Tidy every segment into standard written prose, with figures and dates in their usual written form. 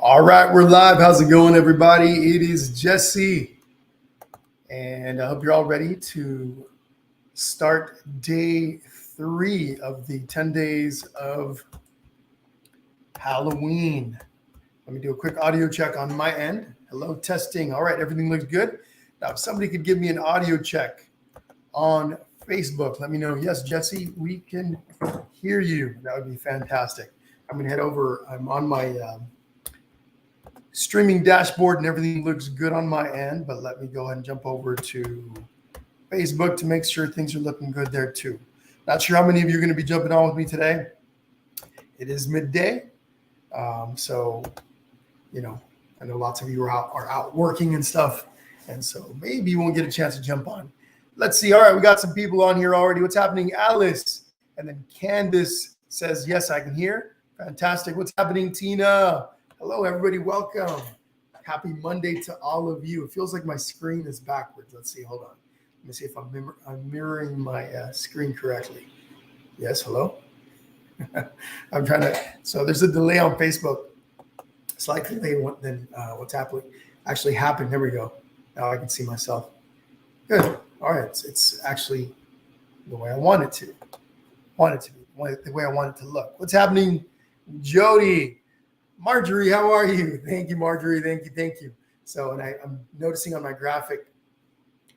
All right, we're live. How's it going, everybody? It is Jesse, and I hope you're all ready to start day 3 of the 10 days of Halloween. Let me do a quick audio check on my end. Hello, testing. All right, everything looks good. Now, if somebody could give me an audio check on Facebook, let me know. Yes, Jesse, we can hear you. That would be fantastic. I'm going to head over. I'm on my streaming dashboard and everything looks good on my end, but let me go ahead and jump over to Facebook to make sure things are looking good there too. Not sure how many of you are going to be jumping on with me today. It is midday. So, I know lots of you are out working and stuff. And so maybe you won't get a chance to jump on. Let's see. All right, we got some people on here already. What's happening? Alice. And then Candace says, yes, I can hear. Fantastic. What's happening, Tina? Hello, everybody. Welcome. Happy Monday to all of you. It feels like my screen is backwards. Let's see. Hold on. Let me see if I'm mirroring my screen correctly. Yes. Hello. I'm trying to. So there's a delay on Facebook. Slight delay than what's actually happened. There we go. Now I can see myself. Good. All right. It's actually the way I want it to. The way I want it to look. What's happening, Jody? Marjorie, how are you? Thank you, Marjorie. Thank you. So, and I'm noticing on my graphic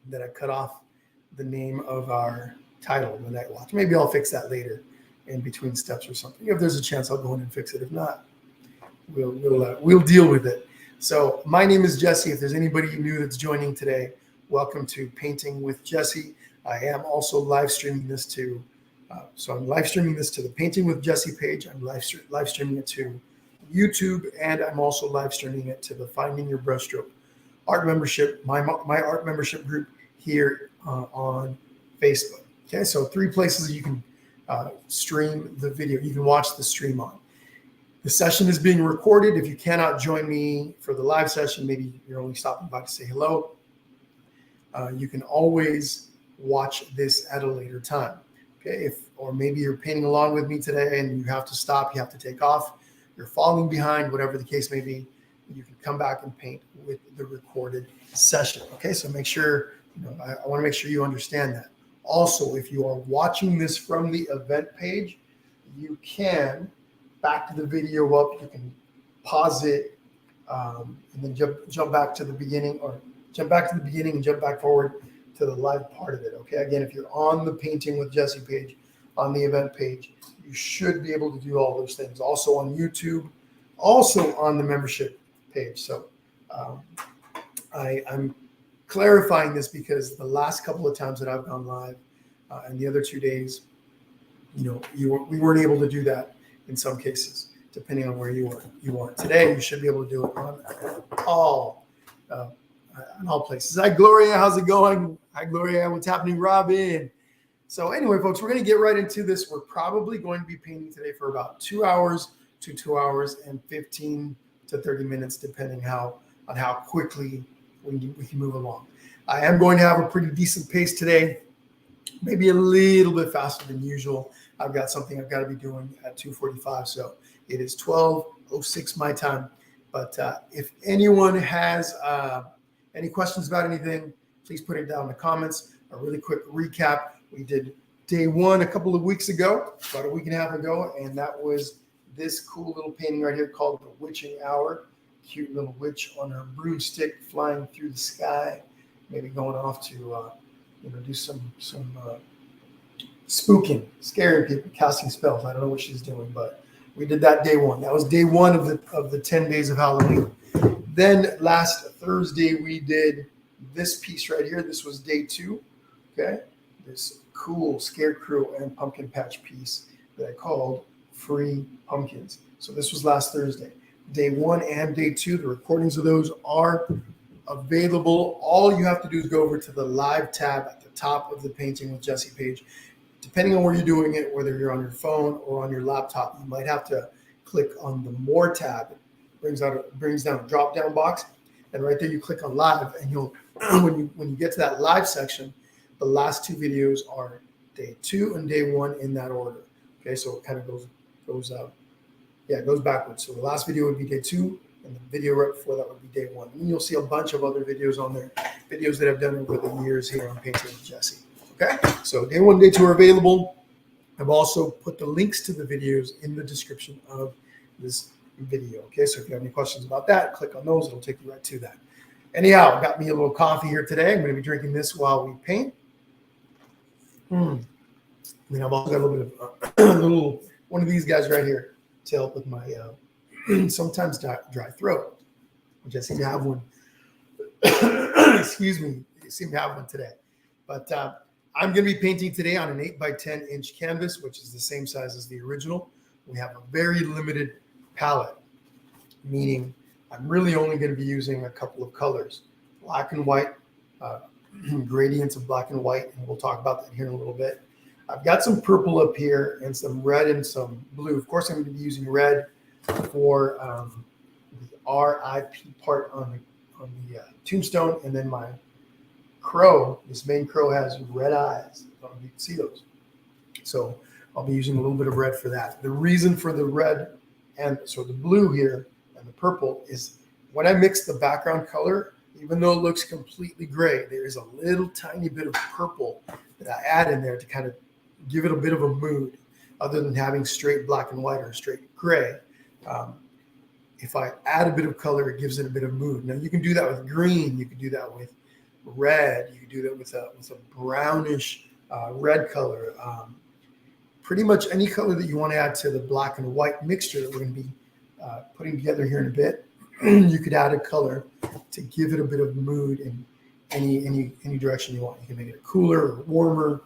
that I cut off the name of our title, The Night Watch. Maybe I'll fix that later in between steps or something. If there's a chance, I'll go in and fix it. If not, we'll deal with it. So, my name is Jesse. If there's anybody new that's joining today, welcome to Painting with Jesse. I am also live streaming this to. I'm live streaming this to the Painting with Jesse page. I'm live streaming it to YouTube, and I'm also live streaming it to the Finding Your Brushstroke art membership, my art membership group here on Facebook. Okay, so 3 places you can stream the video. You can watch the stream on. The session is being recorded. If you cannot join me for the live session, maybe you're only stopping by to say hello, you can always watch this at a later time. Okay, or maybe you're painting along with me today and you have to stop, you have to take off, you're falling behind, whatever the case may be, you can come back and paint with the recorded session. Okay, so make sure, I want to make sure you understand that. Also, if you are watching this from the event page, you can back the video up, you can pause it, and then jump back to the beginning, or jump back to the beginning and jump back forward to the live part of it. Okay, again, if you're on the Painting with Jesse page, on the event page, you should be able to do all those things. Also on YouTube, also on the membership page. So I'm clarifying this because the last couple of times that I've gone live and the other 2 days, we weren't able to do that in some cases, depending on where you are. Today, you should be able to do it on all places. Hi, Gloria. How's it going? Hi, Gloria. What's happening, Robin? So anyway, folks, we're going to get right into this. We're probably going to be painting today for about 2 hours to 2 hours and 15 to 30 minutes, depending on how quickly we can move along. I am going to have a pretty decent pace today, maybe a little bit faster than usual. I've got something I've got to be doing at 2:45, so it is 12:06 my time. But if anyone has any questions about anything, please put it down in the comments. A really quick recap. We did day 1 a couple of weeks ago, about a week and a half ago, and that was this cool little painting right here called The Witching Hour. Cute little witch on her broomstick flying through the sky, maybe going off to do some spooking, scaring people, casting spells. I don't know what she's doing, but we did that day 1. That was day 1 of the 10 days of Halloween. Then last Thursday we did this piece right here. This was day 2. Okay, this cool scarecrow and pumpkin patch piece that I called Free Pumpkins. So this was last Thursday. Day 1 and day 2, the recordings of those are available. All you have to do is go over to the live tab at the top of the Painting with Jesse page. Depending on where you're doing it, whether you're on your phone or on your laptop, you might have to click on the More tab. It brings down a drop-down box, and right there you click on Live, and you'll when you get to that live section, the last 2 videos are day 2 and day 1 in that order. Okay, so it kind of goes backwards. So the last video would be day 2, And the video right before that would be day one. And you'll see a bunch of other videos on there, videos that I've done over the years here on Painting with Jesse. Okay, so day one, day two are available. I've also put the links to the videos in the description of this video. Okay, so if you have any questions about that, click on those. It'll take you right to that. Anyhow, got me a little coffee here today. I'm going to be drinking this while we paint. And then I've also got a little bit of little one of these guys right here to help with my sometimes dry throat, which I seem to have one. Excuse me, I seem to have one today. But I'm going to be painting today on an 8x10 inch canvas, which is the same size as the original. We have a very limited palette, meaning I'm really only going to be using a couple of colors, black and white, gradients of black and white, and we'll talk about that here in a little bit. I've got some purple up here and some red and some blue. Of course, I'm going to be using red for the RIP part on the Tombstone, and then my crow, this main crow has red eyes. I don't know if you can see those. So I'll be using a little bit of red for that. The reason for the red and so the blue here and the purple is when I mix the background color, even though it looks completely gray, there is a little tiny bit of purple that I add in there to kind of give it a bit of a mood other than having straight black and white or straight gray. If I add a bit of color, it gives it a bit of mood. Now you can do that with green. You can do that with red. You can do that with a brownish red color. Pretty much any color that you want to add to the black and white mixture that we're going to be putting together here in a bit. You could add a color to give it a bit of mood in any direction you want. You can make it a cooler or warmer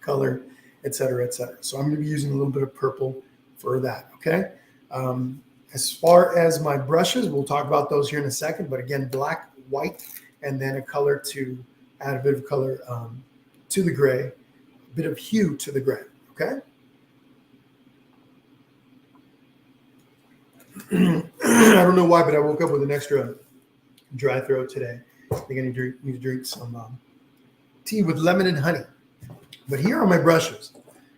color, etc., etc. So I'm going to be using a little bit of purple for that. Okay. As far as my brushes, we'll talk about those here in a second. But again, black, white, and then a color to add a bit of color to the gray, a bit of hue to the gray. Okay. I don't know why, but I woke up with an extra dry throat today. I think I need to drink some tea with lemon and honey. But here are my brushes.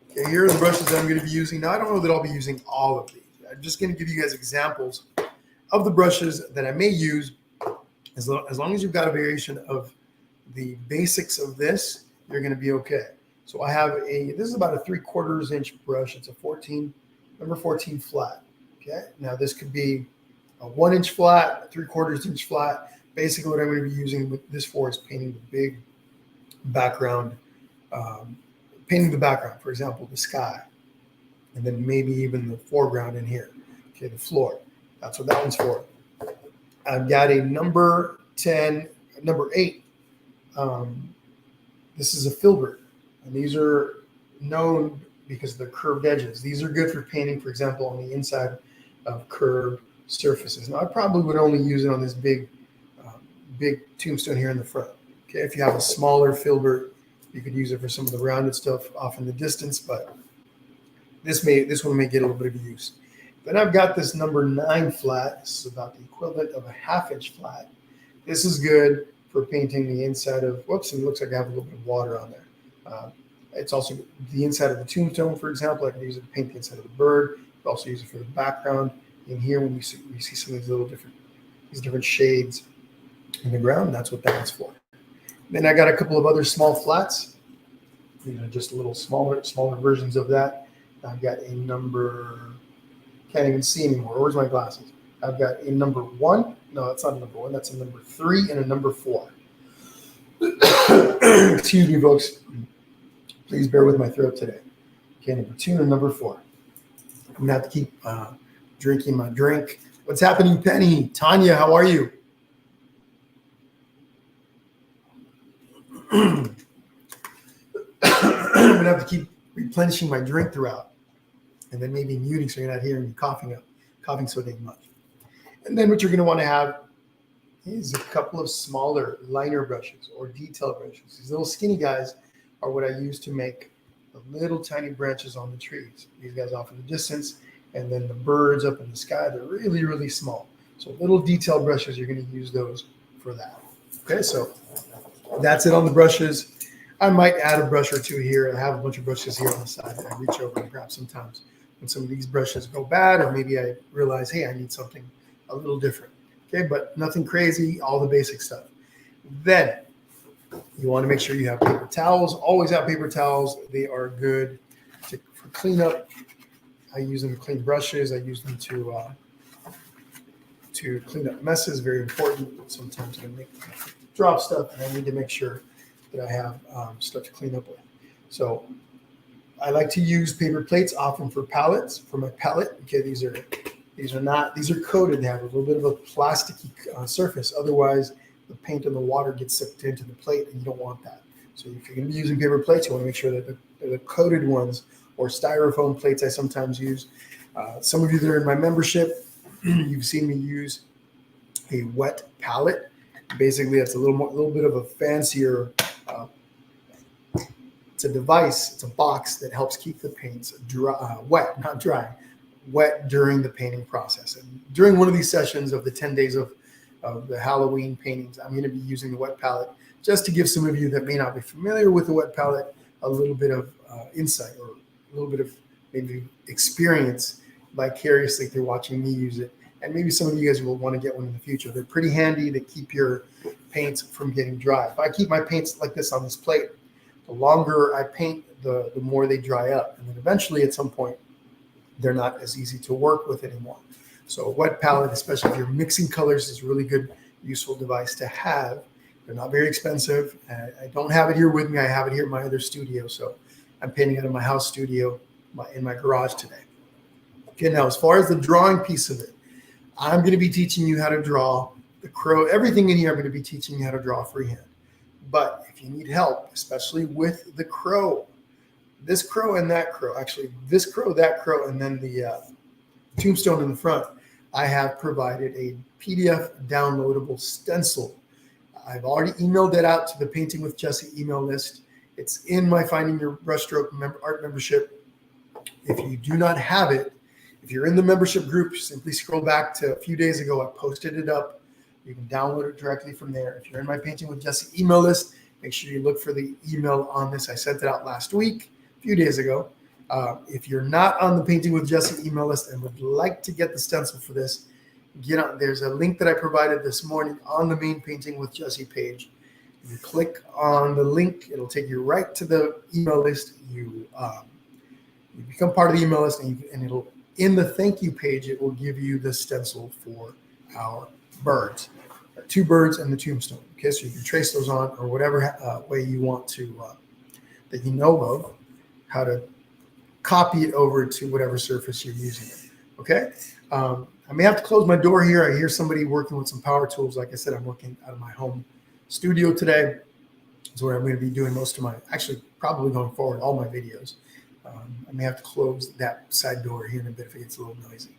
Okay, here are the brushes that I'm going to be using. Now, I don't know that I'll be using all of these. I'm just going to give you guys examples of the brushes that I may use. As long as you've got a variation of the basics of this, you're going to be okay. So I have this is about a 3/4 inch brush. It's a number 14 flat. Okay. Now this could be a 1 inch flat, a 3/4 inch flat. Basically what I'm going to be using with this for is painting the big background, for example, the sky, and then maybe even the foreground in here. Okay. The floor. That's what that one's for. I've got a number 8. This is a filbert, and these are known because they're curved edges. These are good for painting, for example, on the inside of curved surfaces. Now, I probably would only use it on this big tombstone here in the front. Okay, if you have a smaller filbert, you could use it for some of the rounded stuff off in the distance, but this one may get a little bit of use. Then I've got this number 9 flat. This is about the equivalent of a 1/2 inch flat. This is good for painting the inside of, whoops, and it looks like I have a little bit of water on there. It's also the inside of the tombstone, for example. I can use it to paint the inside of the bird. I can also use it for the background. In here, when you see some of these different shades in the ground, that's what that's for. Then I got a couple of other small flats, just a little smaller versions of that. I've got a number, can't even see anymore. Where's my glasses? I've got a number 1. No, that's not a number 1. That's a number 3 and a number 4. Excuse me, folks. Please bear with my throat today. Okay, number 2 and number 4. I'm going to have to keep drinking my drink. What's happening, Penny? Tanya, how are you? I'm going to have to keep replenishing my drink throughout, and then maybe muting so you're not hearing me coughing so dang much. And then what you're going to want to have is a couple of smaller liner brushes or detail brushes. These little skinny guys are what I use to make the little tiny branches on the trees. These guys off in the distance, and then the birds up in the sky, they're really, really small. So little detail brushes, you're going to use those for that. Okay, so that's it on the brushes. I might add a brush or two here. I have a bunch of brushes here on the side that I reach over and grab sometimes when some of these brushes go bad, or maybe I realize, hey, I need something a little different. Okay, but nothing crazy, all the basic stuff. Then you want to make sure you have paper towels. Always have paper towels. They are good for cleanup. I use them to clean brushes. I use them to clean up messes. Very important. Sometimes I drop stuff, and I need to make sure that I have stuff to clean up with. So I like to use paper plates often for palettes, for my palette. Okay, these are coated. They have a little bit of a plasticky surface. Otherwise, the paint and the water gets sucked into the plate, and you don't want that. So if you're going to be using paper plates, you want to make sure that they're the coated ones, or styrofoam plates I sometimes use. Some of you that are in my membership, you've seen me use a wet palette. Basically, it's a little bit of a fancier. It's a device. It's a box that helps keep the paints wet, not dry, wet during the painting process. And during one of these sessions of the 10 days of the Halloween paintings, I'm going to be using the wet palette just to give some of you that may not be familiar with the wet palette a little bit of insight, or a little bit of maybe experience vicariously through watching me use it. And maybe some of you guys will want to get one in the future. They're pretty handy to keep your paints from getting dry. If I keep my paints like this on this plate, the longer I paint, the more they dry up. And then eventually at some point, they're not as easy to work with anymore. So a wet palette, especially if you're mixing colors, is a really good, useful device to have. They're not very expensive. I don't have it here with me. I have it here in my other studio. So I'm painting out of my house studio in my garage today. Okay, now as far as the drawing piece of it, I'm going to be teaching you how to draw the crow. Everything in here, I'm going to be teaching you how to draw freehand. But if you need help, especially with the crow, this crow and that crow, actually this crow, that crow, and then the tombstone in the front, I have provided a PDF downloadable stencil. I've already emailed that out to the Painting with Jesse email list. It's in my Finding Your Brushstroke art membership. If you do not have it, if you're in the membership group, simply scroll back to a few days ago. I posted it up. You can download it directly from there. If you're in my Painting with Jesse email list, make sure you look for the email on this. I sent it out last week, a few days ago. If you're not on the Painting with Jesse email list and would like to get the stencil for this, get on. There's a link that I provided this morning on the main Painting with Jesse page. You click on the link, it'll take you right to the email list. You become part of the email list, and it'll, in the thank you page, it will give you the stencil for our birds, our two birds and the tombstone. Okay, so you can trace those on, or whatever way you want to, that you know of, how to copy it over to whatever surface you're using it. Okay, I may have to close my door here. I hear somebody working with some power tools. Like I said, I'm working out of my home studio today. It's where I'm going to be doing most of my, actually probably going forward, all my videos. I may have to close that side door here in a bit if it gets a little noisy.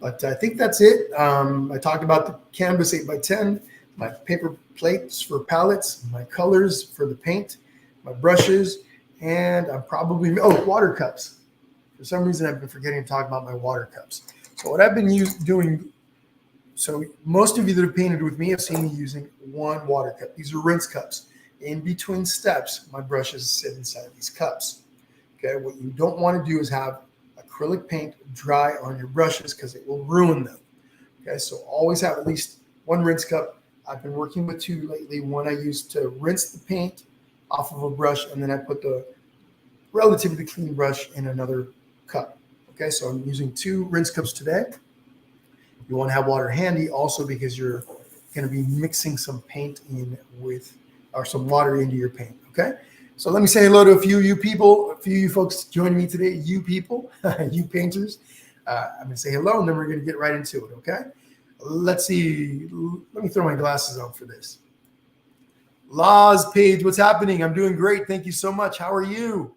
But I think that's it. I talked about the canvas 8x10, my paper plates for palettes, my colors for the paint, my brushes, and I'm probably, water cups. For some reason, I've been forgetting to talk about my water cups. So what I've been doing, so most of you that have painted with me have seen me using one water cup. These are rinse cups. In between steps, my brushes sit inside these cups. Okay, what you don't want to do is have acrylic paint dry on your brushes, because it will ruin them. Okay, so always have at least one rinse cup. I've been working with two lately. One I use to rinse the paint off of a brush, and then I put the relatively clean brush in another cup. Okay, so I'm using two rinse cups today. You want to have water handy also, because you're going to be mixing some paint in with, or some water into your paint. Okay, so let me say hello to a few of you people, a few of you folks joining me today, you people, you painters. I'm going to say hello, and then we're going to get right into it, okay? Let's see. Let me throw my glasses on for this. Laws Page, what's happening? I'm doing great. Thank you so much. How are you?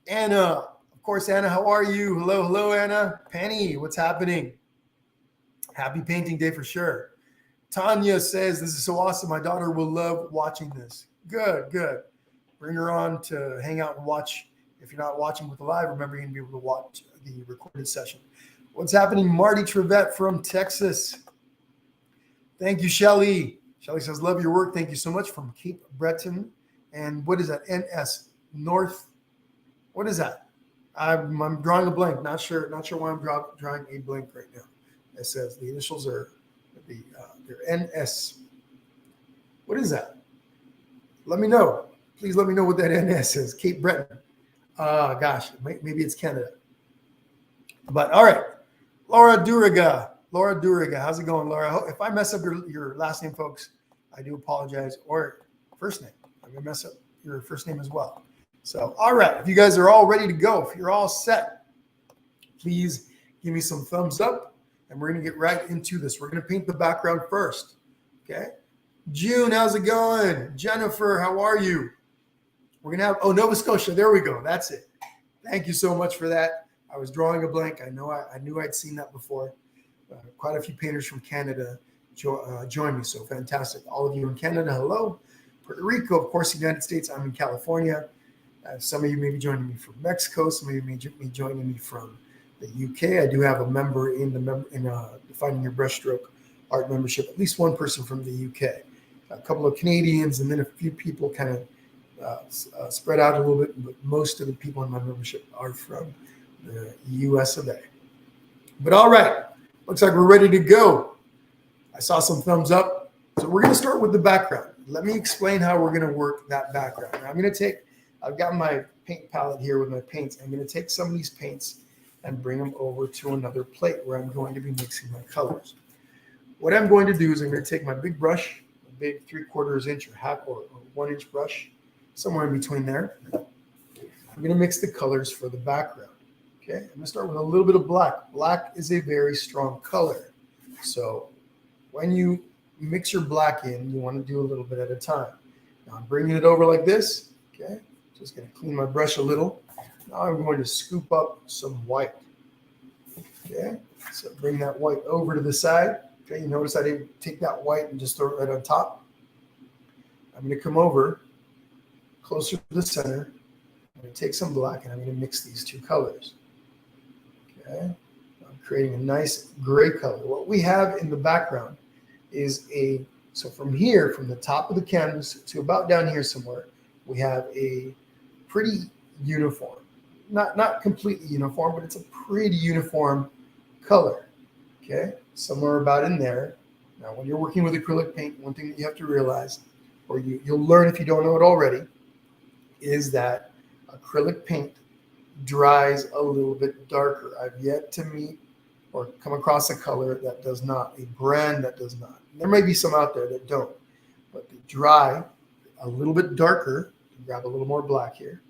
Anna, of course, Anna, how are you? Hello, Anna. Penny, what's happening? Happy painting day for sure. Tanya says, this is so awesome. My daughter will love watching this. Good. Bring her on to hang out and watch. If you're not watching with the live, remember you're going to be able to watch the recorded session. What's happening? Marty Trevette from Texas. Thank you, Shelly. Shelly says, love your work. Thank you so much, from Cape Breton. And what is that? NS North. What is that? I'm drawing a blank. Not sure why I'm drawing a blank right now. It says the initials are they're NS. What is that? Let me know. Please let me know what that NS is. Cape Breton. Gosh, maybe it's Canada. But all right, Laura Duriga. Laura Duriga, how's it going, Laura? If I mess up your last name, folks, I do apologize. Or first name. I'm going to mess up your first name as well. So, all right, if you guys are all ready to go, if you're all set, please give me some thumbs up, and we're going to get right into this. We're going to paint the background first, okay? June, how's it going? Jennifer, how are you? We're going to have, Nova Scotia. There we go. That's it. Thank you so much for that. I was drawing a blank. I knew I'd seen that before. Quite a few painters from Canada joined me, so fantastic. All of you in Canada, hello. Puerto Rico, of course, the United States. I'm in California. Some of you may be joining me from Mexico. Some of you may be joining me from the UK. I do have a member in Defining Your Brushstroke Art membership. At least one person from the UK. A couple of Canadians, and then a few people kind of spread out a little bit. But most of the people in my membership are from the US of A. But all right, looks like we're ready to go. I saw some thumbs up. So we're going to start with the background. Let me explain how we're going to work that background. Now I've got my paint palette here with my paints. I'm going to take some of these paints and bring them over to another plate where I'm going to be mixing my colors. What I'm going to do is I'm going to take my big brush, a big 3/4 inch or half or 1 inch brush, somewhere in between there. I'm going to mix the colors for the background. Okay, I'm going to start with a little bit of black. Black is a very strong color. So when you mix your black in, you want to do a little bit at a time. Now I'm bringing it over like this. Okay, just going to clean my brush a little. Now I'm going to scoop up some white. Okay, so bring that white over to the side. Okay, you notice I didn't take that white and just throw it right on top. I'm going to come over closer to the center. I'm going to take some black and I'm going to mix these two colors. Okay, I'm creating a nice gray color. What we have in the background is so from here, from the top of the canvas to about down here somewhere, we have a pretty uniform, not completely uniform, but it's a pretty uniform color. Okay, somewhere about in there. Now, when you're working with acrylic paint, one thing that you have to realize, or you'll learn if you don't know it already, is that acrylic paint dries a little bit darker. I've yet to meet or come across a color that does not, a brand that does not. There may be some out there that don't, but they dry a little bit darker. Grab a little more black here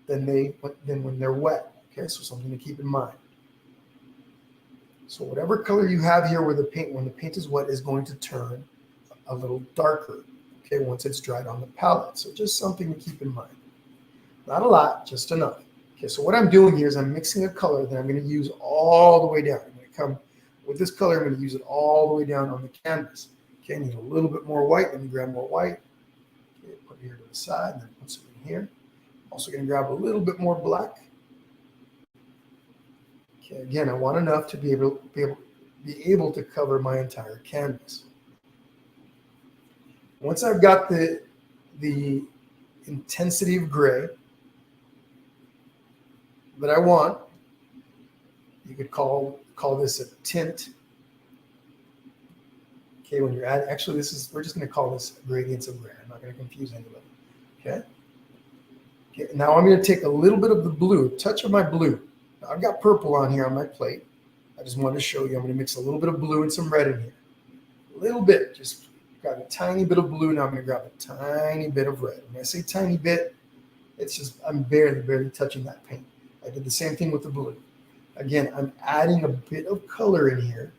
than when they're wet. Okay, so something to keep in mind. So whatever color you have here when the paint is wet, is going to turn a little darker. Okay, once it's dried on the palette. So just something to keep in mind. Not a lot, just enough. Okay, so what I'm doing here is I'm mixing a color that I'm going to use all the way down. I'm going to come with this color. I'm going to use it all the way down on the canvas. Okay, I need a little bit more white. Let me grab more white. Okay, put it here to the side, and then put some in here. Also going to grab a little bit more black. Okay, again, I want enough to be able to cover my entire canvas. Once I've got the intensity of gray that I want, you could call this a tint. Okay, when you're actually we're just going to call this gradients of gray. I'm not going to confuse anybody. Okay. Okay. Now I'm going to take a little bit of the blue, a touch of my blue. Now I've got purple on here on my plate. I just wanted to show you. I'm going to mix a little bit of blue and some red in here. A little bit, just grab a tiny bit of blue. Now I'm going to grab a tiny bit of red. When I say tiny bit, it's just I'm barely touching that paint. I did the same thing with the blue. Again, I'm adding a bit of color in here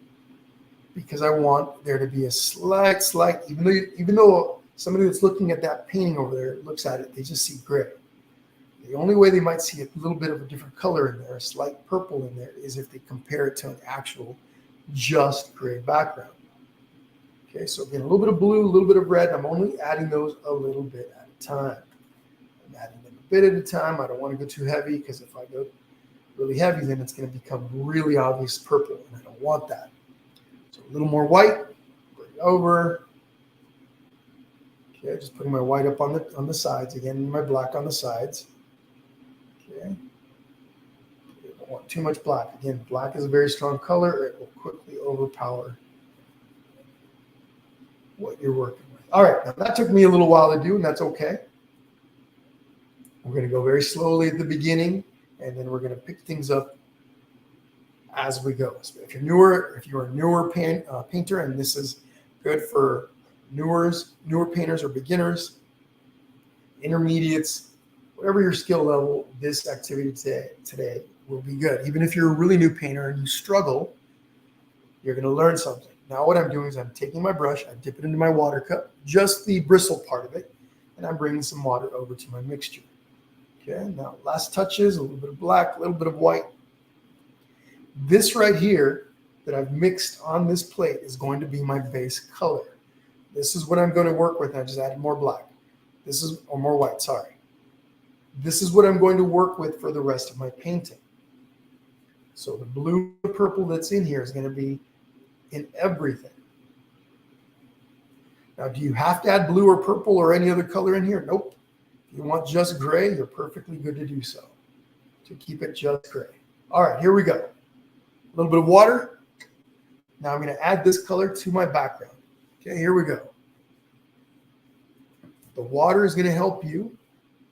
because I want there to be a slight, even though somebody that's looking at that painting over there looks at it, they just see gray. The only way they might see a little bit of a different color in there, a slight purple in there, is if they compare it to an actual just gray background. Okay, so again, a little bit of blue, a little bit of red. I'm only adding those a little bit at a time. I'm adding them a bit at a time. I don't want to go too heavy because if I go really heavy, then it's going to become really obvious purple, and I don't want that. So a little more white, bring it over. Okay, just putting my white up on the sides again, my black on the sides. Okay, I don't want too much black. Again, black is a very strong color. It will quickly overpower what you're working with. All right, now that took me a little while to do, and that's okay. We're going to go very slowly at the beginning, and then we're going to pick things up as we go. So if you're a newer painter, and this is good for newer painters or beginners, intermediates, whatever your skill level, this activity today will be good. Even if you're a really new painter and you struggle, you're going to learn something. Now what I'm doing is I'm taking my brush, I dip it into my water cup, just the bristle part of it, and I'm bringing some water over to my mixture. Okay, now last touches, a little bit of black, a little bit of white. This right here that I've mixed on this plate is going to be my base color. This is what I'm going to work with. I just added more black. Or more white, sorry. This is what I'm going to work with for the rest of my painting. So the blue and purple that's in here is going to be in everything. Now, do you have to add blue or purple or any other color in here? Nope. If you want just gray, you're perfectly good to do so. To keep it just gray. All right, here we go. A little bit of water. Now I'm going to add this color to my background. Okay, here we go. The water is going to help you.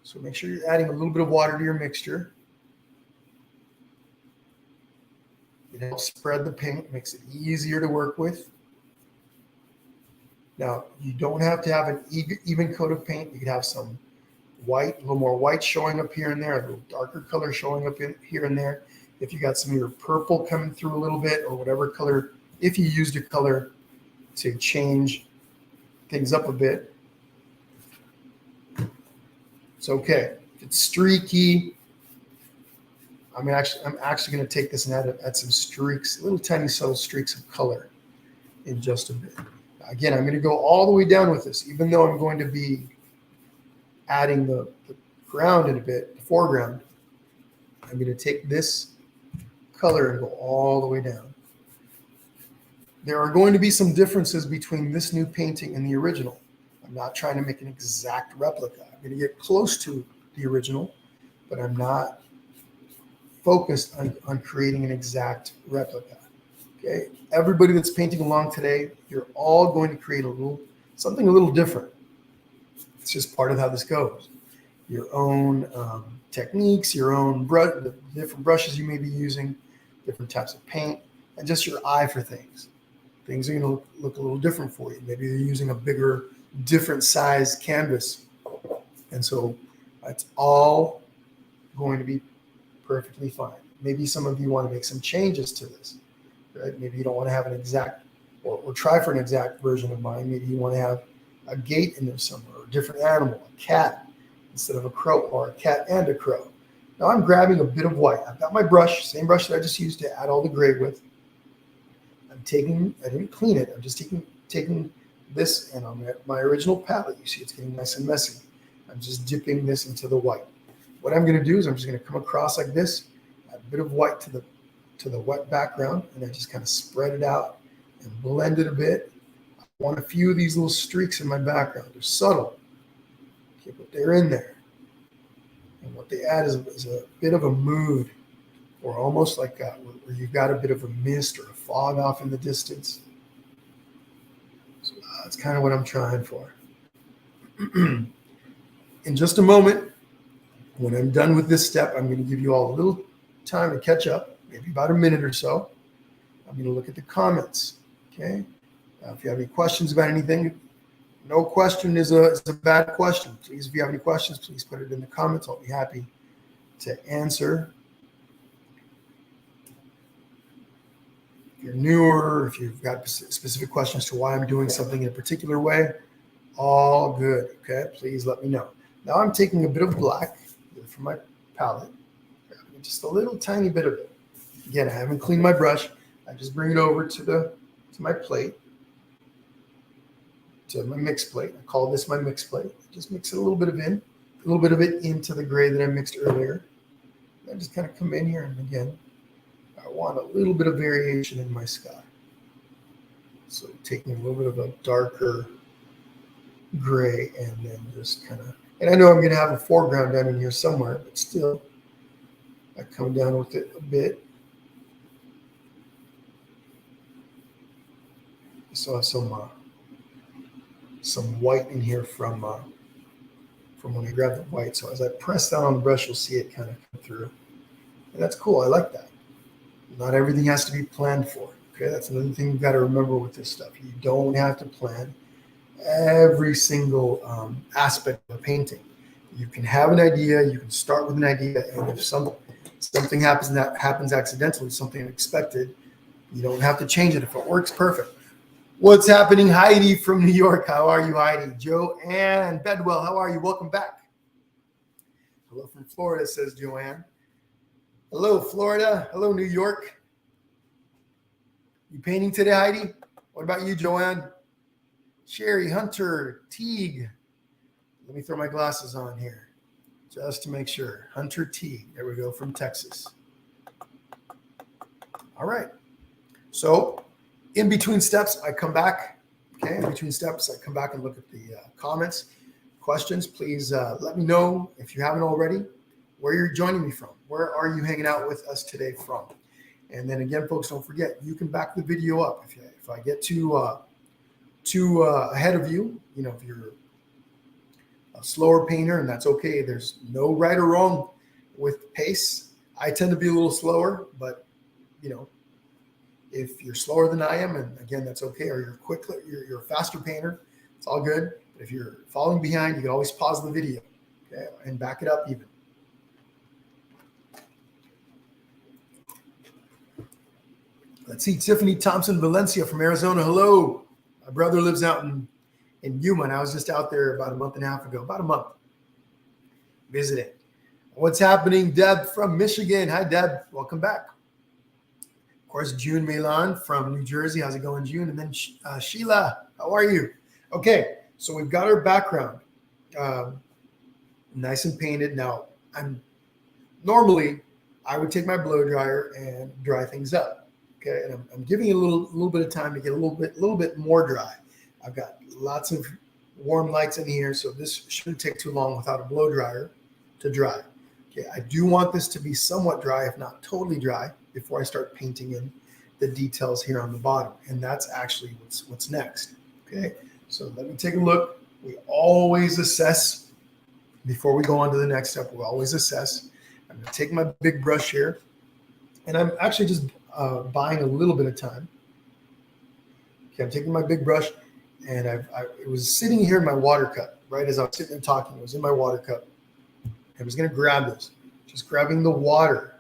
So make sure you're adding a little bit of water to your mixture. It helps spread the paint, makes it easier to work with. Now, you don't have to have an even coat of paint. You could have some white, a little more white showing up here and there, a little darker color showing up here and there. If you got some of your purple coming through a little bit or whatever color, if you used a color to change things up a bit, it's okay. If it's streaky, I'm actually going to take this and add some streaks, little tiny subtle streaks of color in just a bit. Again, I'm going to go all the way down with this, even though I'm going to be adding the ground in a bit, the foreground. I'm going to take this color and go all the way down. There are going to be some differences between this new painting and the original. I'm not trying to make an exact replica. I'm going to get close to the original, but I'm not focused on creating an exact replica. Okay, everybody that's painting along today, you're all going to create something a little different. It's just part of how this goes. Your own techniques, your own the different brushes you may be using, different types of paint, and just your eye for things. Things are going to look a little different for you. Maybe you're using a bigger, different size canvas. And so it's all going to be perfectly fine. Maybe some of you want to make some changes to this. Right? Maybe you don't want to have an exact, or try for an exact version of mine. Maybe you want to have a gate in there somewhere, or a different animal, a cat instead of a crow, or a cat and a crow. Now I'm grabbing a bit of white. I've got my brush, same brush that I just used to add all the gray with. I didn't clean it. I'm just taking this, and on my original palette, you see it's getting nice and messy. I'm just dipping this into the white. What I'm going to do is I'm just going to come across like this, add a bit of white to the wet background, and I just kind of spread it out and blend it a bit. I want a few of these little streaks in my background. They're subtle, okay, but they're in there. And what they add is a bit of a mood, or almost like where you've got a bit of a mist or a fog off in the distance. So that's kind of what I'm trying for. In just a moment, when I'm done with this step, I'm going to give you all a little time to catch up, maybe about a minute or so. I'm going to look at the comments. Okay. If you have any questions about anything, no question is a bad question. Please, if you have any questions, please put it in the comments. I'll be happy to answer. If you're newer, if you've got specific questions to why I'm doing something in a particular way, all good. Okay. Please let me know. Now I'm taking a bit of black from my palette, just a little tiny bit of it. Again, I haven't cleaned my brush. I just bring it over to my plate, to my mix plate. I call this my mix plate. Just mix it a little bit of it into the gray that I mixed earlier. I just kind of come in here, and again, I want a little bit of variation in my sky. So taking a little bit of a darker gray, and then just kind of, and I know I'm going to have a foreground down in here somewhere, but still, I come down with it a bit. still have some white in here from when I grabbed the white. So as I press down on the brush, you'll see it kind of come through. And that's cool. I like that. Not everything has to be planned for. Okay, that's another thing you've got to remember with this stuff. You don't have to plan every single aspect of a painting. You can have an idea. You can start with an idea, and if something happens that happens accidentally, something unexpected, you don't have to change it. If it works, perfect. What's happening, Heidi from New York? How are you, Heidi? Joanne Bedwell, how are you? Welcome back. Hello from Florida, says Joanne. Hello, Florida. Hello, New York. You painting today, Heidi? What about you, Joanne? Sherry, Hunter, Teague. Let me throw my glasses on here just to make sure. Hunter Teague. There we go, from Texas. All right. So in between steps, I come back. Okay, in between steps, I come back and look at the comments, questions. Please let me know, if you haven't already, where you're joining me from. Where are you hanging out with us today from? And then again, folks, don't forget, you can back the video up. If I get too ahead of you, if you're a slower painter, and that's okay. There's no right or wrong with pace. I tend to be a little slower, but if you're slower than I am, and again, that's okay. Or you're a faster painter, it's all good. But if you're falling behind, you can always pause the video, okay, and back it up even. Let's see, Tiffany Thompson Valencia from Arizona. Hello. My brother lives out in Yuma, and I was just out there about a month visiting. What's happening, Deb from Michigan? Hi, Deb. Welcome back. Of course, June Milan from New Jersey. How's it going, June? And then Sheila, how are you? Okay, so we've got our background nice and painted. Now, normally I would take my blow dryer and dry things up. Okay, and I'm giving it a little bit of time to get a little bit more dry. I've got lots of warm lights in here, so this shouldn't take too long without a blow dryer to dry. Okay, I do want this to be somewhat dry, if not totally dry, before I start painting in the details here on the bottom. And that's actually what's next. Okay, so let me take a look. We always assess before we go on to the next step. We always assess. I'm going to take my big brush here, and I'm actually just buying a little bit of time. Okay, I'm taking my big brush, and it was sitting here in my water cup, right as I was sitting there talking. It was in my water cup. I was going to grab this, just grabbing the water.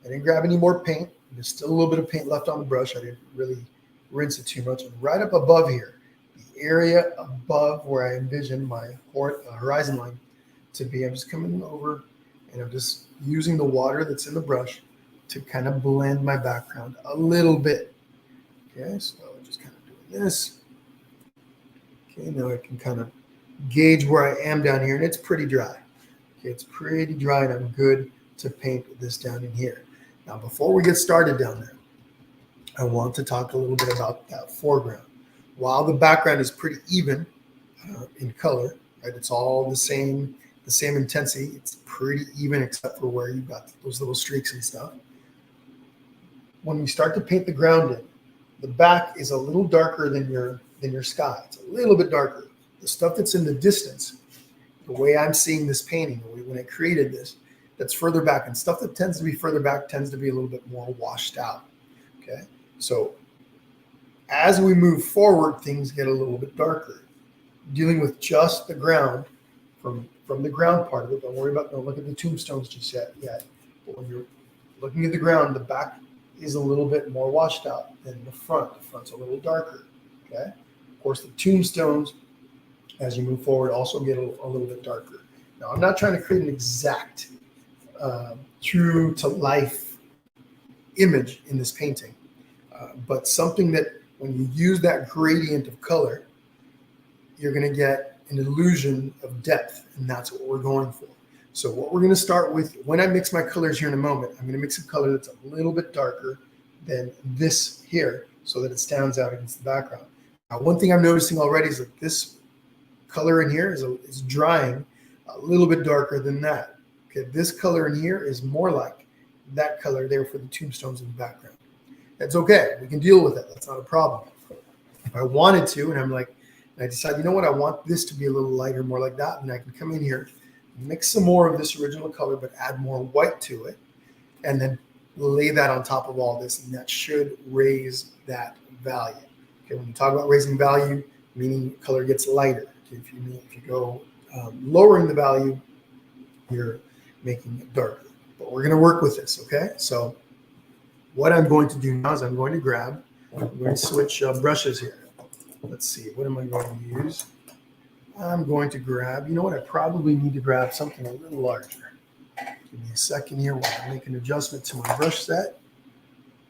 I didn't grab any more paint. There's still a little bit of paint left on the brush. I didn't really rinse it too much. And right up above here, the area above where I envision my horizon line to be, I'm just coming over and I'm just using the water that's in the brush to kind of blend my background a little bit. Okay, so I'm just kind of doing this. Okay, now I can kind of gauge where I am down here, and it's pretty dry. Okay, it's pretty dry, and I'm good to paint this down in here. Now, before we get started down there, I want to talk a little bit about that foreground. While the background is pretty even in color, right? It's all the same intensity. It's pretty even except for where you've got those little streaks and stuff. When you start to paint the ground in, the back is a little darker than your sky. It's a little bit darker. The stuff that's in the distance, the way I'm seeing this painting, when I created this, that's further back, and stuff that tends to be further back tends to be a little bit more washed out. Okay, so as we move forward, things get a little bit darker. Dealing with just the ground, from the ground part of it, don't look at the tombstones just yet. But when you're looking at the ground, the back is a little bit more washed out than the front. The front's a little darker. Okay, of course, the tombstones, as you move forward, also get a little bit darker. Now, I'm not trying to create an exact true to life image in this painting, but something that when you use that gradient of color, you're going to get an illusion of depth, and that's what we're going for. So what we're going to start with, when I mix my colors here in a moment, I'm going to mix a color that's a little bit darker than this here so that it stands out against the background. Now, one thing I'm noticing already is that this color in here is drying a little bit darker than that. Okay, this color in here is more like that color there for the tombstones in the background. That's okay. We can deal with it. That's not a problem. If I wanted to, and I'm like, and I decide, you know what, I want this to be a little lighter, more like that, and I can come in here, mix some more of this original color, but add more white to it, and then lay that on top of all this, and that should raise that value. Okay, when you talk about raising value, meaning color gets lighter. Okay, if you go lowering the value, you're making it darker. But we're going to work with this, okay? So what I'm going to do now is I'm going to switch brushes here. Let's see, what am I going to use? I'm going to grab, you know what, I probably need to grab something a little larger. Give me a second here while I make an adjustment to my brush set.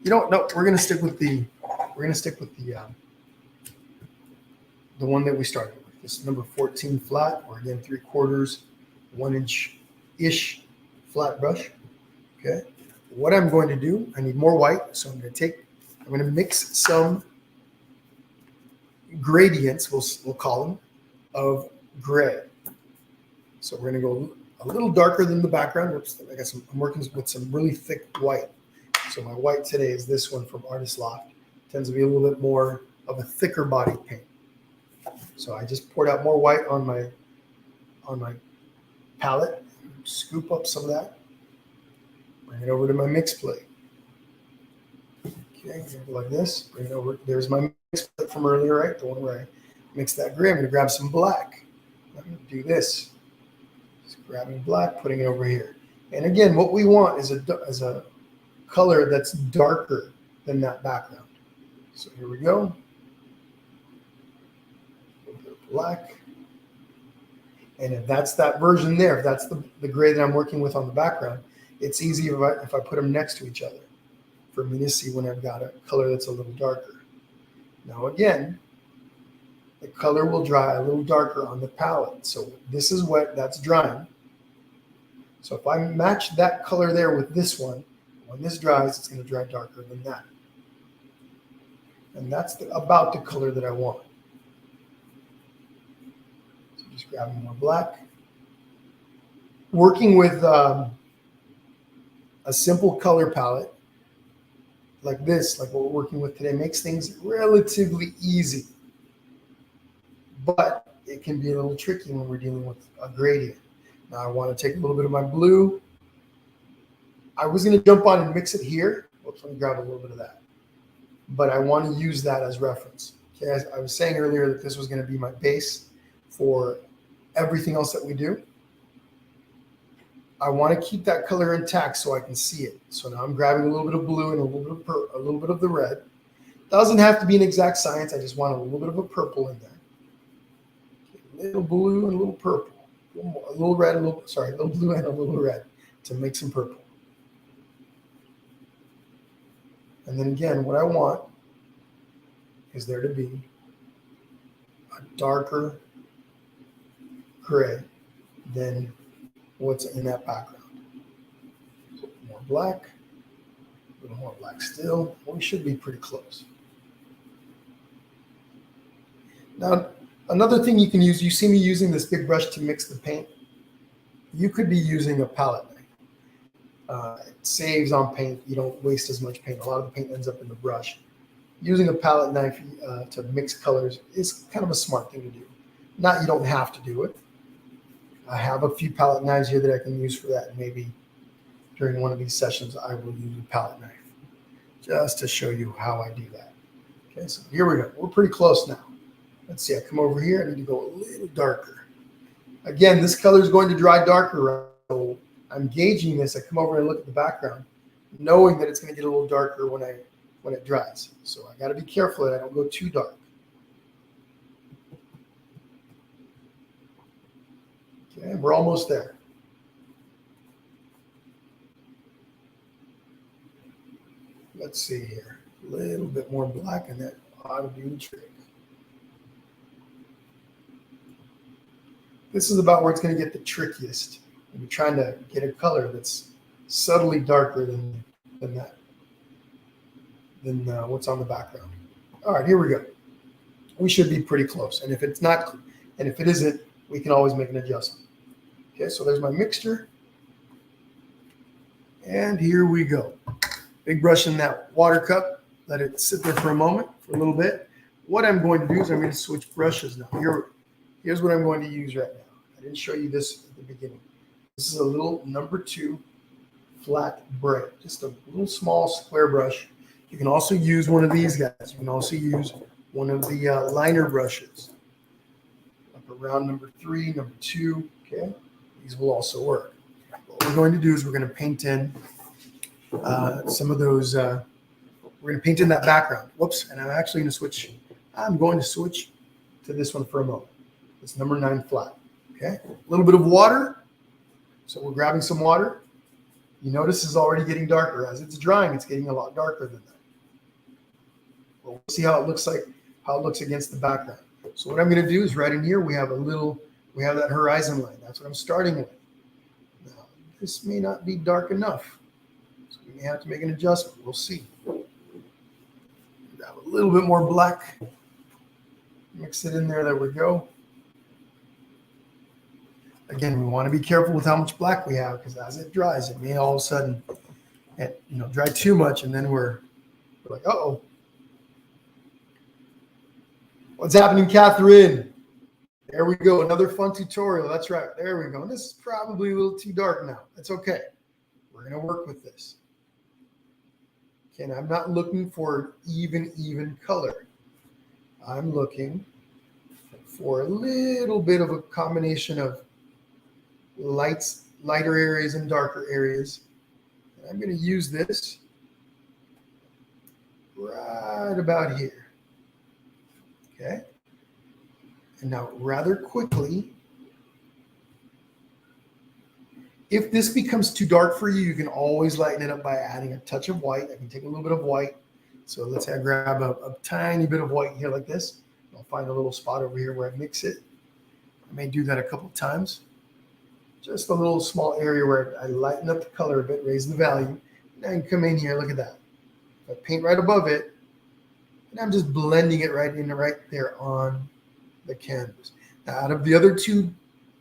You know what, no, we're going to stick with the one that we started with. This number 14 flat, or again 3/4, 1 inch-ish flat brush. Okay. What I'm going to do, I need more white, so I'm going to mix some gradients, we'll call them, of gray. So we're going to go a little darker than the background. Oops, I'm working with some really thick white. So my white today is this one from Artist Loft. It tends to be a little bit more of a thicker body paint. So I just poured out more white on my palette. Scoop up some of that. Bring it over to my mix plate. Okay, like this. Bring it over. There's my mix plate from earlier, right? The one where I mixed that gray. I'm going to grab some black. I'm going to do this. Just grabbing black, putting it over here. And again, what we want is a color that's darker than that background. So here we go. A little bit of black. And if that's that version there, if that's the gray that I'm working with on the background, it's easy if I put them next to each other for me to see when I've got a color that's a little darker. Now again, the color will dry a little darker on the palette. So this is wet, that's drying. So if I match that color there with this one, when this dries, it's going to dry darker than that. And that's about the color that I want. So just grabbing more black. Working with a simple color palette like this, like what we're working with today, makes things relatively easy. But it can be a little tricky when we're dealing with a gradient. Now I want to take a little bit of my blue. I was going to jump on and mix it here. Oops, let me grab a little bit of that. But I want to use that as reference. Okay, as I was saying earlier that this was going to be my base for everything else that we do. I want to keep that color intact so I can see it. So now I'm grabbing a little bit of blue and a little bit of the red. Doesn't have to be an exact science. I just want a little bit of a purple in there. Okay, a little blue and a little purple. A little red, a little blue and a little red to make some purple. And then again, what I want is there to be a darker gray than what's in that background. So more black, a little more black still. We should be pretty close. Now, another thing you can use, you see me using this big brush to mix the paint. You could be using a palette knife. It saves on paint. You don't waste as much paint. A lot of the paint ends up in the brush. Using a palette knife to mix colors is kind of a smart thing to do. You don't have to do it. I have a few palette knives here that I can use for that. Maybe during one of these sessions, I will use a palette knife just to show you how I do that. Okay, so here we go. We're pretty close now. Let's see, I come over here. I need to go a little darker. Again, this color is going to dry darker. Right? So I'm gauging this. I come over and look at the background, knowing that it's going to get a little darker when it dries. So I got to be careful that I don't go too dark. Okay, we're almost there. Let's see here. A little bit more black, and that ought to do the trick. This is about where it's going to get the trickiest. When you're trying to get a color that's subtly darker than what's on the background. All right, here we go. We should be pretty close. And if it's not, and if it isn't, we can always make an adjustment. Okay, so there's my mixture. And here we go. Big brush in that water cup. Let it sit there for a moment, for a little bit. what I'm going to do is I'm going to switch brushes now. Here's what I'm going to use right now. I didn't show you this at the beginning. This is a little number 2 flat braid, just a little small square brush. You can also use one of these guys. You can also use one of the liner brushes, up around number 3, number 2. Okay, these will also work. What we're going to do is we're going to paint in some of those. We're going to paint in that background. Whoops! And I'm actually going to switch. I'm going to switch to this one for a moment. It's number 9 flat. Okay, a little bit of water. So we're grabbing some water. You notice it's already getting darker. As it's drying, it's getting a lot darker than that. Well, we'll see how it looks against the background. So what I'm going to do is right in here, we have that horizon line. That's what I'm starting with. Now, this may not be dark enough. So we may have to make an adjustment. We'll see. Grab a little bit more black. Mix it in there. There we go. Again, we want to be careful with how much black we have, because as it dries, it may all of a sudden, dry too much, and then we're like, uh-oh. What's happening, Catherine? There we go. Another fun tutorial. That's right. There we go. And this is probably a little too dark now. That's okay. We're going to work with this. Okay, and I'm not looking for even color. I'm looking for a little bit of a combination of lighter areas and darker areas. And I'm going to use this right about here. Okay. And now rather quickly, if this becomes too dark for you, you can always lighten it up by adding a touch of white. I can take a little bit of white. So let's say I grab a tiny bit of white here like this. I'll find a little spot over here where I mix it. I may do that a couple of times. Just a little small area where I lighten up the color a bit, raise the value. And I can come in here, look at that. I paint right above it, and I'm just blending it right there on the canvas. Now, out of the other 2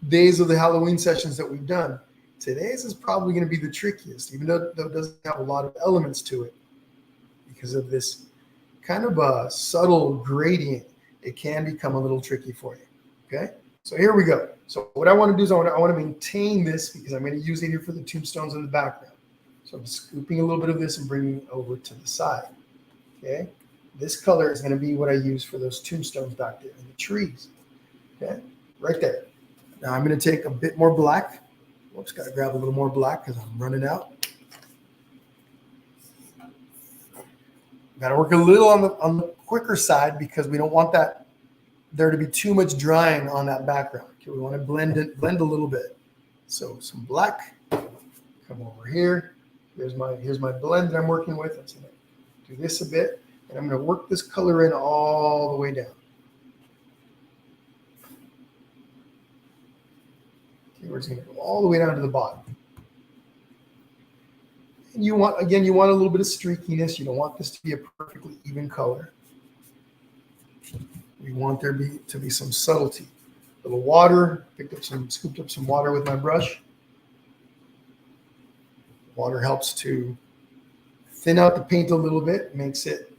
days of the Halloween sessions that we've done, today's is probably going to be the trickiest, even though it doesn't have a lot of elements to it. Because of this kind of a subtle gradient, it can become a little tricky for you. Okay, so here we go. So what I want to do is I want to maintain this, because I'm going to use it here for the tombstones in the background. So I'm scooping a little bit of this and bringing it over to the side. Okay, this color is going to be what I use for those tombstones back there in the trees. Okay, right there. Now I'm going to take a bit more black. Whoops, got to grab a little more black because I'm running out. Got to work a little on the quicker side, because we don't want there to be too much drying on that background. Okay, we want to blend a little bit. So some black. Come over here. Here's my blend that I'm working with. I'm going to do this a bit, and I'm going to work this color in all the way down. Okay, we're just going to go all the way down to the bottom. And you want a little bit of streakiness. You don't want this to be a perfectly even color. We want there to be some subtlety. A little water. Scooped up some water with my brush. Water helps to thin out the paint a little bit, makes it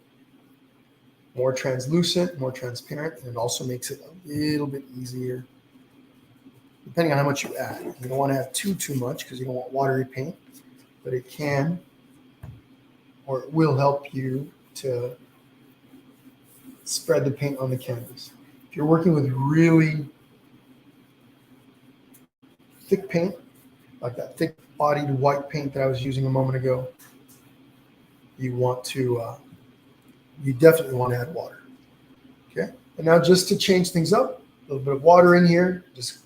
more translucent, more transparent, and it also makes it a little bit easier, depending on how much you add. You don't want to add too much, because you don't want watery paint, but it can, or it will help you to spread the paint on the canvas. If you're working with really thick paint, like that thick bodied white paint that I was using a moment ago, you definitely want to add water. Okay, and now just to change things up, a little bit of water in here. Just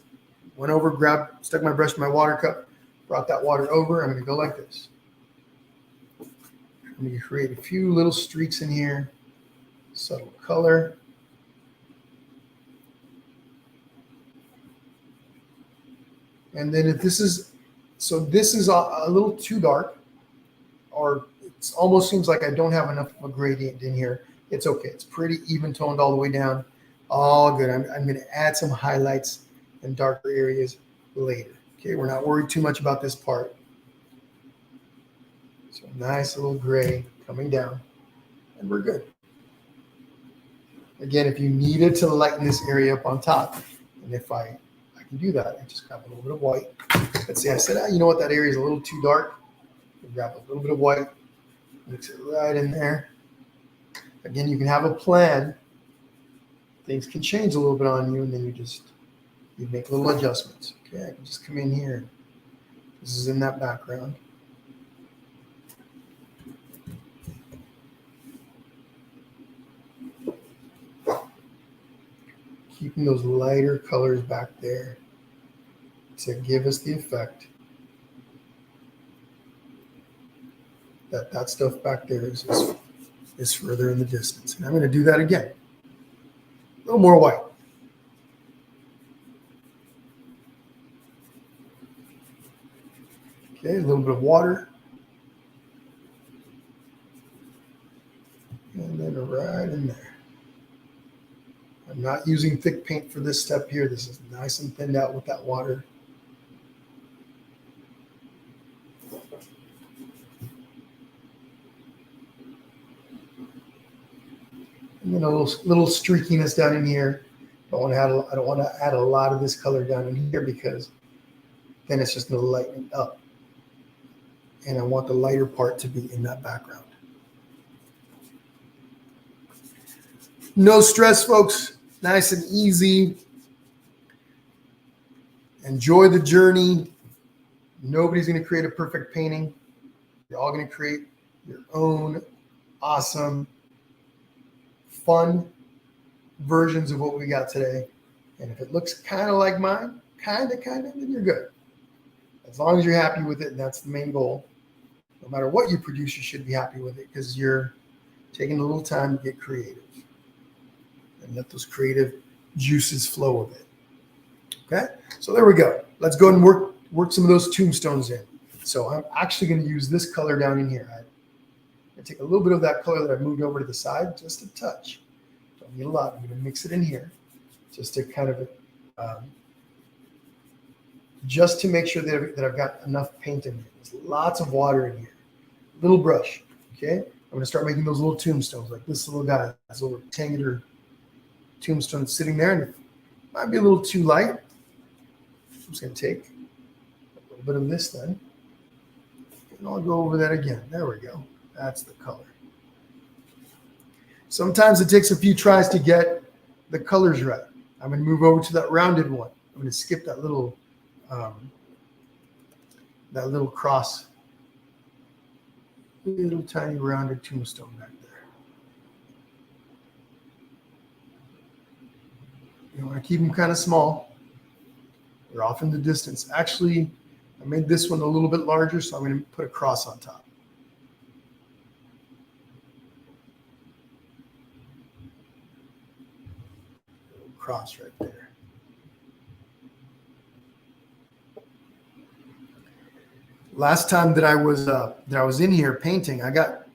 went over, stuck my brush in my water cup, brought that water over. I'm going to go like this. I'm going to create a few little streaks in here, subtle color. And then if this is a little too dark, or it almost seems like I don't have enough of a gradient in here, it's okay. It's pretty even toned all the way down. All good. I'm going to add some highlights and darker areas later. Okay, we're not worried too much about this part. So nice little gray coming down, and we're good. Again, if you needed to lighten this area up on top, and if I can do that, I just grab a little bit of white. Let's say I said, you know what, that area is a little too dark. Grab a little bit of white, mix it right in there. Again, you can have a plan. Things can change a little bit on you, and then you make little adjustments. Okay, I can just come in here. This is in that background. Keeping those lighter colors back there to give us the effect that stuff back there is further in the distance. And I'm going to do that again. A little more white. Okay, a little bit of water. And then right in there. I'm not using thick paint for this step here. This is nice and thinned out with that water. And then a little streakiness down in here. I don't want to add a lot of this color down in here because then it's just going to lighten it up. And I want the lighter part to be in that background. No stress, folks. Nice and easy. Enjoy the journey. Nobody's going to create a perfect painting. You're all going to create your own awesome, fun versions of what we got today. And if it looks kind of like mine, kind of, then you're good. As long as you're happy with it, and that's the main goal. No matter what you produce, you should be happy with it because you're taking a little time to get creative and let those creative juices flow a bit. Okay, so there we go. Let's go and work some of those tombstones in. So I'm actually going to use this color down in here. I take a little bit of that color that I moved over to the side, just a touch. Don't need a lot. I'm going to mix it in here just to kind of just to make sure that I've got enough paint in here. There's lots of water in here. Little brush. Okay, I'm going to start making those little tombstones like this little guy, this little rectangular tombstone sitting there, and it might be a little too light. I'm just going to take a little bit of this then, and I'll go over that again. There we go. That's the color. Sometimes it takes a few tries to get the colors right. I'm going to move over to that rounded one. I'm going to skip that little cross, little tiny rounded tombstone back there. You want to keep them kind of small. They're off in the distance. Actually, I made this one a little bit larger, so I'm going to put a cross on top. Cross right there. Last time that I was in here painting, I got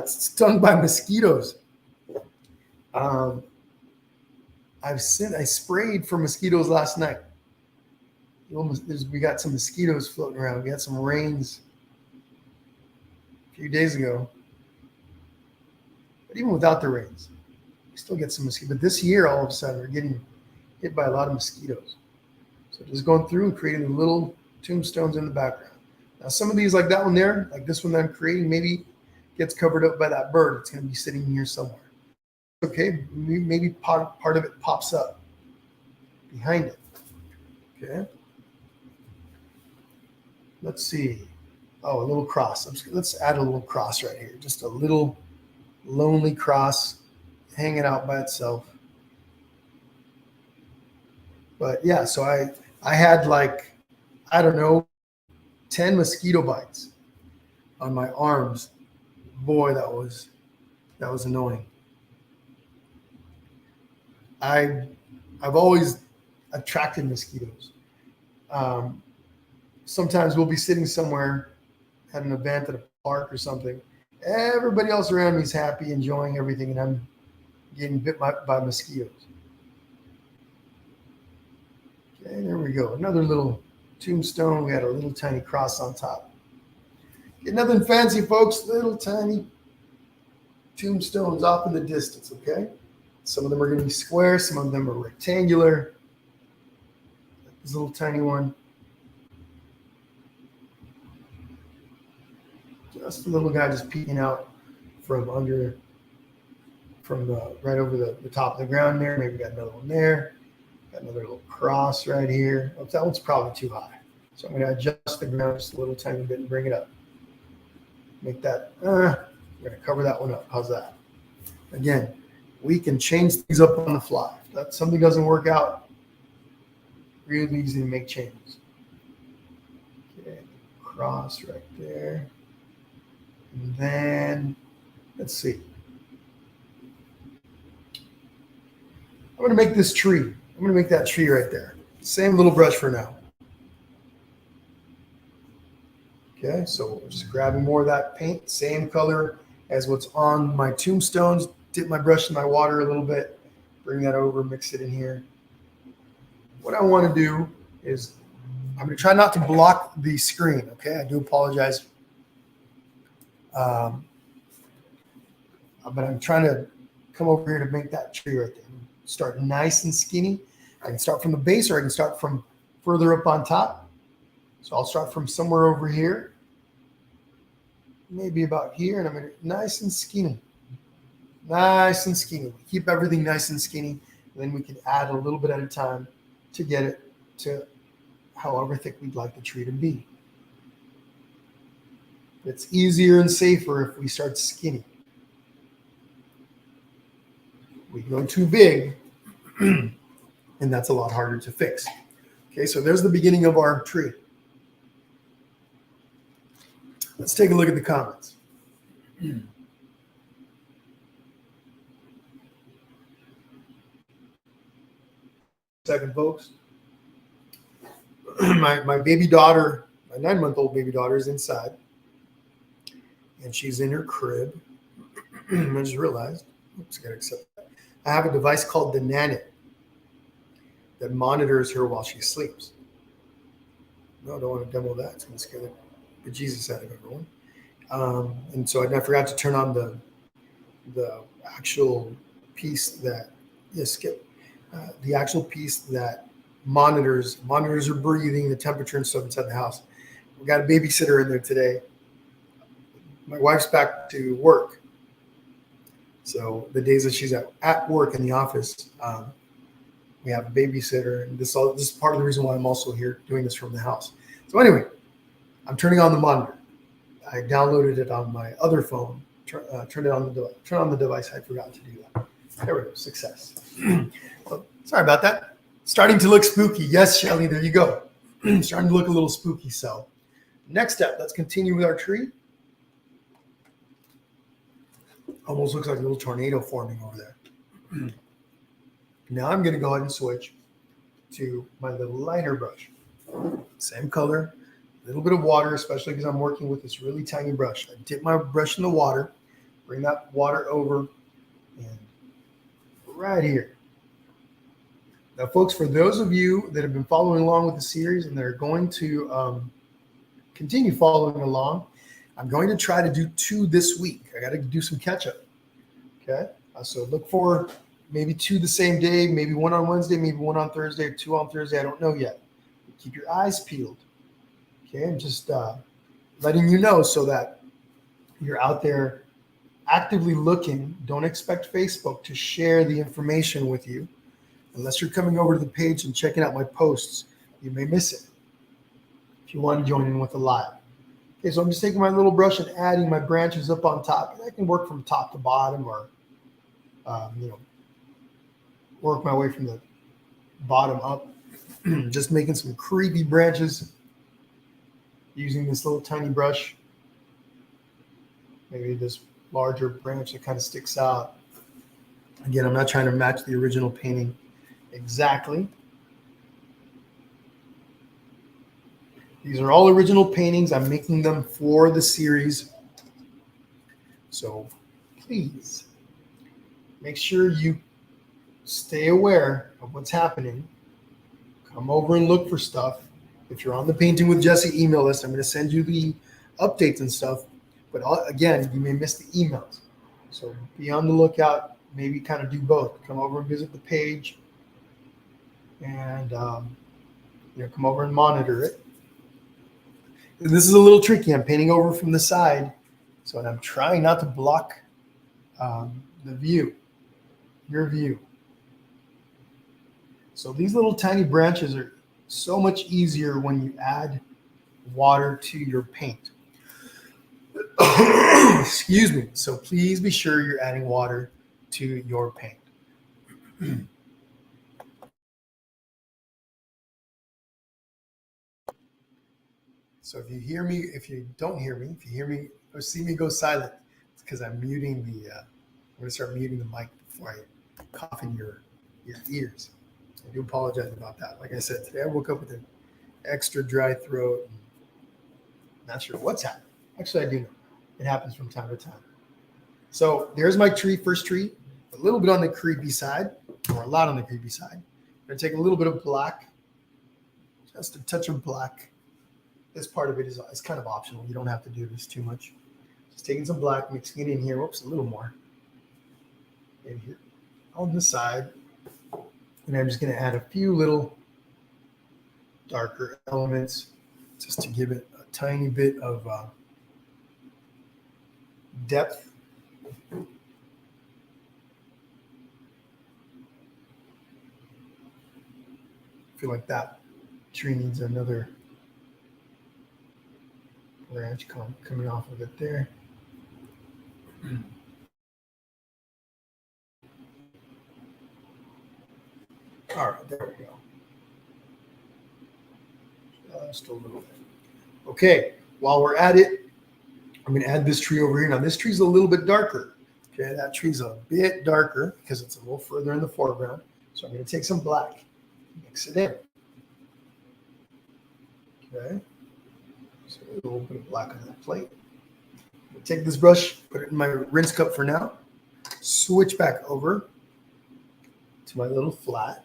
stung by mosquitoes. I sprayed for mosquitoes last night. We got some mosquitoes floating around. We had some rains a few days ago, but even without the rains, we still get some mosquitoes. But this year, all of a sudden, we're getting hit by a lot of mosquitoes. So just going through and creating the little tombstones in the background. Now, some of these, like that one there, like this one that I'm creating, maybe gets covered up by that bird. It's going to be sitting here somewhere. Okay, maybe part of it pops up behind it. Okay. Let's see. Oh, a little cross. Let's add a little cross right here. Just a little lonely cross hanging out by itself. But yeah, so I had like, I don't know, 10 mosquito bites on my arms. Boy, that was annoying. I've always attracted mosquitoes. Sometimes we'll be sitting somewhere at an event at a park or something. Everybody else around me is happy, enjoying everything, and I'm getting bit by mosquitoes. Okay, there we go. Another little tombstone. We had a little tiny cross on top. Get nothing fancy, folks. Little tiny tombstones off in the distance, okay? Some of them are going to be square. Some of them are rectangular. This little tiny one. Just a little guy just peeking out from under, right over the top of the ground there. Maybe got another one there. Got another little cross right here. Oh, that one's probably too high. So I'm going to adjust the ground just a little tiny bit and bring it up. Make that, we're going to cover that one up. How's that? Again, we can change things up on the fly. If that something doesn't work out, really easy to make changes. Okay, cross right there. And then, let's see. I'm going to make this tree. I'm going to make that tree right there. Same little brush for now. Okay, so just grabbing more of that paint, same color as what's on my tombstones. Dip my brush in my water a little bit, bring that over, mix it in here. What I want to do is I'm going to try not to block the screen, okay? I do apologize. But I'm trying to come over here to make that tree right there. Start nice and skinny. I can start from the base or I can start from further up on top. So I'll start from somewhere over here, maybe about here, and I'm going to nice and skinny. Nice and skinny. Keep everything nice and skinny. And then we can add a little bit at a time to get it to however thick we'd like the tree to be. It's easier and safer if we start skinny. We go too big, and that's a lot harder to fix. Okay, so there's the beginning of our tree. Let's take a look at the comments. Second, folks. My baby daughter, my 9-month-old baby daughter is inside, and she's in her crib. I just realized, oops, I gotta accept that. I have a device called the Nanit that monitors her while she sleeps. No, I don't want to demo that. It's going to scare the bejesus out of everyone. And so I forgot to turn on the actual piece that, the actual piece that monitors her breathing, the temperature and stuff inside the house. We got a babysitter in there today. My wife's back to work. So the days that she's at work in the office, we have a babysitter, and this is part of the reason why I'm also here doing this from the house. So anyway, I'm turning on the monitor. I downloaded it on my other phone, turned on the device. I forgot to do that. There we go, success. So, sorry about that. Starting to look spooky. Yes, Shelly, there you go. Starting to look a little spooky. So next step, let's continue with our tree. Almost looks like a little tornado forming over there. Now I'm going to go ahead and switch to my little lighter brush. Same color, a little bit of water, especially because I'm working with this really tiny brush. I dip my brush in the water, bring that water over, and right here. Now, folks, for those of you that have been following along with the series and they're going to continue following along, I'm going to try to do 2 this week. I got to do some catch up. Okay. So look for maybe 2 the same day, maybe 1 on Wednesday, maybe 1 on Thursday, or 2 on Thursday. I don't know yet. Keep your eyes peeled. Okay. I'm just letting you know so that you're out there actively looking. Don't expect Facebook to share the information with you. Unless you're coming over to the page and checking out my posts, you may miss it if you want to join in with the live. Okay, so I'm just taking my little brush and adding my branches up on top. And I can work from top to bottom or, work my way from the bottom up. Just making some creepy branches using this little tiny brush. Maybe this larger branch that kind of sticks out. Again, I'm not trying to match the original painting exactly. These are all original paintings. I'm making them for the series. So please make sure you stay aware of what's happening. Come over and look for stuff. If you're on the Painting with Jesse email list, I'm going to send you the updates and stuff. But again, you may miss the emails. So be on the lookout maybe kind of do both. Come over and visit the page, and come over and monitor it. And this is a little tricky. I'm painting over from the side, so I'm trying not to block the view, your view. So these little tiny branches are so much easier when you add water to your paint. Excuse me. So please be sure you're adding water to your paint. So if you hear me, if you don't hear me, if you hear me or see me go silent, it's because I'm muting the. I'm going to start muting the mic before I cough in your ears. I do apologize about that. Like I said, today I woke up with an extra dry throat. Not sure what's happening. Actually, I do know. It happens from time to time. So there's my tree, first tree, a little bit on the creepy side, or a lot on the creepy side. I'm going to take a little bit of black, just a touch of black. This part of it is kind of optional. You don't have to do this too much. Just taking some black, mixing it in here. Whoops, a little more. In here on the side. And I'm just going to add a few little darker elements just to give it a tiny bit of depth. I feel like that tree needs another branch coming off of it there. All right, there we go. Just a little bit. Okay, while we're at it, I'm going to add this tree over here. Now, this tree's a little bit darker. Okay, that tree's a bit darker because it's a little further in the foreground. So I'm going to take some black, mix it in. Okay, so a little bit of black on that plate. I'm going to take this brush, put it in my rinse cup for now, switch back over to my little flat.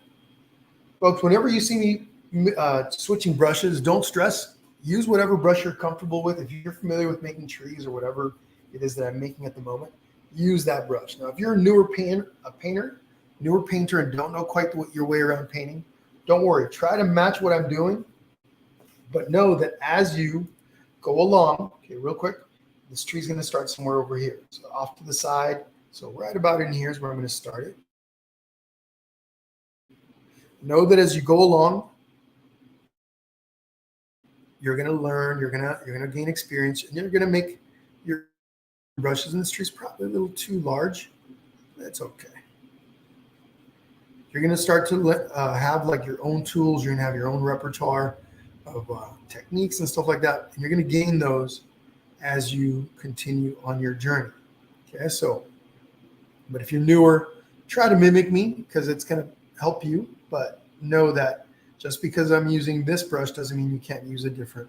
Folks, whenever you see me switching brushes, don't stress. Use whatever brush you're comfortable with. If you're familiar with making trees or whatever it is that I'm making at the moment, use that brush. Now, if you're a newer painter, and don't know quite your way around painting, don't worry. Try to match what I'm doing, but know that as you go along, okay, real quick, this tree's going to start somewhere over here. So off to the side. So right about in here is where I'm going to start it. Know that as you go along, you're going to learn, you're going to gain experience, and you're going to make your brushes. And this tree's probably a little too large. That's okay. You're going to start to have like your own tools. You're going to have your own repertoire of techniques and stuff like that. And you're going to gain those as you continue on your journey. Okay, so, but if you're newer, try to mimic me because it's going to help you. But know that just because I'm using this brush doesn't mean you can't use a different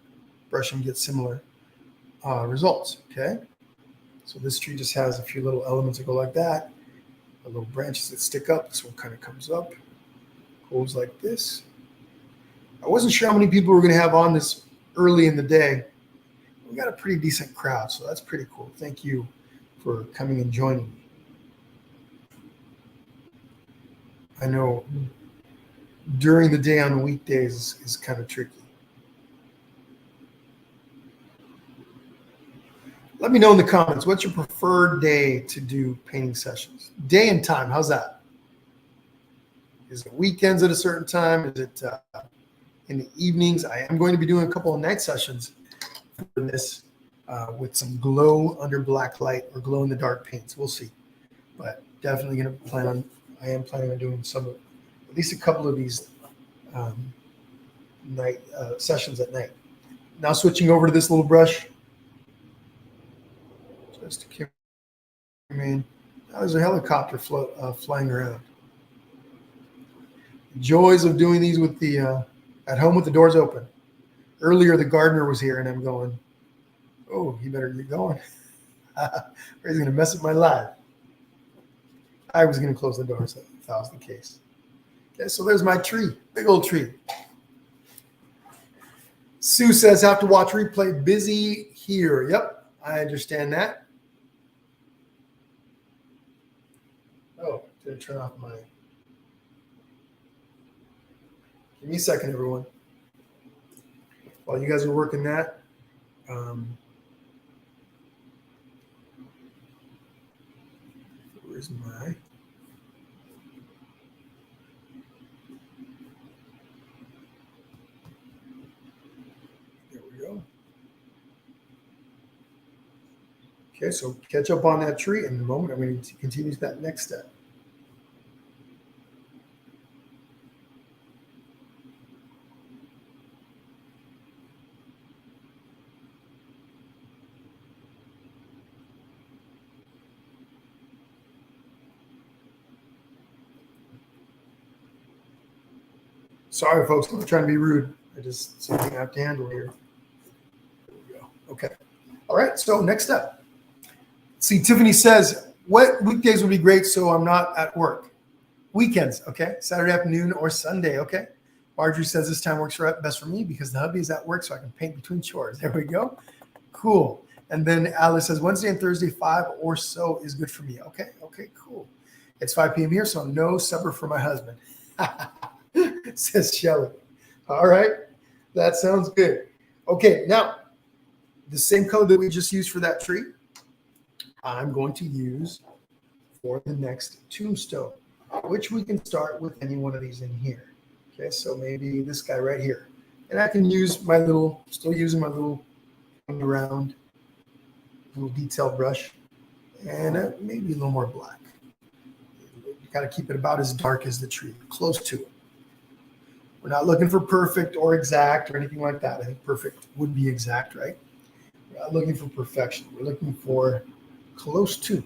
brush and get similar results. Okay, so this tree just has a few little elements that go like that. The little branches that stick up. This one kind of comes up, goes like this. I wasn't sure how many people were going to have on this early in the day. We got a pretty decent crowd, so that's pretty cool. Thank you for coming and joining me. I know during the day on weekdays is kind of tricky. Let me know in the comments, what's your preferred day to do painting sessions? Day and time, how's that? Is it weekends at a certain time? Is it in the evenings? I am going to be doing a couple of night sessions for this with some glow under black light or glow in the dark paints. We'll see. But definitely going to I am planning on doing at least a couple of these night sessions at night. Now switching over to this little brush. Just to keep, now there's a helicopter flying around. Joys of doing these with the at home with the doors open. Earlier, the gardener was here, and I'm going, oh, you better get going. Or he's going to mess up my life. I was going to close the doors if that was the case. Okay, so there's my tree, big old tree. Sue says, have to watch replay, busy here. Yep, I understand that. Oh, going to turn off my... Give me a second, everyone. While you guys are working that, where's my... There we go. Okay, so catch up on that tree. In a moment, I'm going to continue to that next step. Sorry, folks, I'm not trying to be rude. I just something I have to handle here. There we go. Okay. All right, so next up. See, Tiffany says, what weekdays would be great so I'm not at work? Weekends, okay? Saturday afternoon or Sunday, okay? Marjorie says this time works best for me because the hubby is at work so I can paint between chores. There we go. Cool. And then Alice says Wednesday and Thursday, 5 or so is good for me. Okay, cool. It's 5 p.m. here, so no supper for my husband. Says Shelly. All right, that sounds good. Okay, now the same color that we just used for that tree, I'm going to use for the next tombstone, which we can start with any one of these in here. Okay, so maybe this guy right here. And I can use my little, still using my little round, little detail brush, and maybe a little more black. You got to keep it about as dark as the tree, close to it. We're not looking for perfect or exact or anything like that. I think perfect would be exact, right? We're not looking for perfection. We're looking for close to.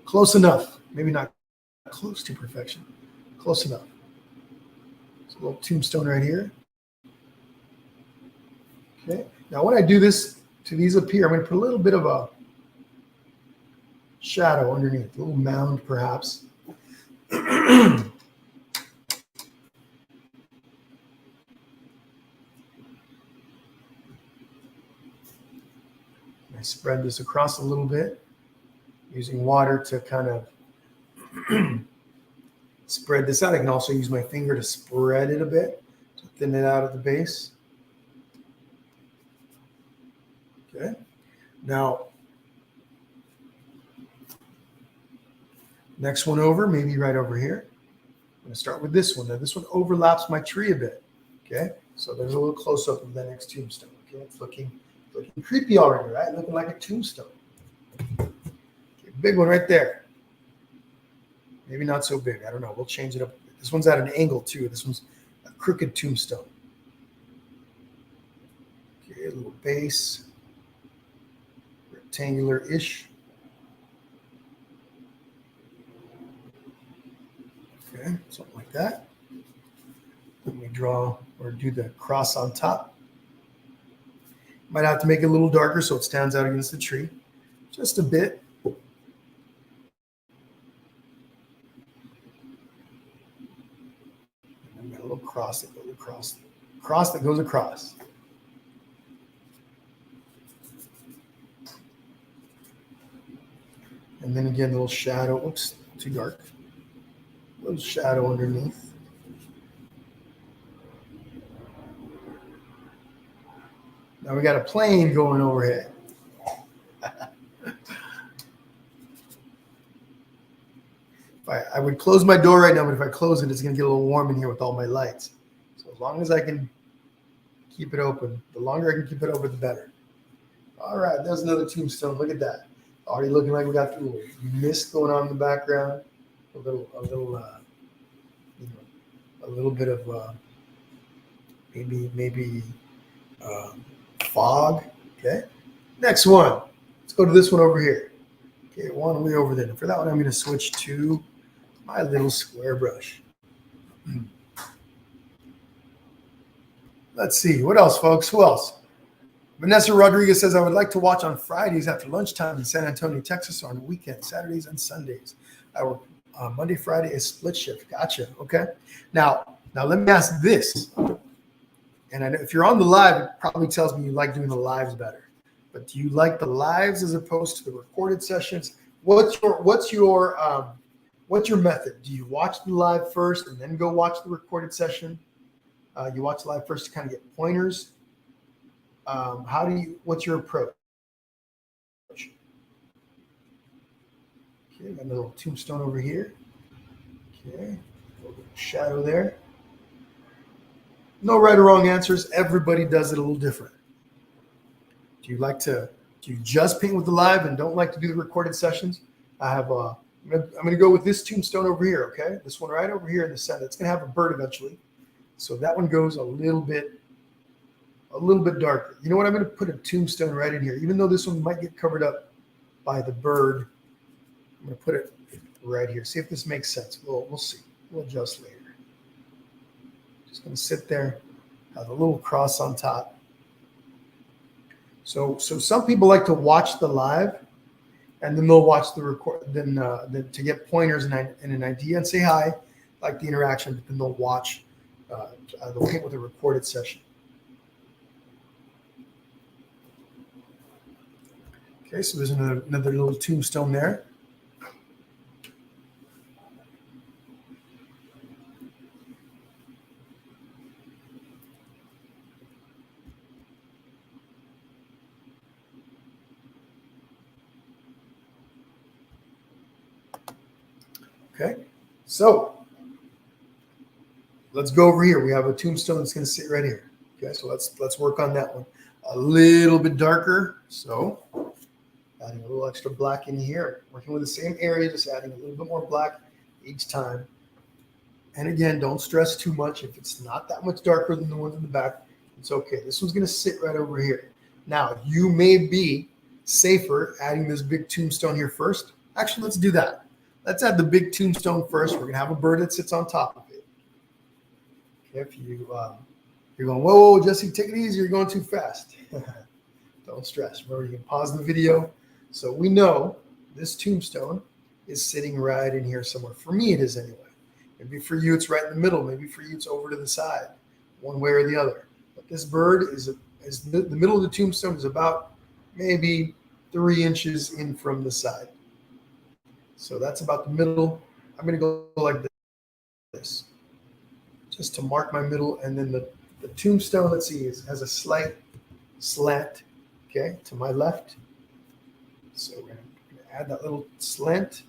Close enough. Maybe not close to perfection. Close enough. It's a little tombstone right here. Okay. Now when I do this to these up here, I'm going to put a little bit of a shadow underneath, a little mound perhaps. I spread this across a little bit using water to kind of spread this out. I can also use my finger to spread it a bit to thin it out at the base. Okay. Now, next one over, maybe right over here. I'm going to start with this one. Now, this one overlaps my tree a bit. Okay. So there's a little close up of the next tombstone. Okay. It's looking creepy already, right? Looking like a tombstone. Okay, big one right there. Maybe not so big. I don't know. We'll change it up. This one's at an angle too. This one's a crooked tombstone. Okay, a little base. Rectangular-ish. Okay, something like that. Let me draw or do the cross on top. Might have to make it a little darker so it stands out against the tree. Just a bit. And got a little cross that goes across. Cross that goes across. And then again, a little shadow. Oops, too dark. A little shadow underneath. Now we got a plane going overhead. I would close my door right now, but if I close it, it's going to get a little warm in here with all my lights. So as long as I can keep it open, the longer I can keep it open, the better. All right, there's another tombstone. Look at that. Already looking like we got the little mist going on in the background. A little bit of maybe fog. Okay. Next one. Let's go to this one over here. Okay, one way over there. And for that one, I'm going to switch to my little square brush. Let's see. What else, folks? Who else? Vanessa Rodriguez says, I would like to watch on Fridays after lunchtime in San Antonio, Texas, or on weekends, Saturdays and Sundays. I work Monday, Friday is split shift. Gotcha. Okay. Now let me ask this. And I know if you're on the live, it probably tells me you like doing the lives better. But do you like the lives as opposed to the recorded sessions? What's your what's your method? Do you watch the live first and then go watch the recorded session? You watch live first to kind of get pointers. What's your approach? Okay, got a little tombstone over here. Okay, a little shadow there. No right or wrong answers. Everybody does it a little different. Do you just paint with the live and don't like to do the recorded sessions? I'm going to go with this tombstone over here, okay? This one right over here in the center. It's going to have a bird eventually. So that one goes a little bit darker. You know what? I'm going to put a tombstone right in here. Even though this one might get covered up by the bird, I'm going to put it right here. See if this makes sense. We'll see. We'll adjust later. Just going to sit there, have a little cross on top. So some people like to watch the live, and then they'll watch the record. Then to get pointers and an idea and say hi, like the interaction. But then they'll watch. They'll paint with a recorded session. Okay, so there's another little tombstone there. Okay, so let's go over here. We have a tombstone that's going to sit right here. Okay, so let's work on that one. A little bit darker, so adding a little extra black in here. Working with the same area, just adding a little bit more black each time. And again, don't stress too much. If it's not that much darker than the ones in the back, it's okay. This one's going to sit right over here. Now, you may be safer adding this big tombstone here first. Actually, let's do that. Let's add the big tombstone first. We're going to have a bird that sits on top of it. Okay, if you're going, whoa, Jesse, take it easy. You're going too fast. Don't stress. Remember, you can pause the video. So we know this tombstone is sitting right in here somewhere. For me, it is anyway. Maybe for you, it's right in the middle. Maybe for you, it's over to the side, one way or the other. But this bird is the middle of the tombstone is about maybe 3 inches in from the side. So that's about the middle. I'm going to go like this, just to mark my middle. And then the tombstone, let's see, has a slight slant, okay, to my left. So we're going to add that little slant.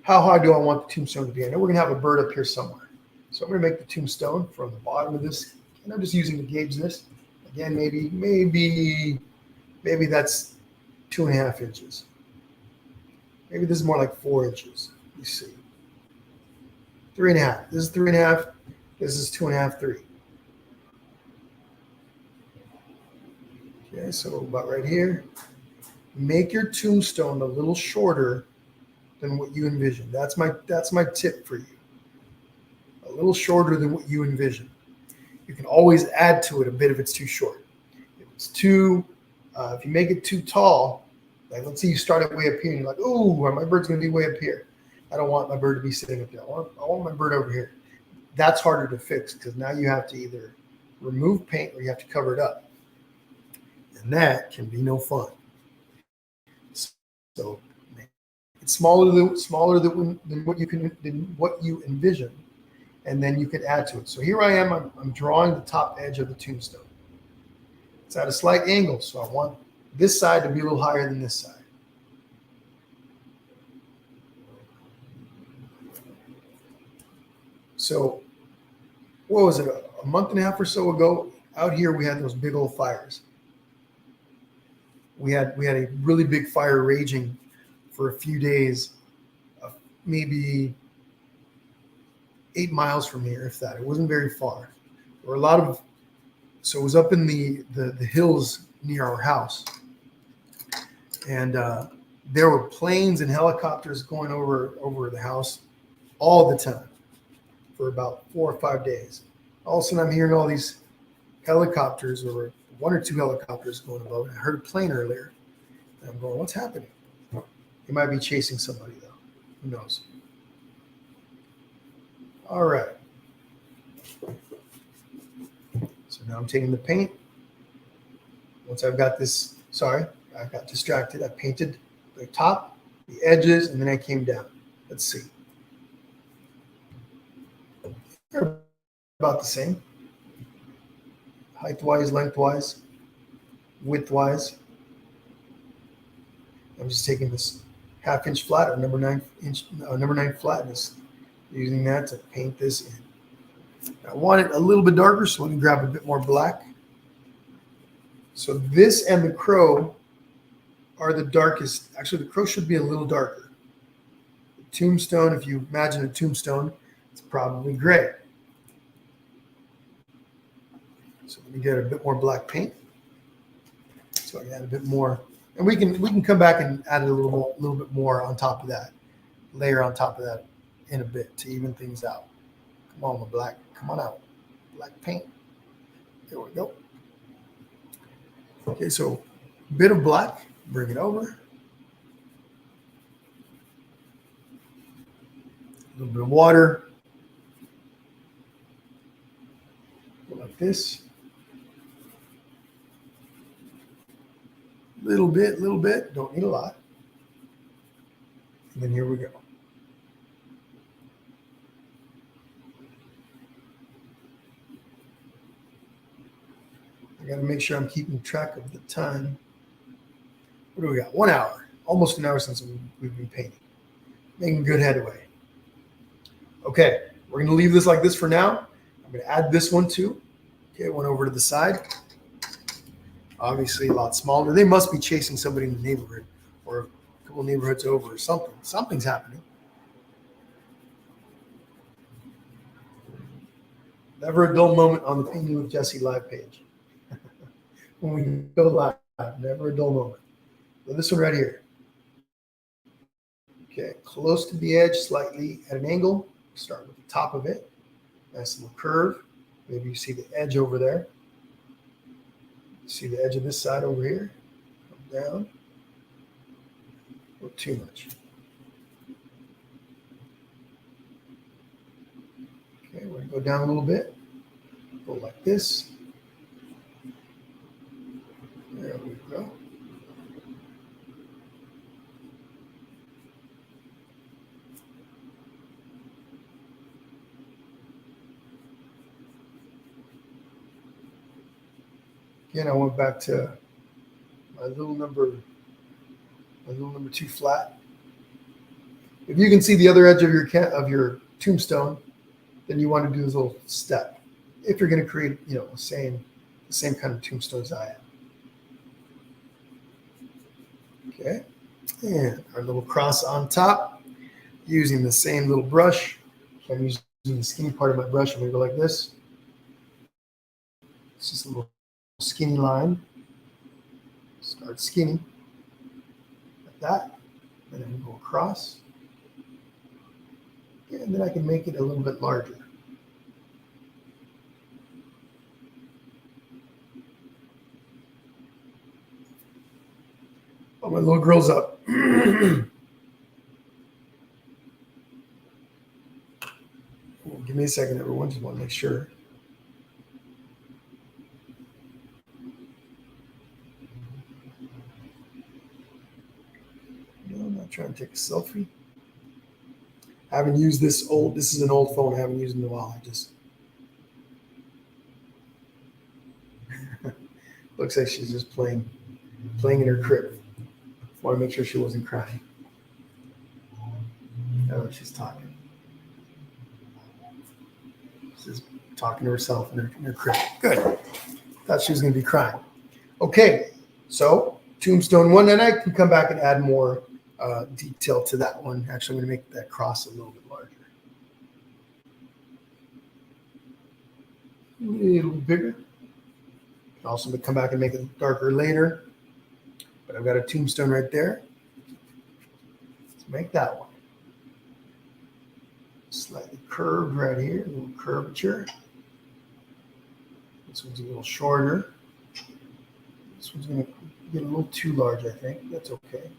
How high do I want the tombstone to be? I know we're going to have a bird up here somewhere. So I'm going to make the tombstone from the bottom of this. And I'm just using to gauge this. Again, maybe that's 2.5 inches. Maybe this is more like 4 inches. You see. 3.5. This is 3.5. This is 2.5, 3. Okay, so about right here. Make your tombstone a little shorter than what you envision. That's my tip for you. A little shorter than what you envision. You can always add to it a bit if it's too short. If you make it too tall, like let's say you start it way up here and you're like, oh, my bird's going to be way up here. I don't want my bird to be sitting up there. I want my bird over here. That's harder to fix because now you have to either remove paint or you have to cover it up. And that can be no fun. So it's smaller than what you envision, and then you can add to it. So here I am. I'm drawing the top edge of the tombstone. It's at a slight angle, so I want this side to be a little higher than this side. So what was it, a month and a half or so ago, out here we had those big old fires. We had a really big fire raging for a few days, maybe 8 miles from here, if that. It wasn't very far. There were so it was up in the hills near our house. And there were planes and helicopters going over the house all the time for about 4 or 5 days. All of a sudden, I'm hearing all these helicopters, or 1 or 2 helicopters going above. I heard a plane earlier. And I'm going, what's happening? He might be chasing somebody, though. Who knows? All right. So now I'm taking the paint. Once I've got this, I got distracted. I painted the top, the edges, and then I came down. Let's see. about the same. Height-wise, lengthwise, width-wise. I'm just taking this half-inch flat or number 9 flatness, using that to paint this in. I want it a little bit darker, so let me grab a bit more black. So this and the crow are the darkest. Actually, the crow should be a little darker. The tombstone, if you imagine a tombstone, it's probably gray. So let me get a bit more black paint. So I can add a bit more, and we can come back and add a little bit more on top of that, layer on top of that in a bit to even things out. Come on, my black, come on out, black paint. There we go. Okay, so a bit of black, bring it over. A little bit of water, like this. Little bit, don't need a lot. And then here we go. I gotta make sure I'm keeping track of the time. What do we got? 1 hour, almost an hour since we've been painting. Making good headway. Okay, we're gonna leave this like this for now. I'm gonna add this one too. Okay, one over to the side. Obviously a lot smaller. They must be chasing somebody in the neighborhood or a couple neighborhoods over or something. Something's happening. Never a dull moment on the Painting with Jesse live page. When we go live, never a dull moment. So this one right here. Okay, close to the edge, slightly at an angle. Start with the top of it. Nice little curve. Maybe you see the edge over there. See the edge of this side over here? Come down. Not too much. Okay, we're going to go down a little bit. Go like this. There we go. Again, I went back to my little number 2 flat. If you can see the other edge of your tombstone, then you want to do this little step. If you're going to create, the same kind of tombstone as I am. Okay, and our little cross on top, using the same little brush. So I'm using the skinny part of my brush. I'm going to go like this. It's just a little skinny line. Start skinny like that, and then go across, and then I can make it a little bit larger. Oh, my little girl's up. Give me a second, everyone. Just want to make sure. No, I'm not trying to take a selfie. I haven't used this is an old phone I haven't used in a while. I just looks like she's just playing in her crib. Want to make sure she wasn't crying. Oh, she's talking. She's talking to herself in her crib. Good. Thought she was going to be crying. Okay, so Tombstone 1, and I can come back and add more detail to that one. Actually, I'm going to make that cross a little bit larger. A little bigger. Can also come back and make it darker later. But I've got a tombstone right there. Let's make that one. Slightly curved right here, a little curvature. This one's a little shorter. This one's going to get a little too large, I think. That's okay.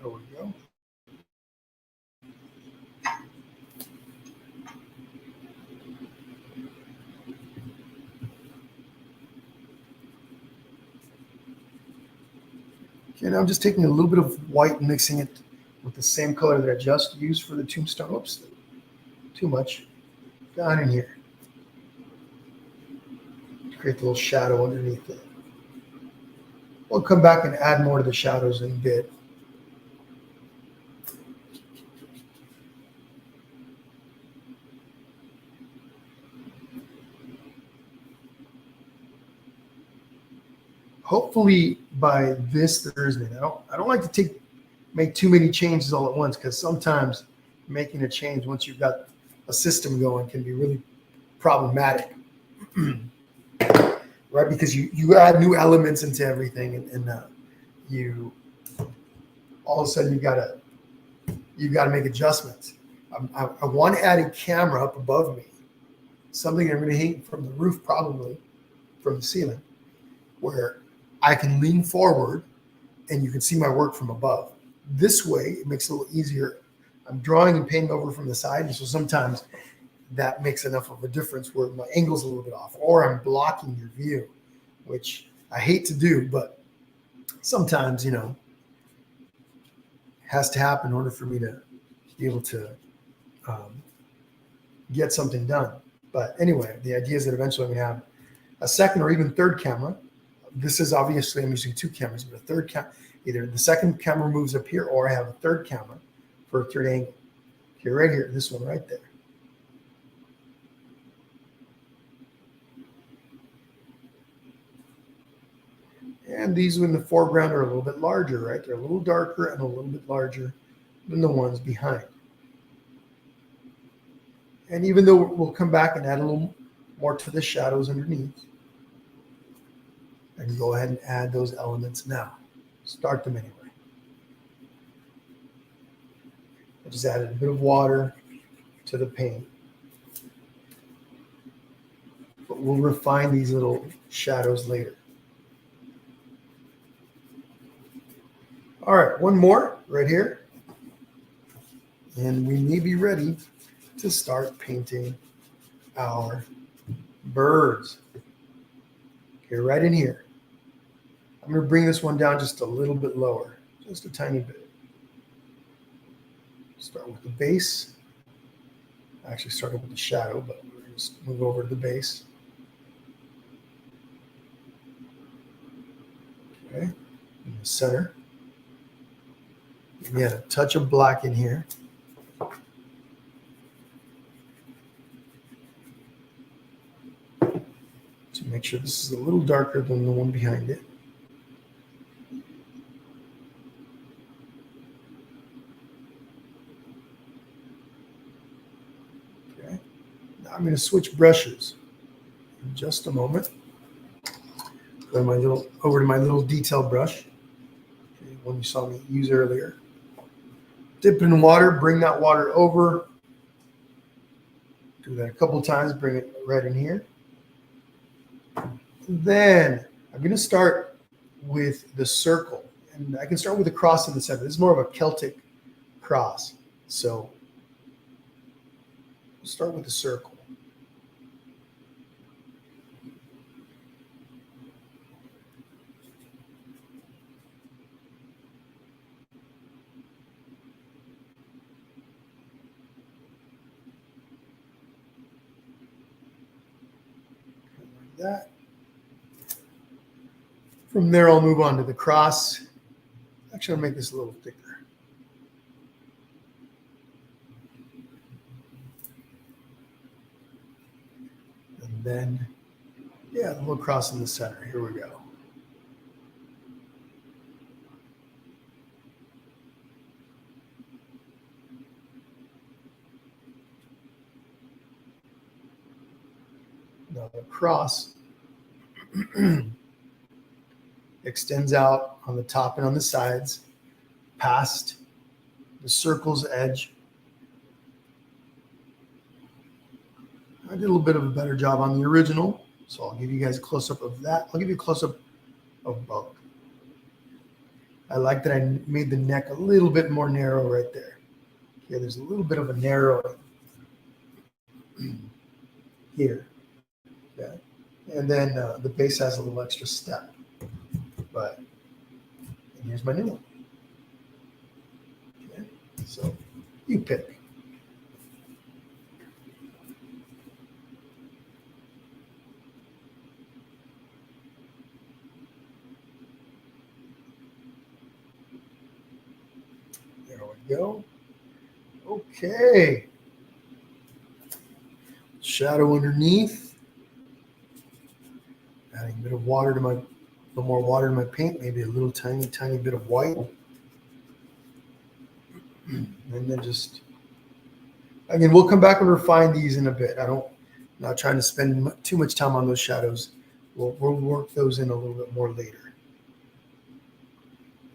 There we go. Okay, now I'm just taking a little bit of white and mixing it with the same color that I just used for the tombstone. Oops, too much. Down in here. Create a little shadow underneath it. We'll come back and add more to the shadows in a bit. Hopefully by this Thursday. I don't like to make too many changes all at once, because sometimes making a change once you've got a system going can be really problematic. Right? Because you add new elements into everything, and you all of a sudden you've got to make adjustments. I want to add a camera up above me, something I'm going to hang from the roof, probably from the ceiling, where I can lean forward and you can see my work from above. This way, it makes it a little easier. I'm drawing and painting over from the side, and so sometimes that makes enough of a difference where my angle's a little bit off, or I'm blocking your view, which I hate to do, but sometimes, has to happen in order for me to be able to get something done. But anyway, the idea is that eventually I'm going to have a second or even third camera. This is obviously, I'm using two cameras, but a third camera, either the second camera moves up here, or I have a third camera for a third angle. Here, right here, this one right there. And these in the foreground are a little bit larger, right? They're a little darker and a little bit larger than the ones behind. And even though we'll come back and add a little more to the shadows underneath, I can go ahead and add those elements now. Start them anyway. I just added a bit of water to the paint. But we'll refine these little shadows later. All right, one more right here. And we may be ready to start painting our birds. Okay, right in here. I'm going to bring this one down just a little bit lower, just a tiny bit. Start with the base. I actually started with the shadow, but we're going to move over to the base. Okay, in the center. We had a touch of black in here. To make sure this is a little darker than the one behind it. Okay. Now I'm going to switch brushes in just a moment. Go over to my little detail brush, okay, one you saw me use earlier. Dip it in water, bring that water over. Do that a couple of times, bring it right in here. Then I'm going to start with the circle, and I can start with a cross in the center. This is more of a Celtic cross, so we'll start with the circle. Like that. From there, I'll move on to the cross. Actually, I'll make this a little thicker. And then, yeah, the little cross in the center. Here we go. Now the cross extends out on the top and on the sides, past the circle's edge. I did a little bit of a better job on the original, so I'll give you guys a close-up of that. I'll give you a close-up of both. I like that I made the neck a little bit more narrow right there. Okay, there's a little bit of a narrowing here. Okay. And then the base has a little extra step. But And here's my new one. Okay, so you pick. There we go. Okay. Shadow underneath. Adding a bit of water to a little more water to my paint, maybe a little tiny bit of white. And then just, again, we'll come back and refine these in a bit. Not trying to spend too much time on those shadows. We'll work those in a little bit more later.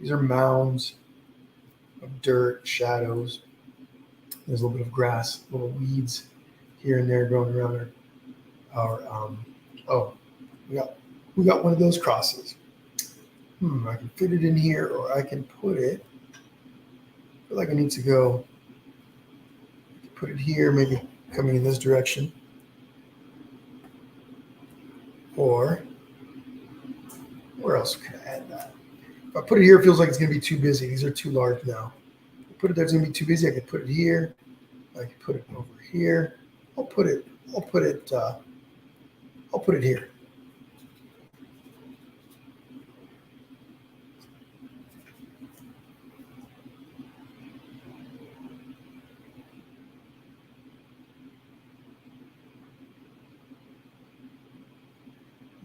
These are mounds of dirt, shadows. There's a little bit of grass, little weeds here and there growing around our oh, we got one of those crosses. I can fit it in here, or I can put it. I feel like I need to go put it here, maybe coming in this direction. Or where else can I add that? If I put it here, it feels like it's going to be too busy. These are too large now. If I put it there, it's going to be too busy. I could put it here. I could put it over here. I'll put it here.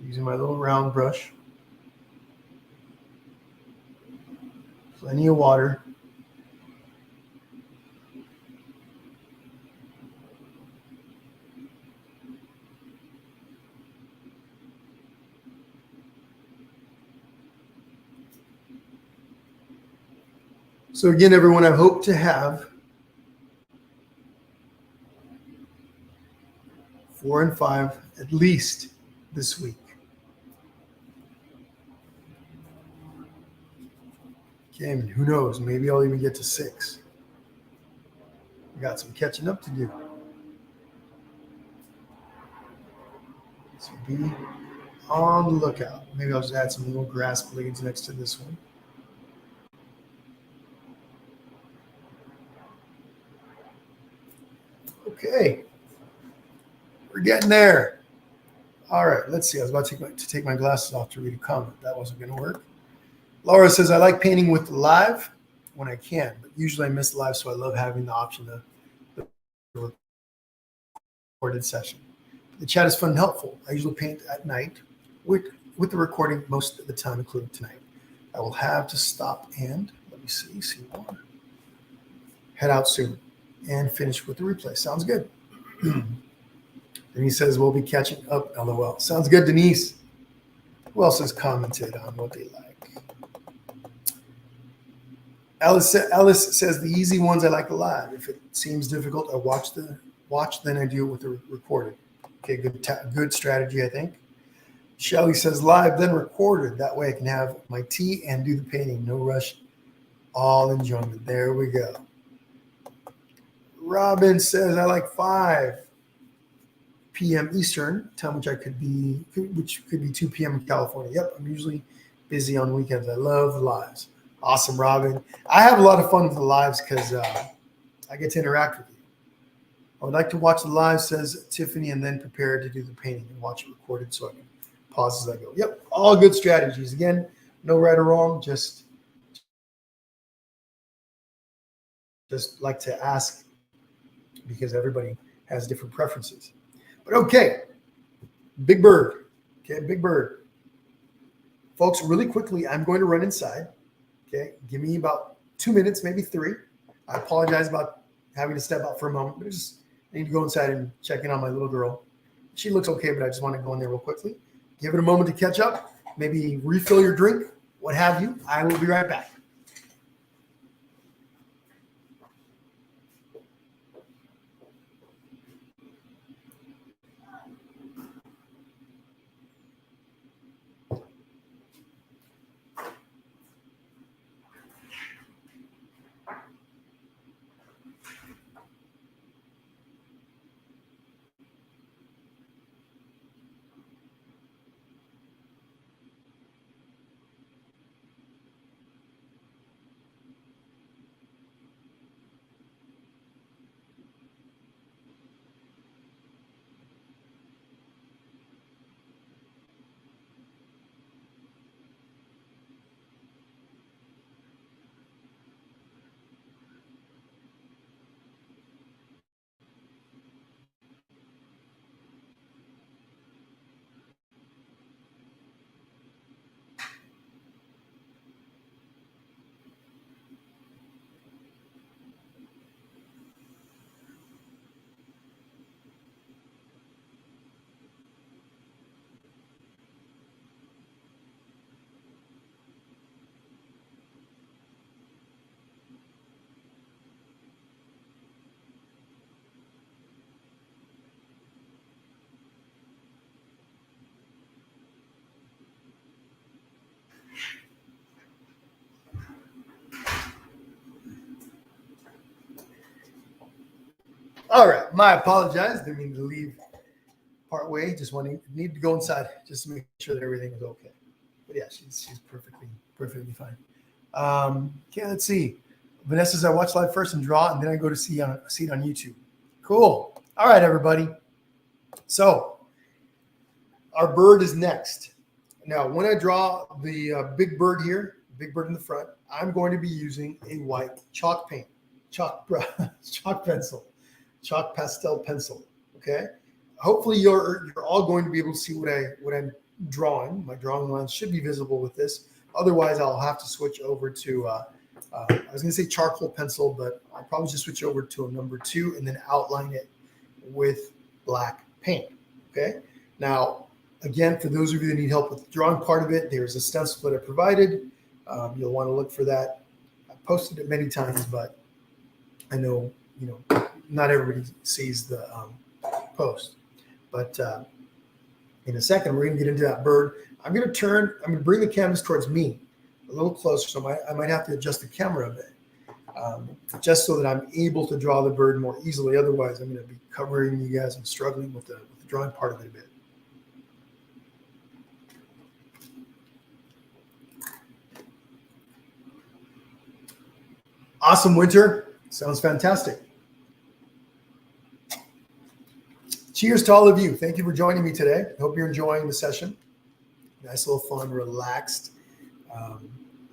Using my little round brush. Plenty of water. So again, everyone, I hope to have 4 and 5 at least this week. Okay, and who knows? Maybe I'll even get to 6. I got some catching up to do. So be on the lookout. Maybe I'll just add some little grass blades next to this one. Okay, we're getting there. All right, let's see. I was about to take my glasses off to read a comment. That wasn't going to work. Laura says, I like painting with live when I can, but usually I miss live, so I love having the option of the recorded session. The chat is fun and helpful. I usually paint at night with the recording most of the time, including tonight. I will have to stop and, let me see more. Head out soon and finish with the replay. Sounds good. Denise says, we'll be catching up, LOL. Sounds good, Denise. Who else has commented on what they like? Alice says, the easy ones I like live. If it seems difficult, I watch, then I do it with the recorded. Okay, good strategy, I think. Shelly says, live, then recorded. That way I can have my tea and do the painting. No rush, all enjoyment. There we go. Robin says, I like 5 p.m. Eastern, time which could be 2 p.m. in California. Yep, I'm usually busy on weekends. I love the lives. Awesome, Robin. I have a lot of fun with the lives because I get to interact with you. I would like to watch the live, says Tiffany, and then prepare to do the painting and watch it recorded so I can pause as I go. Yep, all good strategies. Again, no right or wrong, just like to ask because everybody has different preferences. But okay, Big Bird. Okay, Big Bird. Folks, really quickly, I'm going to run inside. Okay, give me about 2 minutes, maybe 3. I apologize about having to step out for a moment, but I need to go inside and check in on my little girl. She looks okay, but I just want to go in there real quickly. Give it a moment to catch up, maybe refill your drink, what have you. I will be right back. All right, my apologize. Didn't mean to leave part way. Just need to go inside just to make sure that everything is okay. But yeah, she's perfectly fine. Okay, let's see. Vanessa says I watch live first and draw, and then I go to see it on YouTube. Cool. All right, everybody. So our bird is next. Now, when I draw the big bird here, big bird in the front, I'm going to be using a white chalk pencil, chalk pastel pencil. Okay. Hopefully, you're all going to be able to see what I'm drawing. My drawing lines should be visible with this. Otherwise, I'll have to switch over to. I was going to say charcoal pencil, but I'll probably just switch over to a number 2 and then outline it with black paint. Okay. Now, again, for those of you that need help with the drawing part of it, there's a stencil that I provided. You'll want to look for that. I posted it many times, but I know, not everybody sees the post. But in a second, we're going to get into that bird. I'm going to bring the canvas towards me a little closer. So I might have to adjust the camera a bit, just so that I'm able to draw the bird more easily. Otherwise, I'm going to be covering you guys and struggling with the drawing part of it a bit. Awesome, Winter. Sounds fantastic. Cheers to all of you. Thank you for joining me today. I hope you're enjoying the session. Nice little fun, relaxed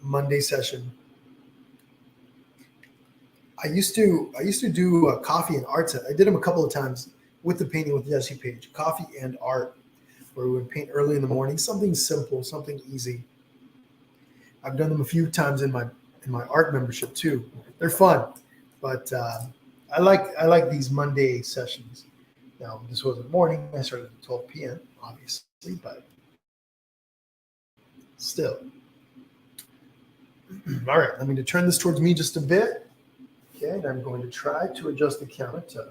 Monday session. I used to do coffee and art. I did them a couple of times with the painting with Jesse Page, coffee and art, where we would paint early in the morning, something simple, something easy. I've done them a few times in my art membership too. They're fun, but I like these Monday sessions. Now, this wasn't morning. I started at 12 p.m., obviously, but still. All right, I'm going to turn this towards me just a bit. Okay, and I'm going to try to adjust the camera to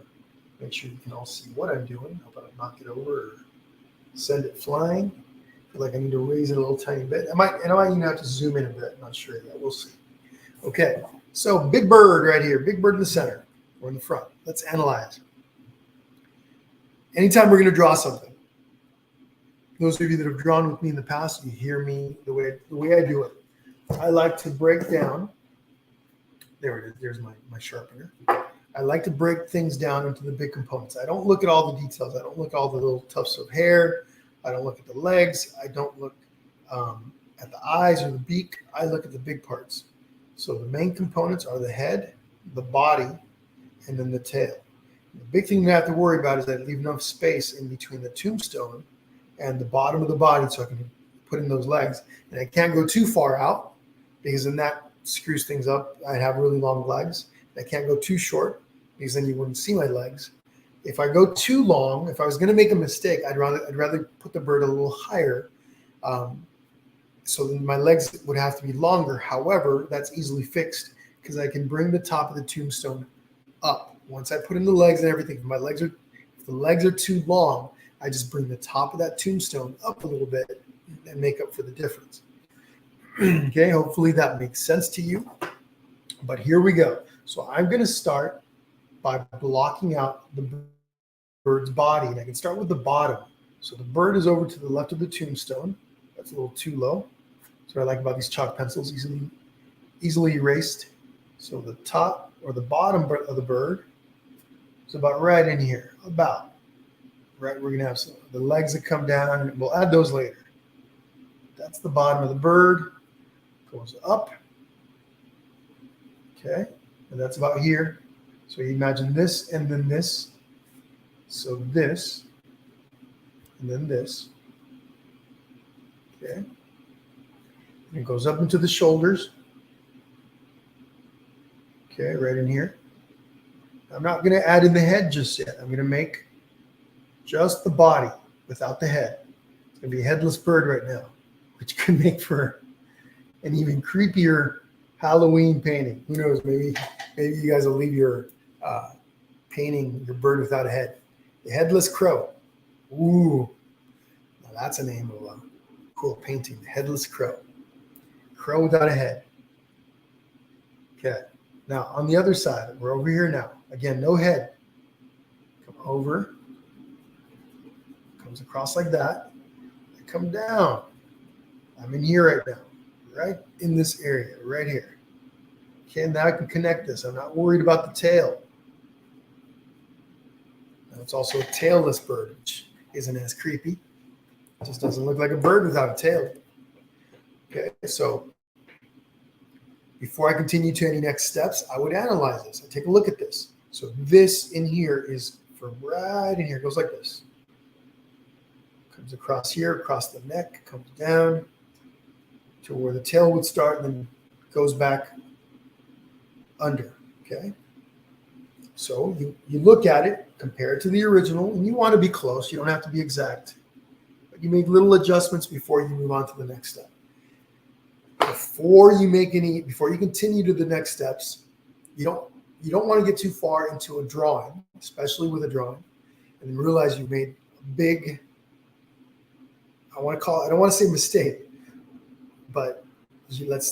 make sure you can all see what I'm doing. Hope I don't knock it over or send it flying. I feel like I need to raise it a little tiny bit. I might even have to zoom in a bit. I'm not sure yet. We'll see. Okay, so big bird right here. Big bird in the center or in the front. Let's analyze. Anytime we're going to draw something, those of you that have drawn with me in the past, you hear me the way I do it. I like to break down. There it is. There's my sharpener. I like to break things down into the big components. I don't look at all the details. I don't look at all the little tufts of hair. I don't look at the legs. I don't look at the eyes or the beak. I look at the big parts. So the main components are the head, the body, and then the tail. The big thing you have to worry about is that I leave enough space in between the tombstone and the bottom of the body so I can put in those legs. And I can't go too far out because then that screws things up. I have really long legs. I can't go too short because then you wouldn't see my legs. If I go too long, if I was going to make a mistake, I'd rather put the bird a little higher. So then my legs would have to be longer. However, that's easily fixed because I can bring the top of the tombstone up. Once I put in the legs and everything, if the legs are too long, I just bring the top of that tombstone up a little bit and make up for the difference. Okay, hopefully that makes sense to you. But here we go. So I'm going to start by blocking out the bird's body. And I can start with the bottom. So the bird is over to the left of the tombstone. That's a little too low. That's what I like about these chalk pencils, easily erased. So the top or the bottom of the bird is about right in here. About. Right, we're going to have the legs that come down, and we'll add those later. That's the bottom of the bird. Goes up. Okay, and that's about here. So you imagine this and then this. So this and then this. Okay. And it goes up into the shoulders. Okay, right in here. I'm not going to add in the head just yet. I'm going to make just the body without the head. It's going to be a headless bird right now, which could make for an even creepier Halloween painting. Who knows? Maybe you guys will leave your painting your bird without a head. The headless crow. Ooh, now that's a name of a cool painting. The headless crow. Crow without a head. Okay. Now on the other side, we're over here now. Again, no head. over, comes across like that. I come down. I'm in here right now, right in this area, right here. Okay, now I can connect this. I'm not worried about the tail. Now it's also a tailless bird, which isn't as creepy. It just doesn't look like a bird without a tail. Okay, so before I continue to any next steps, I would analyze this. I take a look at this. So this in here is from right in here, goes like this. Comes across here, across the neck, comes down to where the tail would start, and then goes back under, okay? So you look at it, compare it to the original, and you want to be close. You don't have to be exact. But you make little adjustments before you move on to the next step. Before you continue to the next steps, you don't want to get too far into a drawing, especially with a drawing, and then realize you made a big, I don't want to say mistake, but let's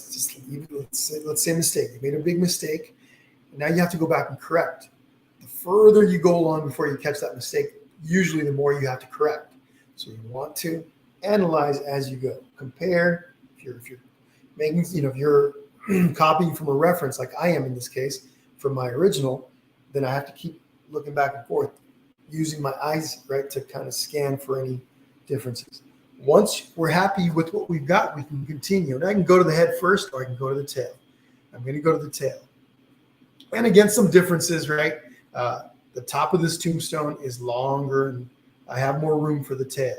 say mistake. You made a big mistake, and now you have to go back and correct. The further you go along before you catch that mistake, usually the more you have to correct. So you want to analyze as you go. Compare. If you're making, if you're copying from a reference like I am in this case from my original, then I have to keep looking back and forth, using my eyes, right, to kind of scan for any differences. Once we're happy with what we've got, we can continue. And I can go to the head first, or I can go to the tail. I'm going to go to the tail. And again, some differences, right? The top of this tombstone is longer, and I have more room for the tail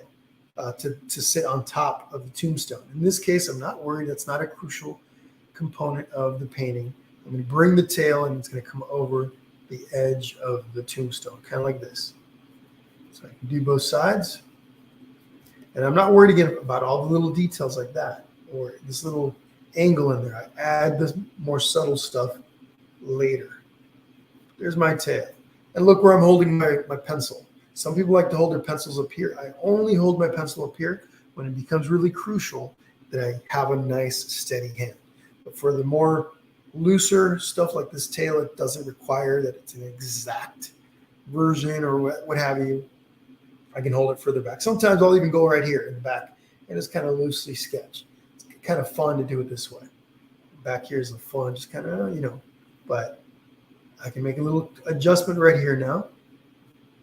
to sit on top of the tombstone. In this case, I'm not worried. That's not a crucial component of the painting. I'm going to bring the tail, and it's going to come over the edge of the tombstone, kind of like this. So I can do both sides. And I'm not worried again about all the little details like that, or this little angle in there. I add the more subtle stuff later. There's my tail. And look where I'm holding my pencil. Some people like to hold their pencils up here. I only hold my pencil up here when it becomes really crucial that I have a nice steady hand. But for the more looser stuff like this tail, it doesn't require that it's an exact version or what have you. I can hold it further back. Sometimes I'll even go right here in the back and just kind of loosely sketch. It's kind of fun to do it this way. Back here is the fun, just kind of, but I can make a little adjustment right here now,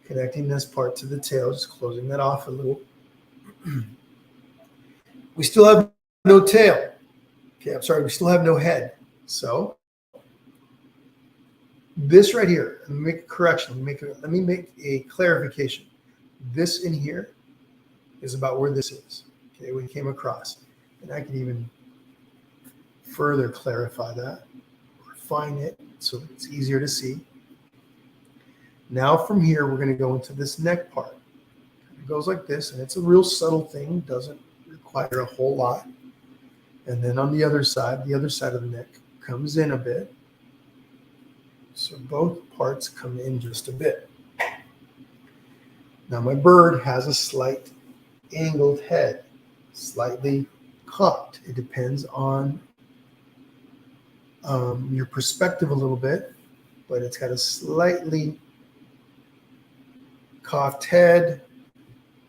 connecting this part to the tail, just closing that off a little. We still have no tail. Okay, I'm sorry, we still have no head. So this right here, let me make a correction. Let me make a clarification. This in here is about where this is. Okay, we came across. And I can even further clarify that, refine it so it's easier to see. Now from here, we're going to go into this neck part. It goes like this, and it's a real subtle thing, doesn't require a whole lot. And then on the other side of the neck comes in a bit. So both parts come in just a bit. Now my bird has a slight angled head, slightly cocked. It depends on your perspective a little bit, but it's got a slightly cocked head,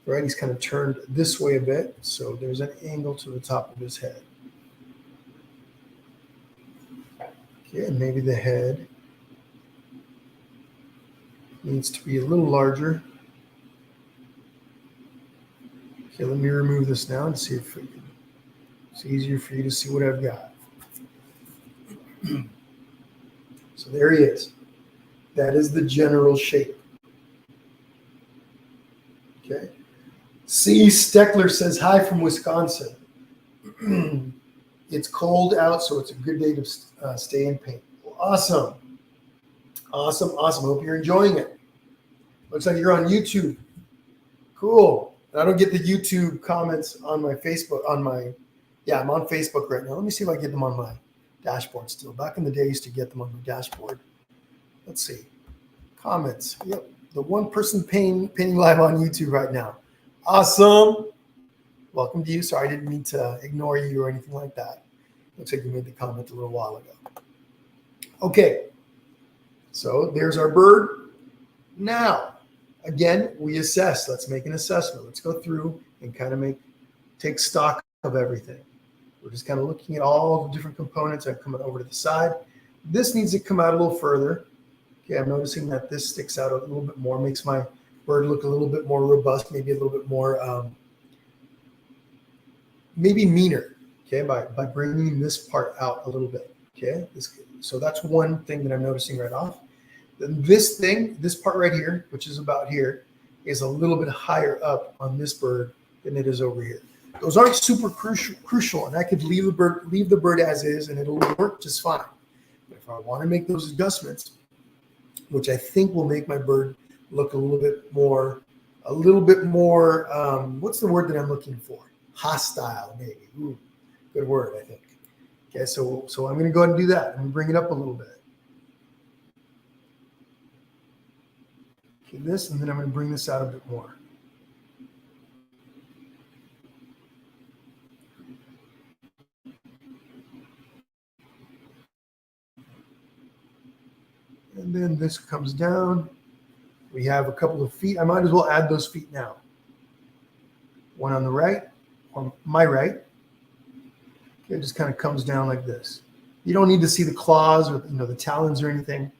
right? He's kind of turned this way a bit, so there's an angle to the top of his head. Okay, and maybe the head needs to be a little larger. Okay, let me remove this now and see if it's easier for you to see what I've got. So there he is. That is the general shape. Okay. C. Steckler says, hi from Wisconsin. It's cold out, so it's a good day to stay in paint. Well, awesome. Awesome. Hope you're enjoying it. Looks like you're on YouTube. Cool. I don't get the YouTube comments on my Facebook, I'm on Facebook right now. Let me see if I get them on my dashboard still. Back in the day, I used to get them on my dashboard. Let's see. Comments. Yep. The one person painting live on YouTube right now. Awesome. Welcome to you. Sorry, I didn't mean to ignore you or anything like that. Looks like you made the comment a little while ago. Okay. So there's our bird. Now, Again, we assess. Let's make an assessment. Let's go through and kind of take stock of everything. We're just kind of looking at all the different components. I'm coming over to the side. This needs to come out a little further. Okay, I'm noticing that this sticks out a little bit more, makes my bird look a little bit more robust, maybe a little bit more, maybe meaner, okay, by bringing this part out a little bit, okay? So that's one thing that I'm noticing right off. Then this part right here, which is about here, is a little bit higher up on this bird than it is over here. Those aren't super crucial, and I could leave the bird as is, and it'll work just fine. But if I want to make those adjustments, which I think will make my bird look a little bit more, what's the word that I'm looking for? Hostile, maybe. Ooh, good word, I think. Okay, so I'm going to go ahead and do that. I'm going to bring it up a little bit. Okay, this, and then I'm going to bring this out a bit more. And then this comes down. We have a couple of feet. I might as well add those feet now. One on the right, on my right. Okay, it just kind of comes down like this. You don't need to see the claws or the talons or anything.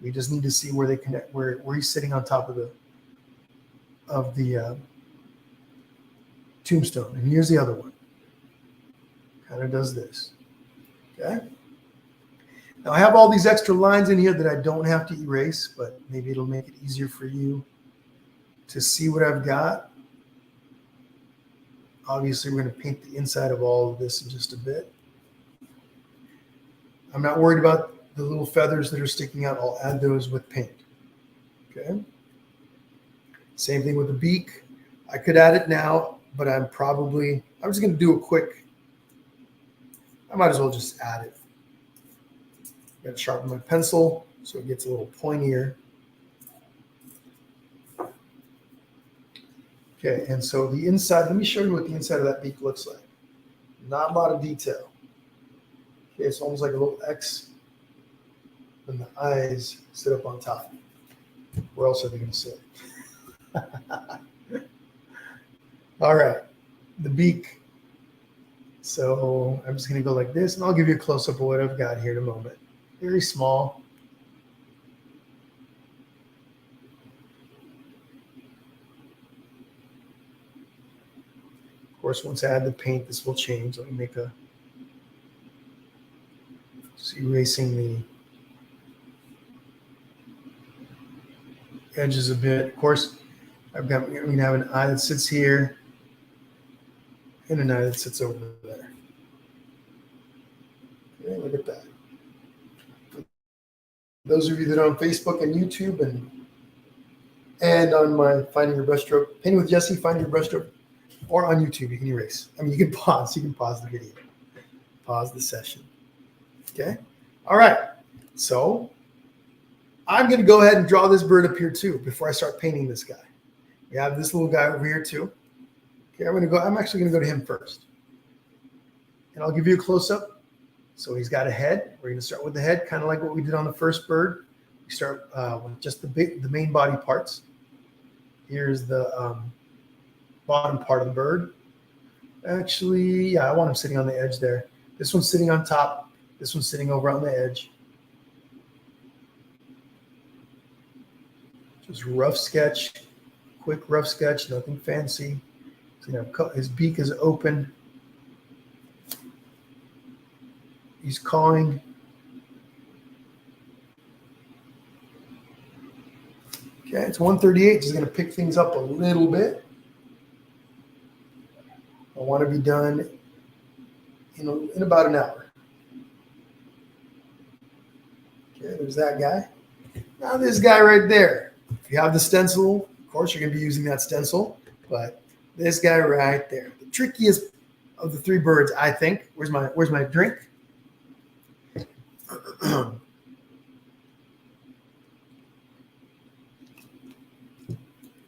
We just need to see where they connect, where he's sitting on top of the tombstone. And here's the other one. Kind of does this. Okay. Now I have all these extra lines in here that I don't have to erase, but maybe it'll make it easier for you to see what I've got. Obviously, we're going to paint the inside of all of this in just a bit. I'm not worried about the little feathers that are sticking out. I'll add those with paint. Okay. Same thing with the beak. I could add it now, but I'm just going to do a quick, I might as well just add it. Got to sharpen my pencil so it gets a little pointier. Okay, and so the inside, let me show you what the inside of that beak looks like. Not a lot of detail. Okay, it's almost like a little X, and the eyes sit up on top. Where else are they going to sit? All right, the beak. So I'm just going to go like this, and I'll give you a close-up of what I've got here in a moment. Very small. Of course, once I add the paint, this will change. Let me make just erasing the edges a bit. Of course, I'm going to have an eye that sits here and an eye that sits over there. Okay, look at that. Those of you that are on Facebook and YouTube and on my Finding Your Brushstroke, Painting with Jesse, Finding Your Brushstroke, or on YouTube, you can erase. I mean, you can pause the video, pause the session. Okay. All right. So I'm going to go ahead and draw this bird up here too before I start painting this guy. We have this little guy over here too. Okay. I'm actually going to go to him first, and I'll give you a close up. So he's got a head. We're going to start with the head, kind of like what we did on the first bird. We start with just the main body parts. Here's the bottom part of the bird. Actually, yeah, I want him sitting on the edge there. This one's sitting on top. This one's sitting over on the edge. Just rough sketch, quick rough sketch, nothing fancy. So, his beak is open. He's cawing. Okay, it's 1:38. Just going to pick things up a little bit. I want to be done in about an hour. Okay, there's that guy. Now this guy right there. If you have the stencil, of course you're going to be using that stencil. But this guy right there, the trickiest of the three birds, I think. Where's my drink?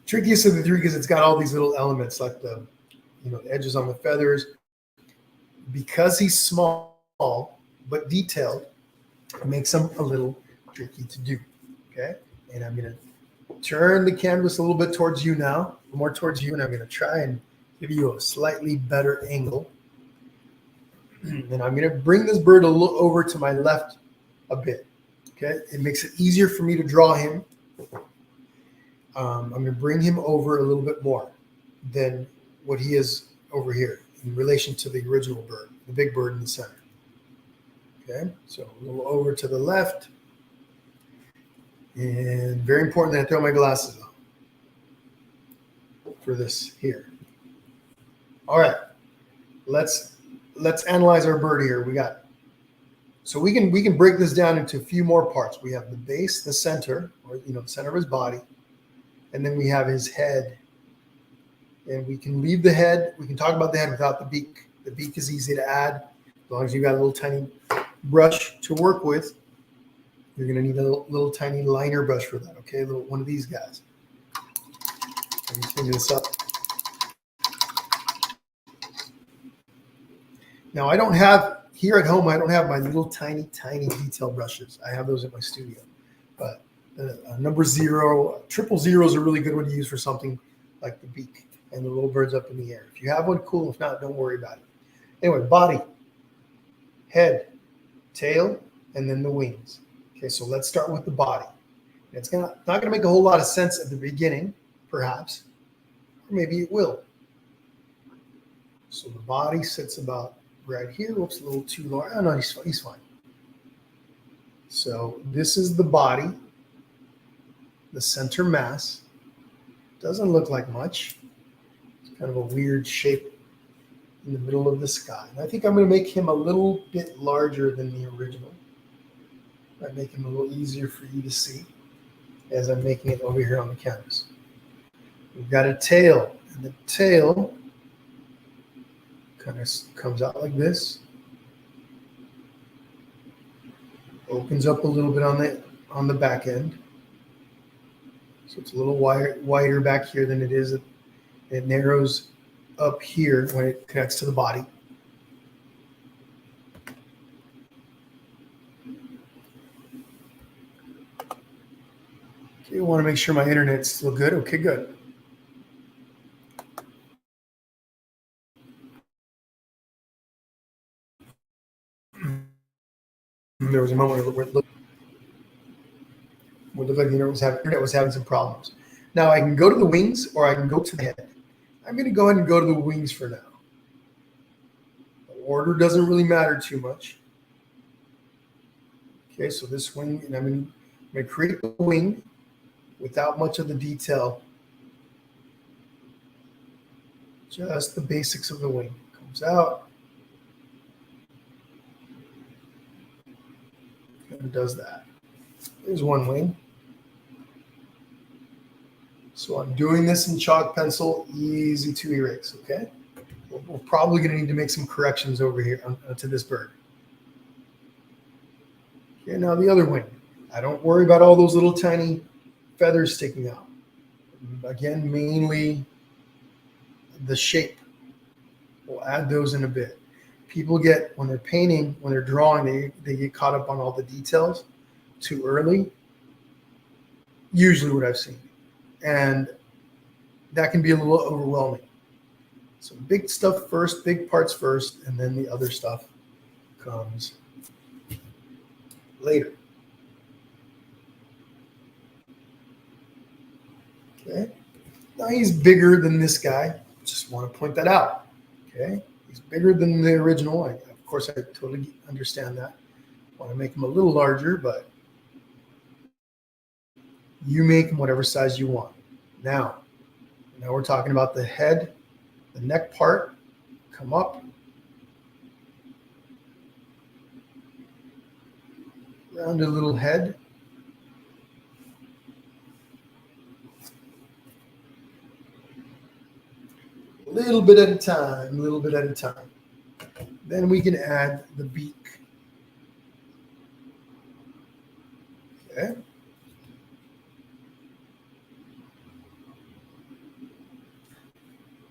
Trickiest of the three because it's got all these little elements like the edges on the feathers. Because he's small but detailed, it makes him a little tricky to do. Okay, and I'm gonna turn the canvas a little bit towards you now, more towards you, and I'm going to try and give you a slightly better angle. And I'm going to bring this bird a little over to my left a bit. Okay, it makes it easier for me to draw him. I'm going to bring him over a little bit more than what he is over here in relation to the original bird, the big bird in the center. Okay, so a little over to the left. And very important that I throw my glasses on for this here. All right, let's analyze our bird here. So we can break this down into a few more parts. We have the base, the center, or the center of his body, and then we have his head. And we can leave the head. We can talk about the head without the beak. The beak is easy to add as long as you got a little tiny brush to work with. You're going to need a little tiny liner brush for that. Okay, one of these guys. Let me clean this up. Now I don't have here at home. I don't have my little tiny detail brushes. I have those at my studio. But number 0, 000 is a really good one to use for something like the beak and the little birds up in the air. If you have one, cool. If not, don't worry about it. Anyway, body, head, tail, and then the wings. Okay, so let's start with the body. It's not going to make a whole lot of sense at the beginning, perhaps, or maybe it will. So the body sits about right here. Whoops, a little too large. Oh, no, he's fine. So this is the body, the center mass. Doesn't look like much. It's kind of a weird shape in the middle of the sky. And I think I'm going to make him a little bit larger than the original. I make him a little easier for you to see as I'm making it over here on the canvas. We've got a tail, and the tail kind of comes out like this. Opens up a little bit on the back end. So it's a little wider back here than it is. It narrows up here when it connects to the body. Okay, I want to make sure my internet's still good. Okay, good. There was a moment where it looked like the internet was having some problems. Now I can go to the wings or I can go to the head. I'm going to go ahead and go to the wings for now. The order doesn't really matter too much. Okay, so this wing, and I'm going to create the wing without much of the detail. Just the basics of the wing. Comes out. And does that. There's one wing. So I'm doing this in chalk pencil, easy to erase, okay? We're probably going to need to make some corrections over here to this bird. Okay, now the other wing. I don't worry about all those little tiny feathers sticking out. Again, mainly the shape. We'll add those in a bit. People get, when they're painting, when they're drawing, they get caught up on all the details too early. Usually what I've seen. And that can be a little overwhelming. So big stuff first, big parts first, and then the other stuff comes later. Okay. Now he's bigger than this guy. Just want to point that out. Okay. He's bigger than the original. Of course, I totally understand that. I want to make him a little larger, but you make him whatever size you want. Now we're talking about the head, the neck part, come up, rounded little head. A little bit at a time, a little bit at a time. Then we can add the beak. Okay.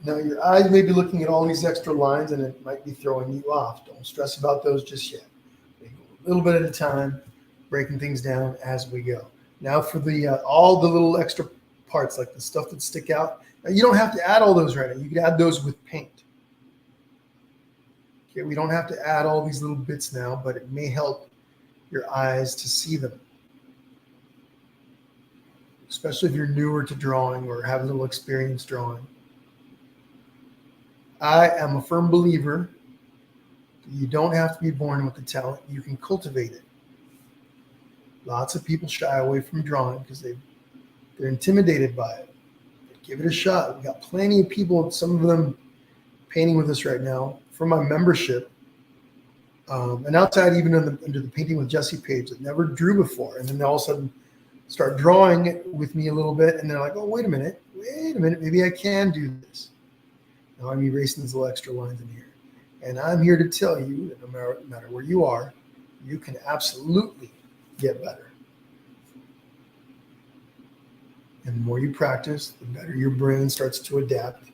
Now your eyes may be looking at all these extra lines and it might be throwing you off. Don't stress about those just yet. We go a little bit at a time, breaking things down as we go. Now for the all the little extra parts, like the stuff that stick out. Now, you don't have to add all those right now. You can add those with paint. Okay, we don't have to add all these little bits now, but it may help your eyes to see them. Especially if you're newer to drawing or have a little experience drawing. I am a firm believer that you don't have to be born with the talent. You can cultivate it. Lots of people shy away from drawing because they're intimidated by it. But give it a shot. We've got plenty of people, some of them painting with us right now for my membership. And outside, even under the Painting with Jesse page, that never drew before. And then they all of a sudden start drawing with me a little bit. And they're like, oh, wait a minute. Maybe I can do this. Now I'm erasing these little extra lines in here. And I'm here to tell you that no matter where you are, you can absolutely get better. And the more you practice, the better your brain starts to adapt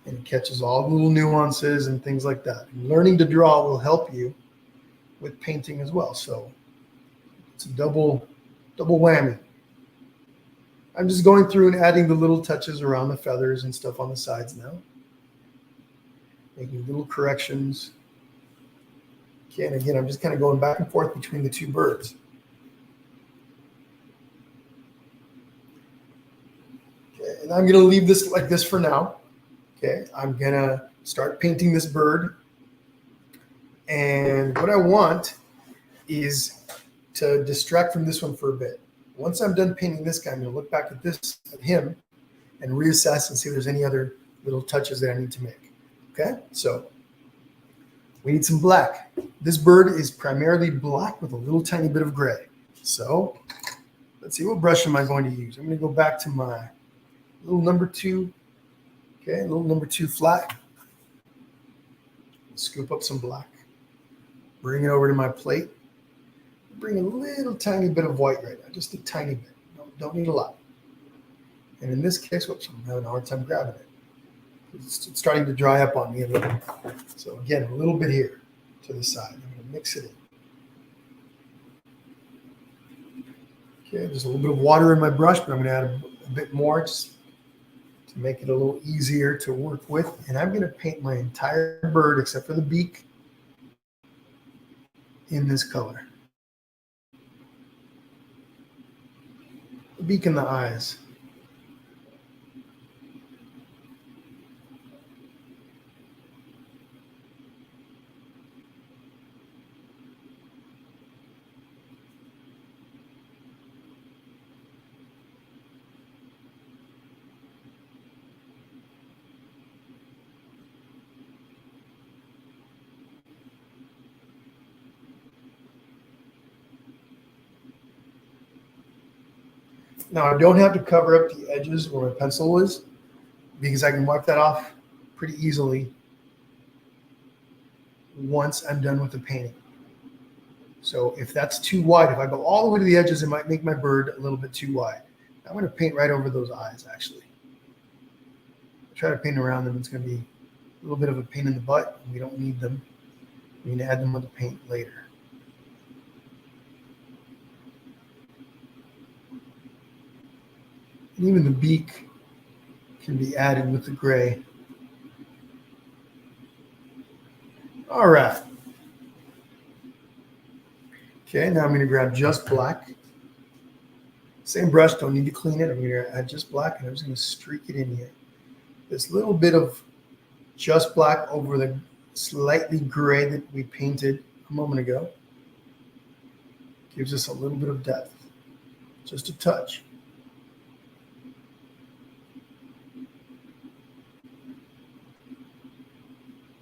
and it catches all the little nuances and things like that. And learning to draw will help you with painting as well. So it's a double whammy. I'm just going through and adding the little touches around the feathers and stuff on the sides now. Making little corrections. Okay, and again, I'm just kind of going back and forth between the two birds. Okay, and I'm going to leave this like this for now. Okay, I'm going to start painting this bird. And what I want is to distract from this one for a bit. Once I'm done painting this guy, I'm going to look back at him, and reassess and see if there's any other little touches that I need to make. Okay, so we need some black. This bird is primarily black with a little tiny bit of gray. So let's see, what brush am I going to use? I'm going to go back to my little number 2. Okay, little number 2 flat. Scoop up some black. Bring it over to my plate. Bring a little tiny bit of white right now, just a tiny bit. Don't need a lot. And in this case, whoops, I'm having a hard time grabbing it. It's starting to dry up on me a little. So again, a little bit here to the side. I'm going to mix it in. Okay, there's a little bit of water in my brush, but I'm going to add a bit more just to make it a little easier to work with. And I'm going to paint my entire bird, except for the beak, in this color. The beak and the eyes. Now, I don't have to cover up the edges where my pencil is because I can wipe that off pretty easily once I'm done with the painting. So if that's too wide, if I go all the way to the edges, it might make my bird a little bit too wide. I'm going to paint right over those eyes, actually. I try to paint around them. It's going to be a little bit of a pain in the butt. We don't need them. We can add them with the paint later. And even the beak can be added with the gray. All right. Okay, now I'm going to grab just black. Same brush, don't need to clean it. I'm going to add just black, and I'm just going to streak it in here. This little bit of just black over the slightly gray that we painted a moment ago gives us a little bit of depth, just a touch.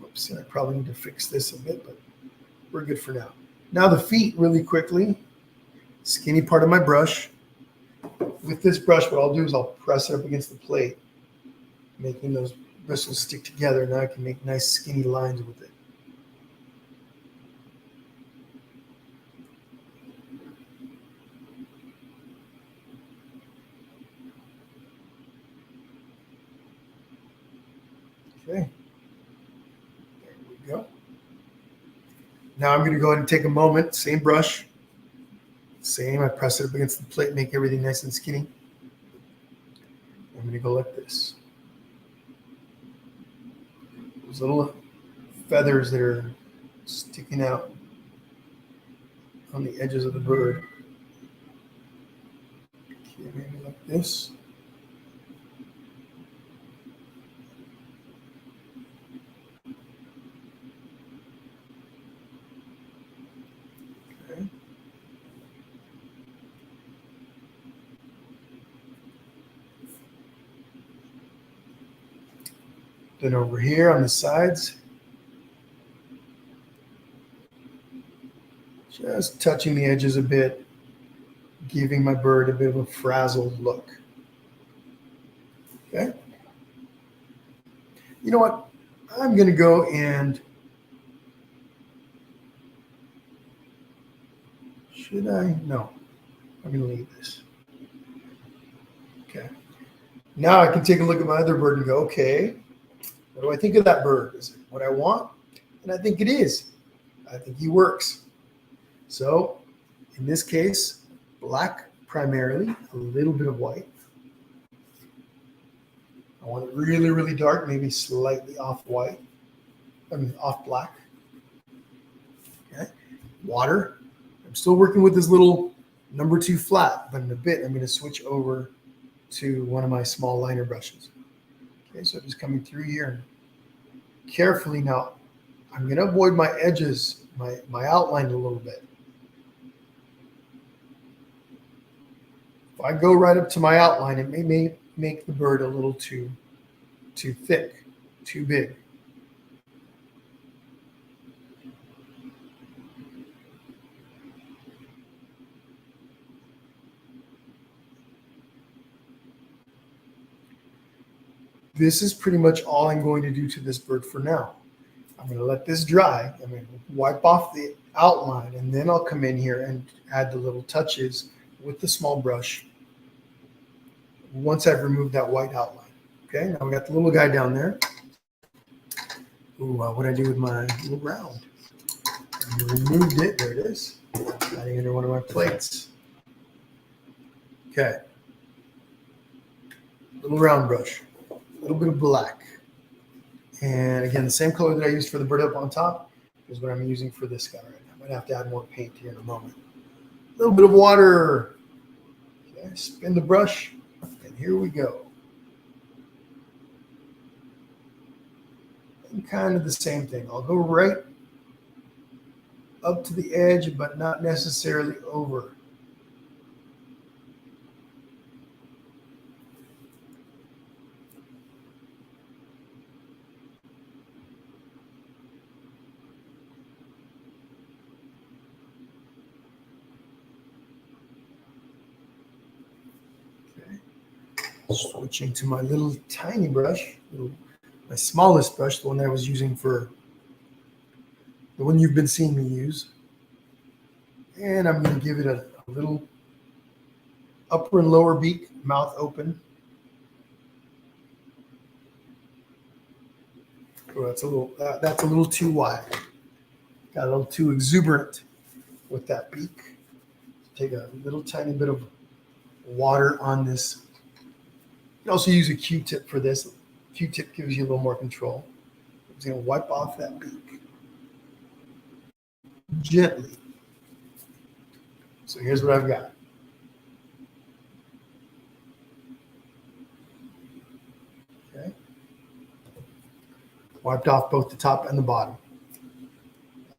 Oops, I probably need to fix this a bit, but we're good for now. Now the feet, really quickly, skinny part of my brush. With this brush, what I'll do is I'll press it up against the plate, making those bristles stick together. Now I can make nice skinny lines with it. Okay, there we go. Now I'm going to go ahead and take a moment, same brush, same, I press it up against the plate, make everything nice and skinny. going to go like this. Those little feathers that are sticking out on the edges of the bird. Okay, maybe like this. Okay. Then over here on the sides, just touching the edges a bit, giving my bird a bit of a frazzled look. Okay. You know what? I'm going to go and should I? No. I'm going to leave this. Okay. Now I can take a look at my other bird and go, okay, what do I think of that bird? Is it what I want? And I think it is. I think he works. So in this case, black primarily, a little bit of white. I want it really, really dark, maybe slightly off white. Off black. Okay. Water. I'm still working with this little number 2 flat, but in a bit I'm going to switch over to one of my small liner brushes. Okay, so just coming through here carefully now. I'm going to avoid my edges, my outline a little bit. If I go right up to my outline, it may make the bird a little too thick, too big. This is pretty much all I'm going to do to this bird for now. I'm going to let this dry. I'm going to wipe off the outline, and then I'll come in here and add the little touches with the small brush once I've removed that white outline. Okay, now we got the little guy down there. Ooh, what did I do with my little round? I removed it. There it is. Adding under one of my plates. Okay. Little round brush. A little bit of black. And again, the same color that I used for the bird up on top is what I'm using for this guy right now. I might have to add more paint here in a moment. A little bit of water. Okay, spin the brush, and here we go. And kind of the same thing. I'll go right up to the edge, but not necessarily over. Switching to my little tiny brush, my smallest brush, the one that I was using for the one you've been seeing me use. And I'm going to give it a little upper and lower beak, mouth open. Oh, that's a little too wide. Got a little too exuberant with that beak. Take a little tiny bit of water on this. You can also use a Q-tip for this. Q-tip gives you a little more control. I'm just going to wipe off that beak gently. So here's what I've got. Okay. Wiped off both the top and the bottom.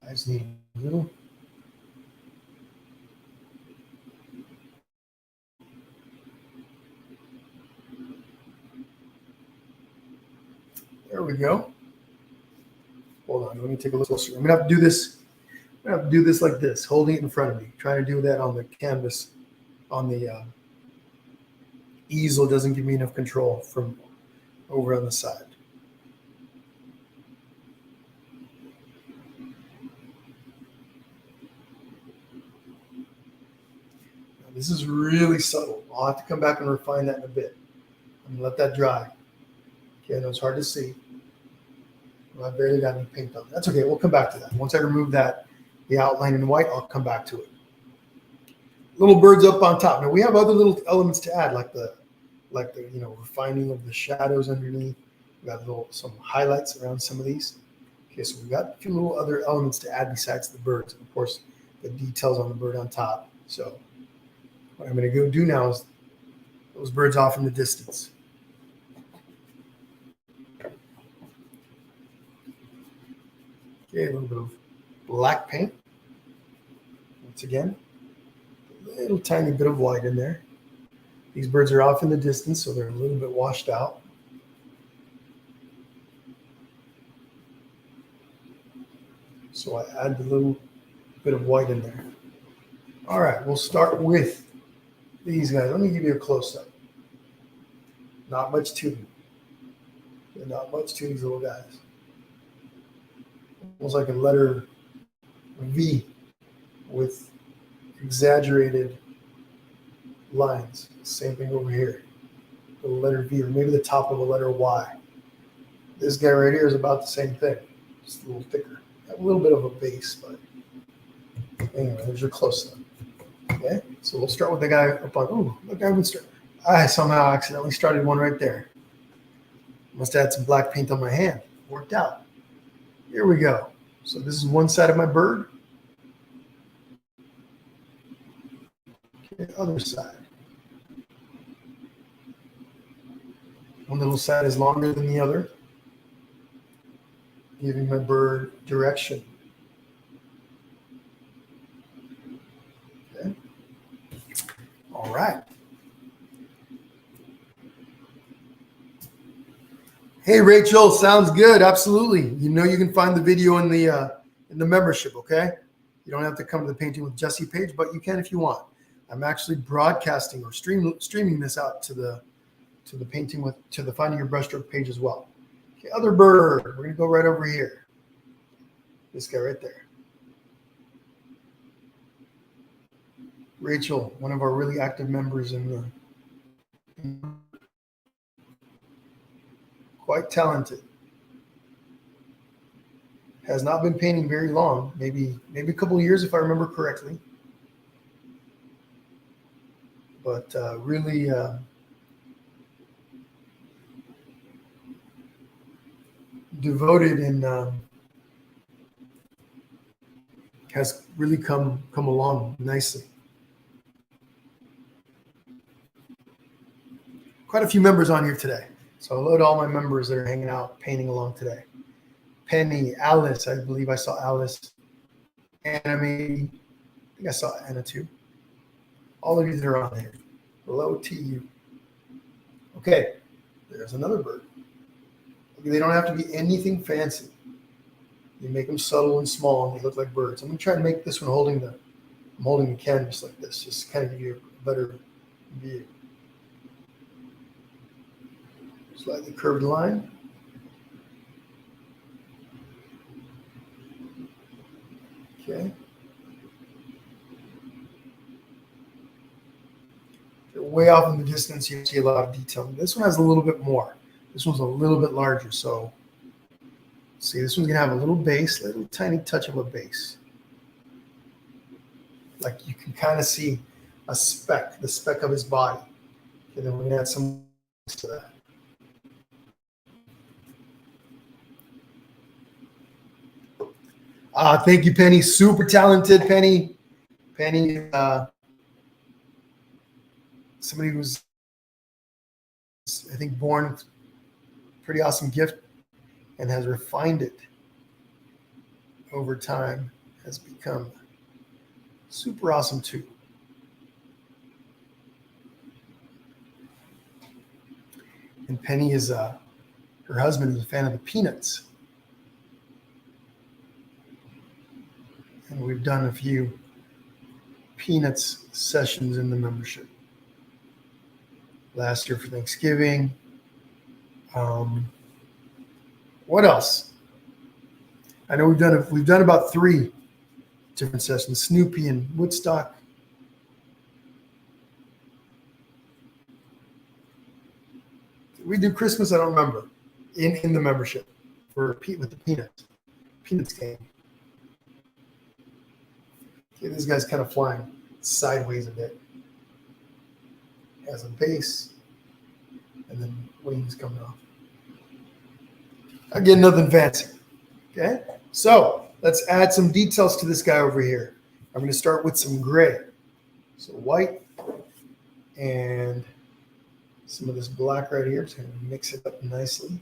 I just need a little. There we go. Hold on, let me take a look closer. I'm gonna have to do this. I'm gonna have to do this like this, holding it in front of me. Trying to do that on the canvas, on the easel doesn't give me enough control from over on the side. Now, this is really subtle. I'll have to come back and refine that in a bit. I'm gonna let that dry. Okay, I know it's hard to see. Well, I barely got any paint on. That's okay. We'll come back to that. Once I remove that, the outline in white, I'll come back to it. Little birds up on top. Now we have other little elements to add, like the like the refining of the shadows underneath. We got some highlights around some of these. Okay, so we got a few little other elements to add besides the birds, and of course the details on the bird on top. So what I'm going to go do now is those birds off in the distance. Okay, a little bit of black paint. Once again, a little tiny bit of white in there. These birds are off in the distance, so they're a little bit washed out. So I add a little bit of white in there. All right, we'll start with these guys. Let me give you a close-up. Not much to them. Not much to these little guys. Almost like a letter V with exaggerated lines. Same thing over here. The letter V, or maybe the top of a letter Y. This guy right here is about the same thing, just a little thicker. A little bit of a base, but anyway, there's your close-up. Okay, so we'll start with the guy up on. Oh, look, I somehow accidentally started one right there. Must have had some black paint on my hand. Worked out. Here we go. So this is one side of my bird. Okay, other side. One little side is longer than the other, giving my bird direction. Okay. All right. Hey, Rachel, sounds good. Absolutely. You can find the video in the membership, okay? You don't have to come to the Painting with Jesse page, but you can if you want. I'm actually broadcasting or streaming this out to the Finding Your Brushstroke page as well. Okay, other bird. We're going to go right over here. This guy right there. Rachel, one of our really active members quite talented. Has not been painting very long, maybe a couple of years if I remember correctly. But really devoted and has really come along nicely. Quite a few members on here today. So hello to all my members that are hanging out, painting along today. Penny, Alice, I believe I saw Alice. Anna, maybe. I think I saw Anna too. All of you that are on here. Hello to you. Okay, there's another bird. Okay, they don't have to be anything fancy. You make them subtle and small, and they look like birds. I'm going to try and make this one holding the canvas like this, just to kind of give you a better view. Slightly curved line. Okay. They're way off in the distance. You see a lot of detail. This one has a little bit more. This one's a little bit larger. So, see, this one's going to have a little base, a little tiny touch of a base. Like you can kind of see the speck of his body. Okay, then we're going to add some to that. Thank you, Penny. Super talented, Penny. Penny, somebody who's, I think, born with a pretty awesome gift and has refined it over time, has become super awesome too. And Penny is, her husband is a fan of the Peanuts. And we've done a few Peanuts sessions in the membership. Last year for Thanksgiving. What else? I know we've done about 3 different sessions. Snoopy and Woodstock. Did we do Christmas? I don't remember. In the membership with the Peanuts game. Okay, this guy's kind of flying sideways a bit. Has a base. and then wings coming off. Again, nothing fancy. Okay, so let's add some details to this guy over here. I'm going to start with some gray. So white and some of this black right here. Just going to mix it up nicely.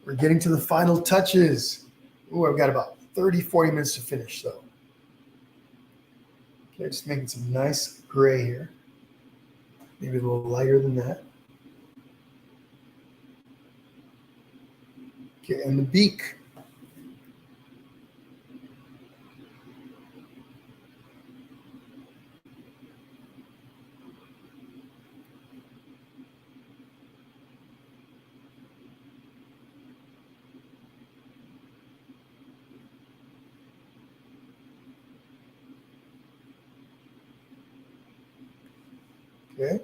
We're getting to the final touches. Ooh, I've got about 30, 40 minutes to finish, though. Okay, just making some nice gray here. Maybe a little lighter than that. Okay, and the beak. Okay.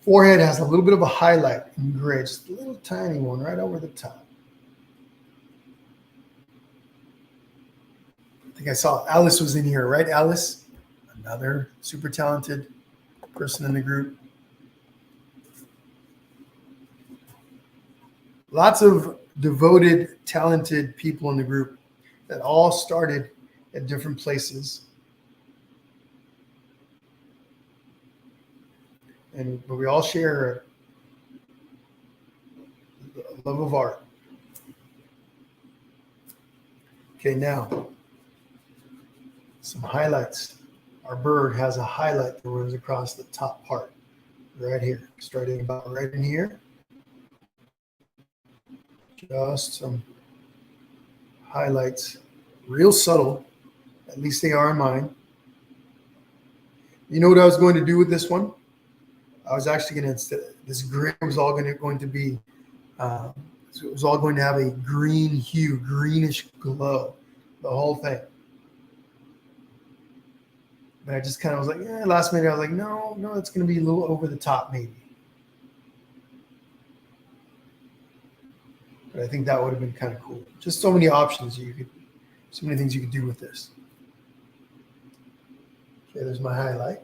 Forehead has a little bit of a highlight in gray, just a little tiny one right over the top. I think I saw Alice was in here, right, Alice? Another super talented person in the group. Lots of devoted, talented people in the group that all started at different places. But we all share a love of art. Okay, now some highlights. Our bird has a highlight that runs across the top part right here, starting about right in here. Just some highlights, real subtle, at least they are in mine. You know what I was going to do with this one? I was actually going to, this gray was all going to be, it was all going to have a green hue, greenish glow, the whole thing. But I just kind of was like, yeah, last minute I was like, no, it's going to be a little over the top maybe. But I think that would have been kind of cool. Just so many options so many things you could do with this. Okay, there's my highlight.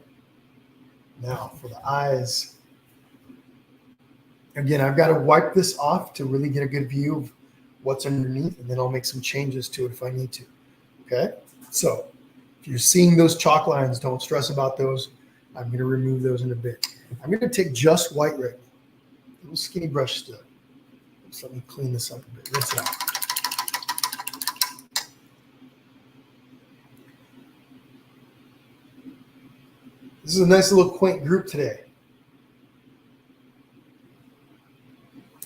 Now for the eyes. Again, I've got to wipe this off to really get a good view of what's underneath, and then I'll make some changes to it if I need to. Okay, so if you're seeing those chalk lines, don't stress about those. I'm going to remove those in a bit. I'm going to take just white right now. A little skinny brush still. Just let me clean this up a bit. Rinse it out. This is a nice little quaint group today.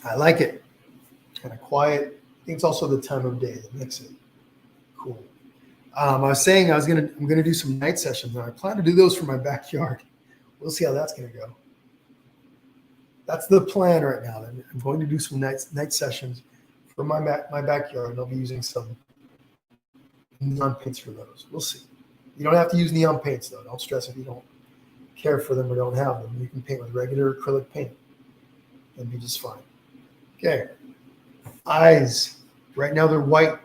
I like it. Kind of quiet. I think it's also the time of day that makes it cool. I was saying I'm gonna do some night sessions, and I plan to do those for my backyard. We'll see how that's gonna go. That's the plan right now. I'm going to do some night sessions for my backyard, and I'll be using some neon paints for those. We'll see. You don't have to use neon paints though. Don't stress if you don't care for them or don't have them. You can paint with regular acrylic paint and be just fine. Okay. Eyes. Right now they're white.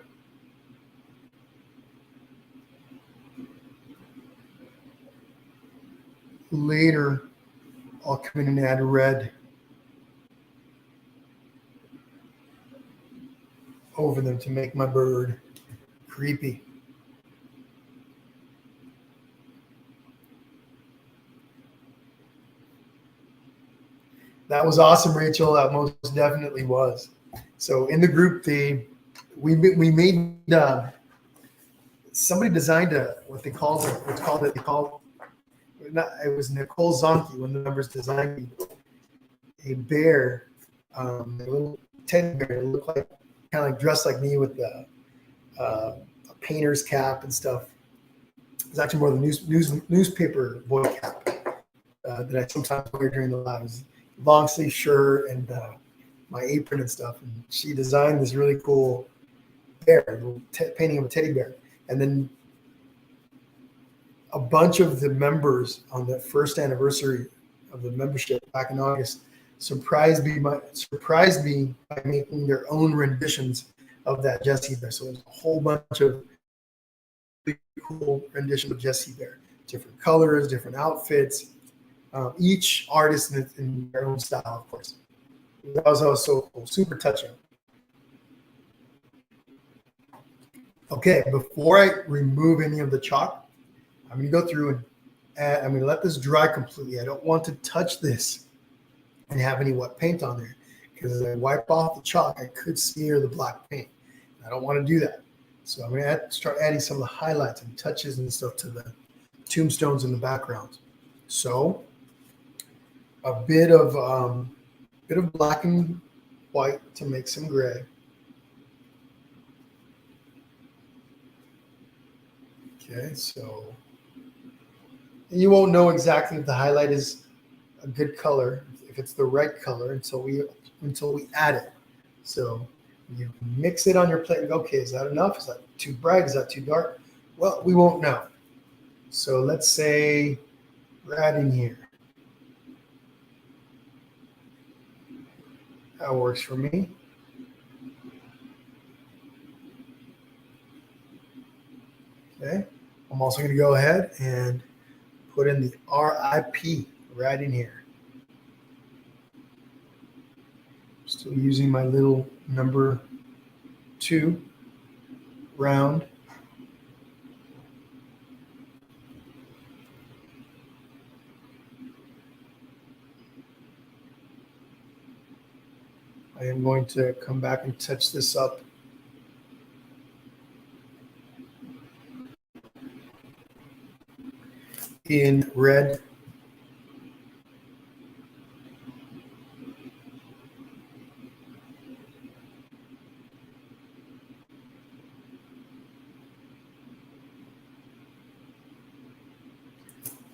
Later, I'll come in and add red over them to make my bird creepy. That was awesome, Rachel. That most definitely was. So in the group, we made somebody designed it was Nicole Zonke, one of the members, designed a bear, a little teddy bear. It looked like kind of like dressed like me with a painter's cap and stuff. It's actually more the newspaper boy cap that I sometimes wear during the lives. Long sleeve shirt and my apron and stuff. And she designed this really cool bear, painting of a teddy bear. And then a bunch of the members on the first anniversary of the membership back in August surprised me by making their own renditions of that Jessie Bear. So there's a whole bunch of really cool renditions of Jessie Bear, different colors, different outfits. Each artist in their own style, of course. That was so cool, super touching. Okay, before I remove any of the chalk, I'm going to go through and I'm going to let this dry completely. I don't want to touch this and have any wet paint on there, because as I wipe off the chalk, I could smear the black paint. I don't want to do that. So I'm going to start adding some of the highlights and touches and stuff to the tombstones in the background. So a bit of black and white to make some gray. Okay, so you won't know exactly if the highlight is a good color, if it's the right color, until we add it. So you mix it on your plate and go, okay, is that enough? Is that too bright? Is that too dark? Well, we won't know. So let's say we're adding here. That works for me. Okay, I'm also going to go ahead and put in the RIP right in here. Still using my little number 2 round. I am going to come back and touch this up. In red.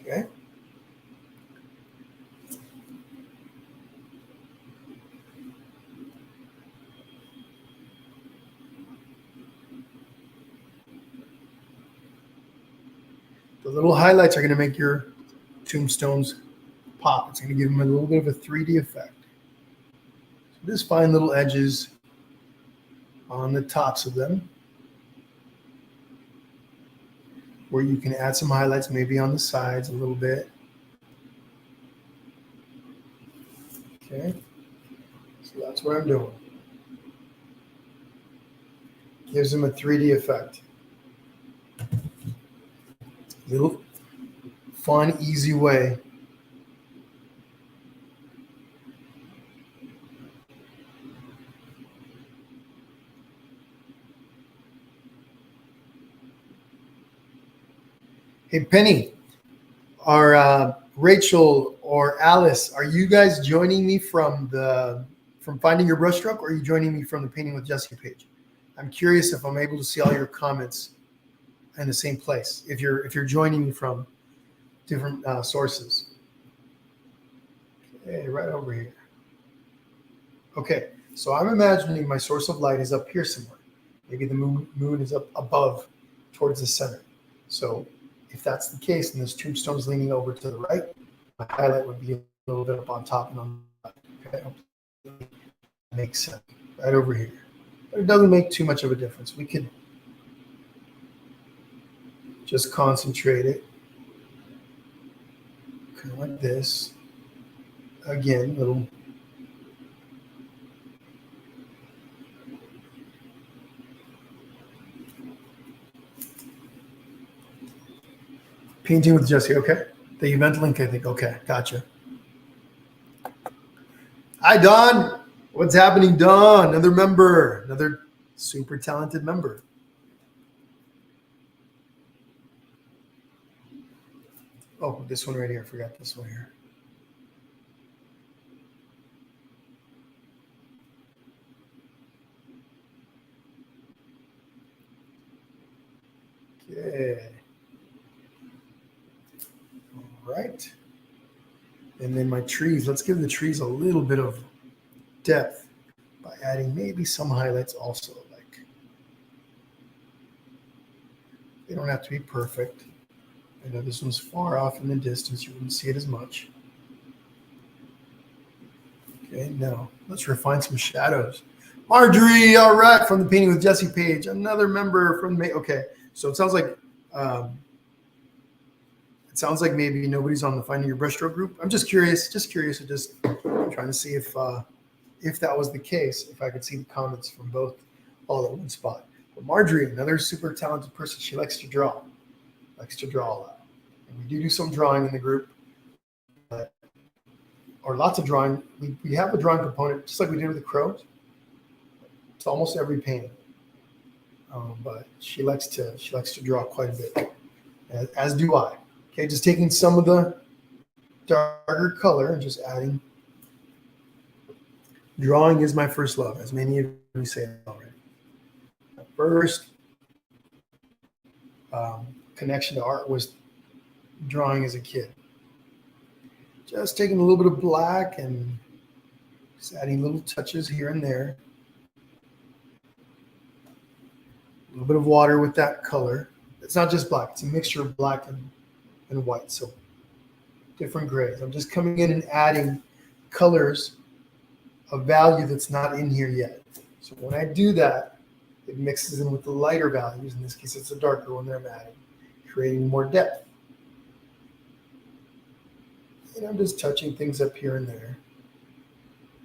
Okay. The little highlights are going to make your tombstones pop. It's going to give them a little bit of a 3D effect. So just find little edges on the tops of them where you can add some highlights, maybe on the sides a little bit. Okay, so that's what I'm doing. Gives them a 3D effect. Little fun, easy way. Hey, Penny, or Rachel, or Alice, are you guys joining me from Finding Your Brushstroke, or are you joining me from the Painting with Jesse page? I'm curious if I'm able to see all your comments in the same place, if you're joining me from different sources. Okay, right over here. Okay, so I'm imagining my source of light is up here somewhere. Maybe the moon is up above towards the center. So if that's the case, and this tombstone is leaning over to the right, my highlight would be a little bit up on top and on the left. Okay, makes sense. Right over here. But it doesn't make too much of a difference. We could just concentrate it kind of like this. Again, little Painting with Jesse, okay. The event link, I think. Okay, gotcha. Hi, Don. What's happening, Don? Another member, another super talented member. Oh, this one right here. I forgot this one here. Okay. All right. And then my trees. Let's give the trees a little bit of depth by adding maybe some highlights also. Like, they don't have to be perfect. I know this one's far off in the distance. You wouldn't see it as much. Okay, now let's refine some shadows. Marjorie, all right, from the Painting with Jesse page. Another member from May. Okay, so it sounds like It sounds like maybe nobody's on the Finding Your Brushstroke group. I'm just curious, and just trying to see if that was the case, if I could see the comments from both all at one spot. But Marjorie, another super talented person, she likes to draw a lot. And we do some drawing in the group, or lots of drawing. We have a drawing component, just like we did with the crows. It's almost every painting, but she likes to draw quite a bit, as do I. Okay, just taking some of the darker color and just adding. Drawing is my first love, as many of you say already. My first connection to art was drawing as a kid. Just taking a little bit of black and just adding little touches here and there. A little bit of water with that color. It's not just black, it's a mixture of black and white, so different grays. I'm just coming in and adding colors of value that's not in here yet. So when I do that, it mixes in with the lighter values. In this case, it's a darker one that I'm adding, creating more depth. And I'm just touching things up here and there.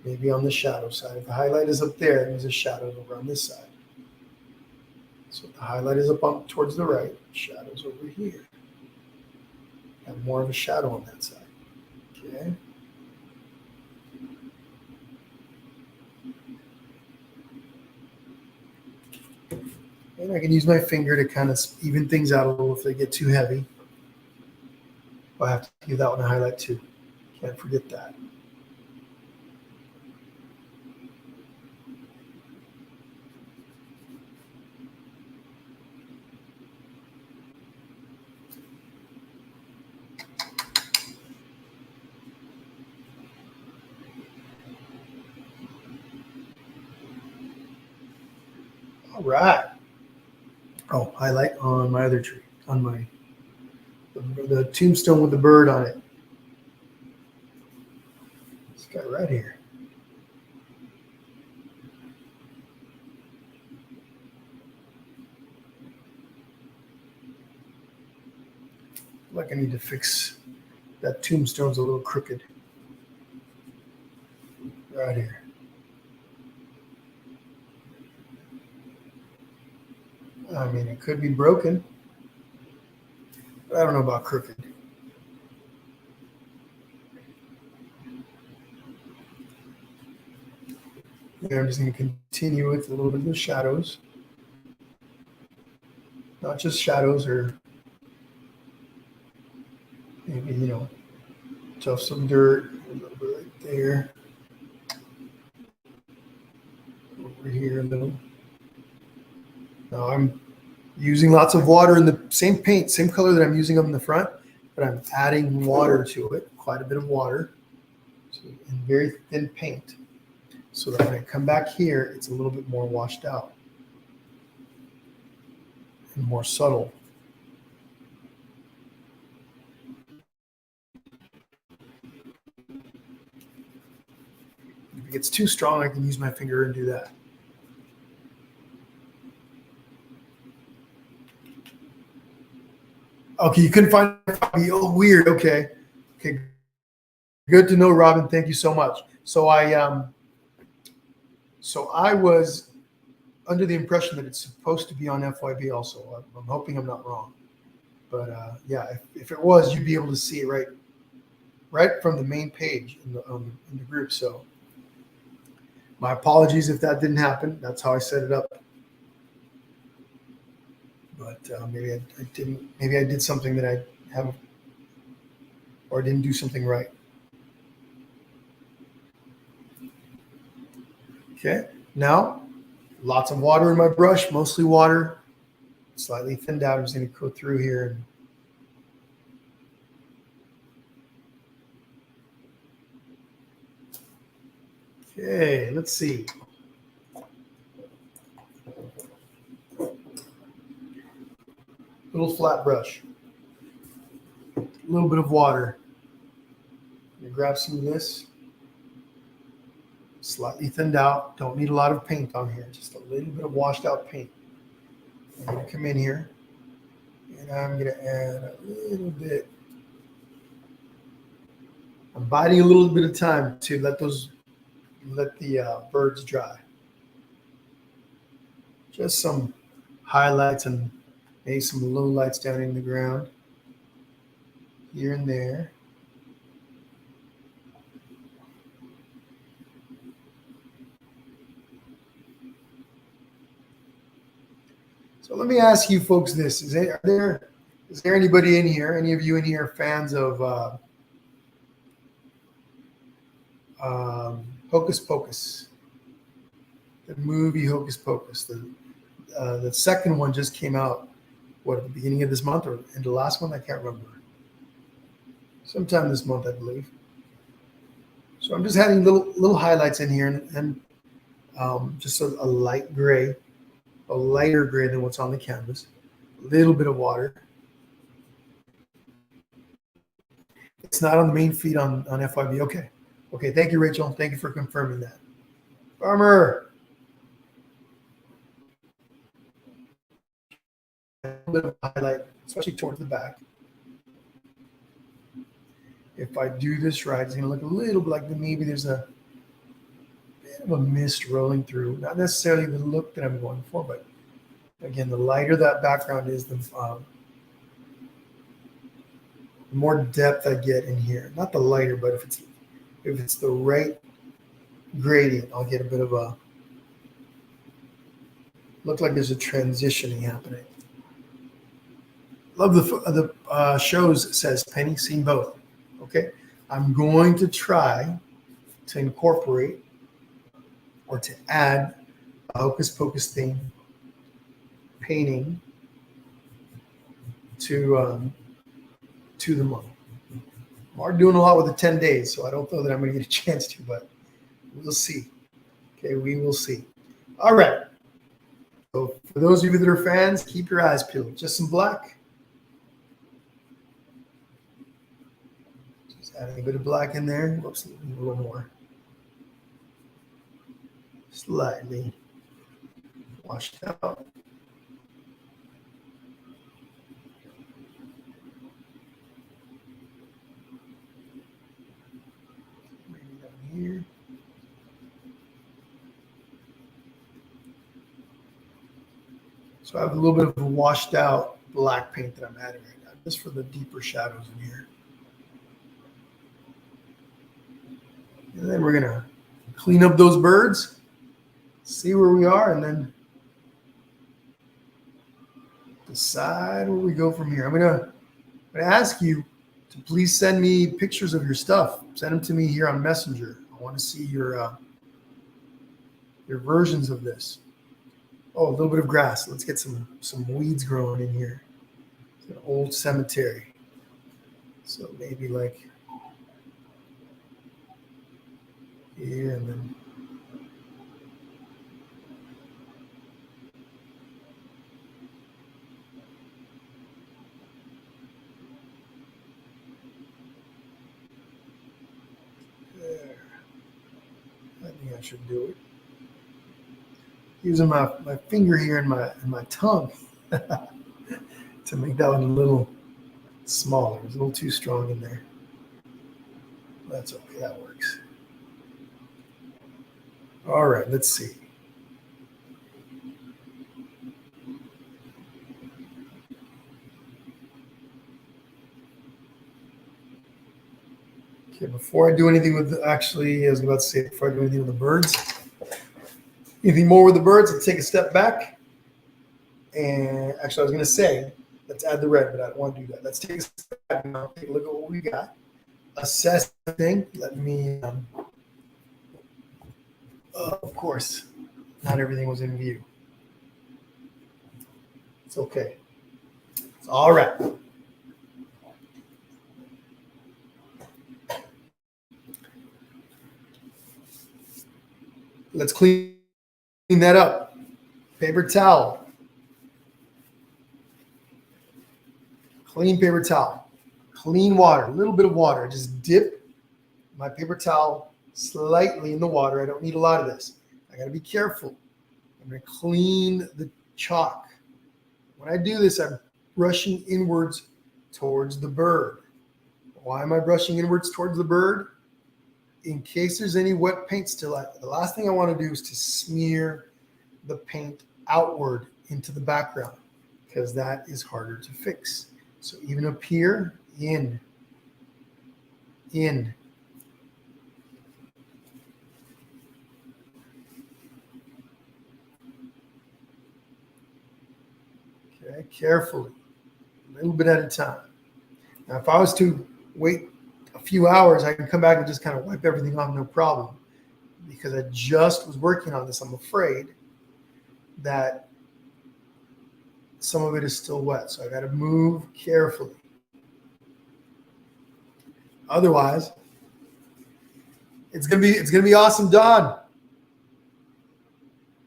Maybe on the shadow side. If the highlight is up there, there's a shadow over on this side. So if the highlight is up towards the right, shadow's over here. Have more of a shadow on that side. Okay. And I can use my finger to kind of even things out a little if they get too heavy. I have to give that one a highlight too. Can't forget that. All right. Oh, highlight on my other tree, on the tombstone with the bird on it. This guy right here. Like I need to fix that tombstone's a little crooked. Right here. I mean, it could be broken, but I don't know about crooked. And I'm just going to continue with a little bit of the shadows. Not just shadows, or maybe, tufts of dirt, a little bit right there. Over here a little. Now I'm using lots of water in the same paint, same color that I'm using up in the front, but I'm adding water to it, quite a bit of water, so in very thin paint, so that when I come back here, it's a little bit more washed out and more subtle. If it gets too strong, I can use my finger and do that. Okay, you couldn't find a copy. Oh, weird. Okay. Good to know, Robin. Thank you so much. So I was under the impression that it's supposed to be on FYB also. I'm hoping I'm not wrong. But yeah, if it was, you'd be able to see it right from the main page in the group. So my apologies if that didn't happen. That's how I set it up. But maybe I didn't. Maybe I did something that I haven't, or didn't do something right. Okay. Now, lots of water in my brush, mostly water, slightly thinned out. I'm just going to go through here. Okay. Let's see. Little flat brush, a little bit of water. I'm gonna grab some of this, slightly thinned out. Don't need a lot of paint on here, just a little bit of washed out paint. I'm gonna come in here and I'm gonna add a little bit I'm biding a little bit of time to let the birds dry. Just some highlights and maybe some lowlights down in the ground here and there. So let me ask you folks this: is there anybody in here? Any of you in here fans of Hocus Pocus? The movie Hocus Pocus. The second one just came out. What, at the beginning of this month or in the last one? I can't remember. Sometime this month, I believe. So I'm just adding little highlights in here and just a light gray, a lighter gray than what's on the canvas. A little bit of water. It's not on the main feed on FYB. Okay. Okay. Thank you, Rachel. Thank you for confirming that. Farmer. A little bit of highlight, especially towards the back. If I do this right, it's going to look a little bit like maybe there's a bit of a mist rolling through. Not necessarily the look that I'm going for, but again, the lighter that background is, the more depth I get in here. Not the lighter, but if it's the right gradient, I'll get a bit of a look like there's a transitioning happening. Love the shows, says Penny. Seen both. Okay, I'm going to try to incorporate or to add a Hocus Pocus theme painting to the month. I'm already doing a lot with the 10 days, so I don't know that I'm going to get a chance to, but we'll see. Okay, we will see. All right. So for those of you that are fans, keep your eyes peeled. Just some black. Just adding a bit of black in there. Whoops, a little more. Slightly washed out. Maybe down here. So I have a little bit of a washed out black paint that I'm adding right now, just for the deeper shadows in here. And then we're gonna clean up those birds, see where we are, and then decide where we go from here. I'm gonna ask you to please send me pictures of your stuff. Send them to me here on Messenger. I want to see your versions of this. Oh, a little bit of grass. Let's get some weeds growing in here. It's an old cemetery. So maybe like here and then. There. I think I should do it. Using my finger here and my tongue to make that one a little smaller. It's a little too strong in there. That's okay. That works. All right. Let's see. Okay. Before I do anything with I was about to say before I do anything with the birds. Anything more with the birds? Let's take a step back. And actually, I was going to say, let's add the red, but I don't want to do that. Let's take a step back now. Take a look at what we got. Assess the thing. Let me, of course, not everything was in view. It's okay. It's all right. Let's clean that up. Paper towel. Clean paper towel. Clean water. A little bit of water. Just dip my paper towel slightly in the water. I don't need a lot of this. I got to be careful. I'm going to clean the chalk. When I do this, I'm brushing inwards towards the bird. Why am I brushing inwards towards the bird? In case there's any wet paint still out. The last thing I want to do is to smear the paint outward into the background, because that is harder to fix. So even up here, in. Okay, carefully, a little bit at a time. Now, if I was to wait a few hours, I can come back and just kind of wipe everything off, no problem. Because I just was working on this, I'm afraid that some of it is still wet. So I got to move carefully. Otherwise, it's gonna be awesome, Don.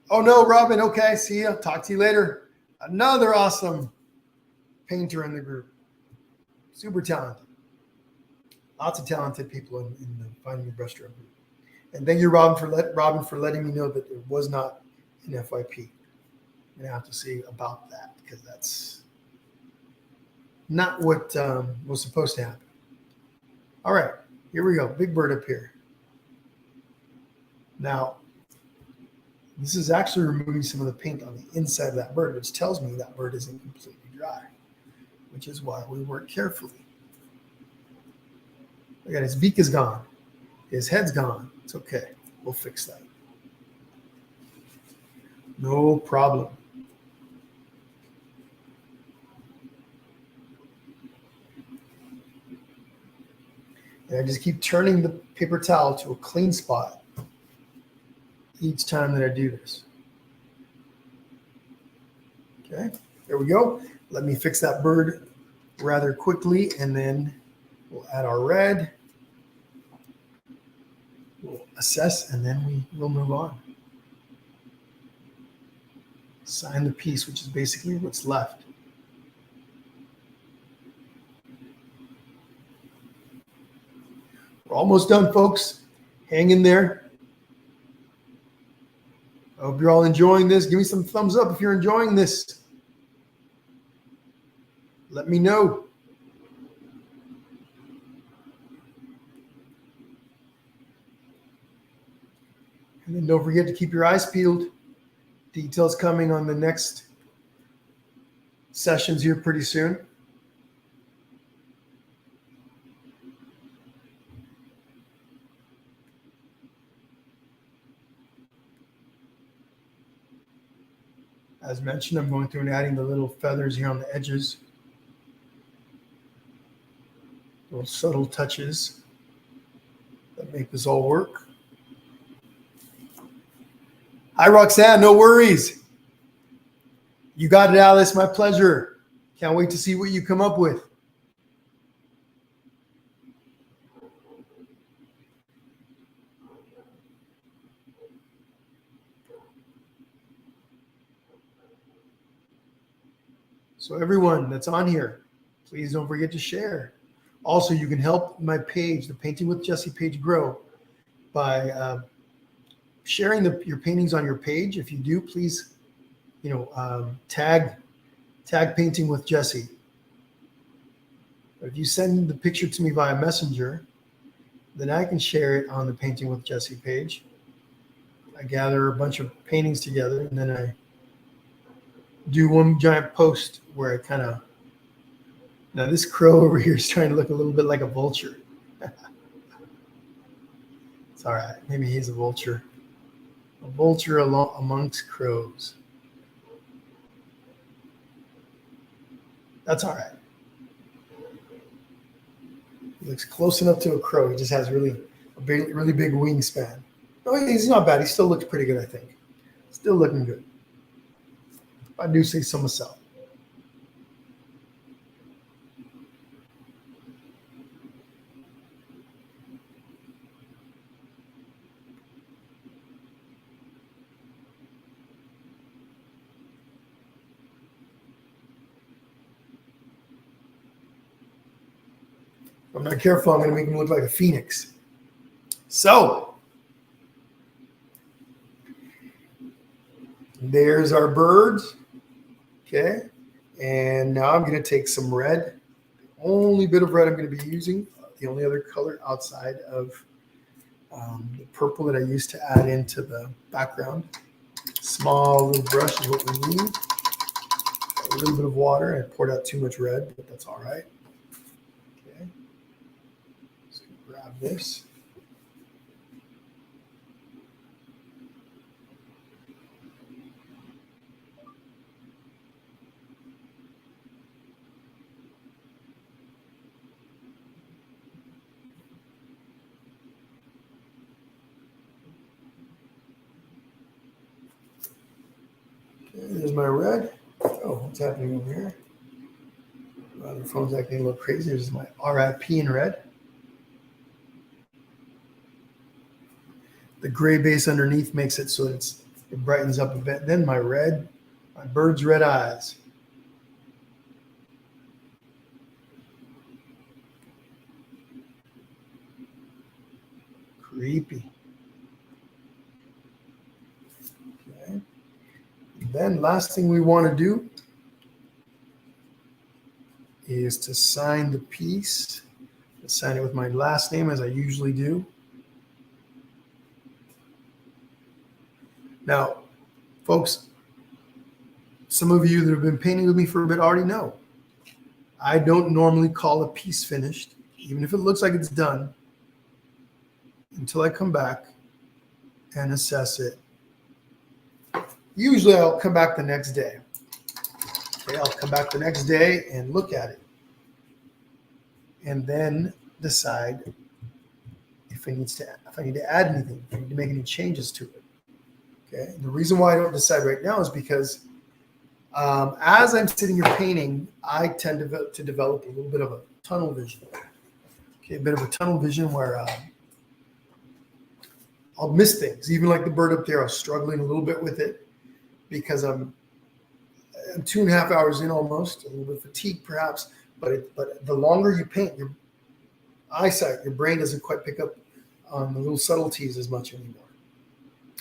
Oh no, Robin. Okay, see ya. Talk to you later. Another awesome painter in the group. Super talented. Lots of talented people in the Finding Your Brush Stroke group. And thank you, Robin, for letting me know that it was not an FYP. I'm gonna have to see about that, because that's not what was supposed to happen. All right, here we go. Big bird up here. Now, this is actually removing some of the paint on the inside of that bird, which tells me that bird isn't completely dry, which is why we work carefully. Look at his beak is gone. His head's gone. It's okay. We'll fix that. No problem. And I just keep turning the paper towel to a clean spot each time that I do this. Okay, there we go. Let me fix that bird rather quickly, and then we'll add our red. We'll assess, and then we'll move on. Sign the piece, which is basically what's left. We're almost done, folks. Hang in there. I hope you're all enjoying this. Give me some thumbs up if you're enjoying this. Let me know. And then don't forget to keep your eyes peeled. Details coming on the next sessions here pretty soon. As mentioned, I'm going through and adding the little feathers here on the edges. Little subtle touches that make this all work. Hi, Roxanne. No worries. You got it, Alice. My pleasure. Can't wait to see what you come up with. So everyone that's on here, please don't forget to share. Also, you can help my page, the Painting with Jesse page, grow by sharing your paintings on your page. If you do, please, tag Painting with Jesse. If you send the picture to me via Messenger, then I can share it on the Painting with Jesse page. I gather a bunch of paintings together, and then I do one giant post where I kind of, now this crow over here is trying to look a little bit like a vulture. It's all right. Maybe he's a vulture. A vulture amongst crows. That's all right. He looks close enough to a crow. He just has really big wingspan. No, he's not bad. He still looks pretty good, I think. Still looking good. I do say so myself. If I'm not careful, I'm going to make him look like a phoenix. So, there's our birds. Okay. And now I'm going to take some red. The only bit of red I'm going to be using the only other color outside of the purple that I used to add into the background. Small little brush is what we need. A little bit of water. I poured out too much red, but that's all right. Okay. Just gonna grab this. There's my red. Oh, what's happening over here? The phone's acting a little crazy. There's my RIP in red. The gray base underneath makes it so it brightens up a bit. Then my red, my bird's red eyes. Creepy. Okay. Then last thing we want to do is to sign the piece. I'll sign it with my last name as I usually do. Now, folks, some of you that have been painting with me for a bit already know I don't normally call a piece finished, even if it looks like it's done, until I come back and assess it. Usually I'll come back the next day. Okay, I'll come back the next day and look at it and then decide if I need to add anything, if I need to make any changes to it. Okay. And the reason why I don't decide right now is because as I'm sitting here painting, I tend to develop a little bit of a tunnel vision. Okay, a bit of a tunnel vision where I'll miss things. Even like the bird up there, I was struggling a little bit with it because I'm 2.5 hours in almost, a little bit fatigued perhaps. But the longer you paint, your eyesight, your brain doesn't quite pick up on the little subtleties as much anymore.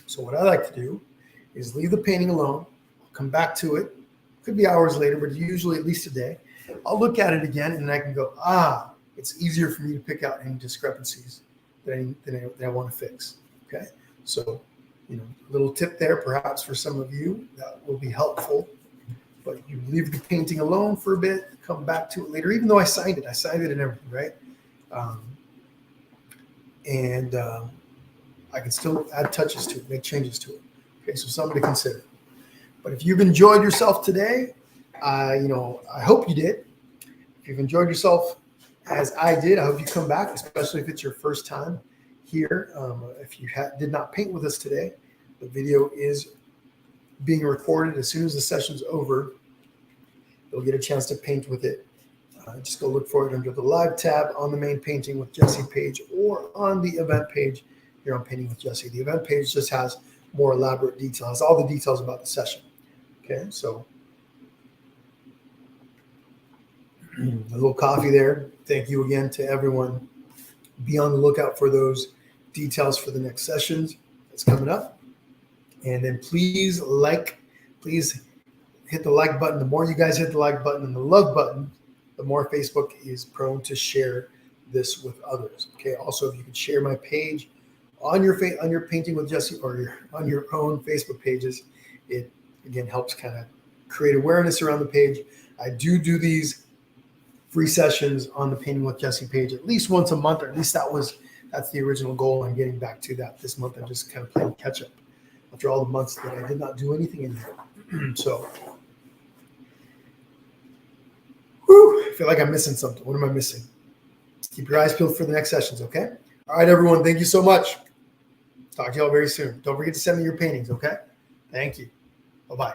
So what I like to do is leave the painting alone. I'll come back to it. Could be hours later, but usually at least a day. I'll look at it again and I can go, it's easier for me to pick out any discrepancies that I want to fix. Okay. So, a little tip there perhaps for some of you that will be helpful. But you leave the painting alone for a bit, come back to it later, even though I signed it and everything, right? I can still add touches to it, make changes to it. Okay, so something to consider. But if you've enjoyed yourself today, I hope you did. If you've enjoyed yourself as I did, I hope you come back, especially if it's your first time here. If you did not paint with us today, the video is being recorded. As soon as the session's over, you'll get a chance to paint with it. Just go look for it under the live tab on the main Painting with Jesse page or on the event page here on Painting with Jesse. The event page just has more elaborate details, all the details about the session. Okay, so a little coffee there. Thank you again to everyone. Be on the lookout for those details for the next sessions that's coming up. And then please hit the like button. The more you guys hit the like button and the love button, the more Facebook is prone to share this with others. Okay. Also, if you could share my page on your Painting with Jesse or on your own Facebook pages, it again helps kind of create awareness around the page. I do these free sessions on the Painting with Jesse page at least once a month, or at least that's the original goal. I'm getting back to that this month. I'm just kind of playing catch up after all the months that I did not do anything in there. So, I feel like I'm missing something. What am I missing? Keep your eyes peeled for the next sessions, okay? All right, everyone. Thank you so much. Talk to y'all very soon. Don't forget to send me your paintings, okay? Thank you. Bye-bye.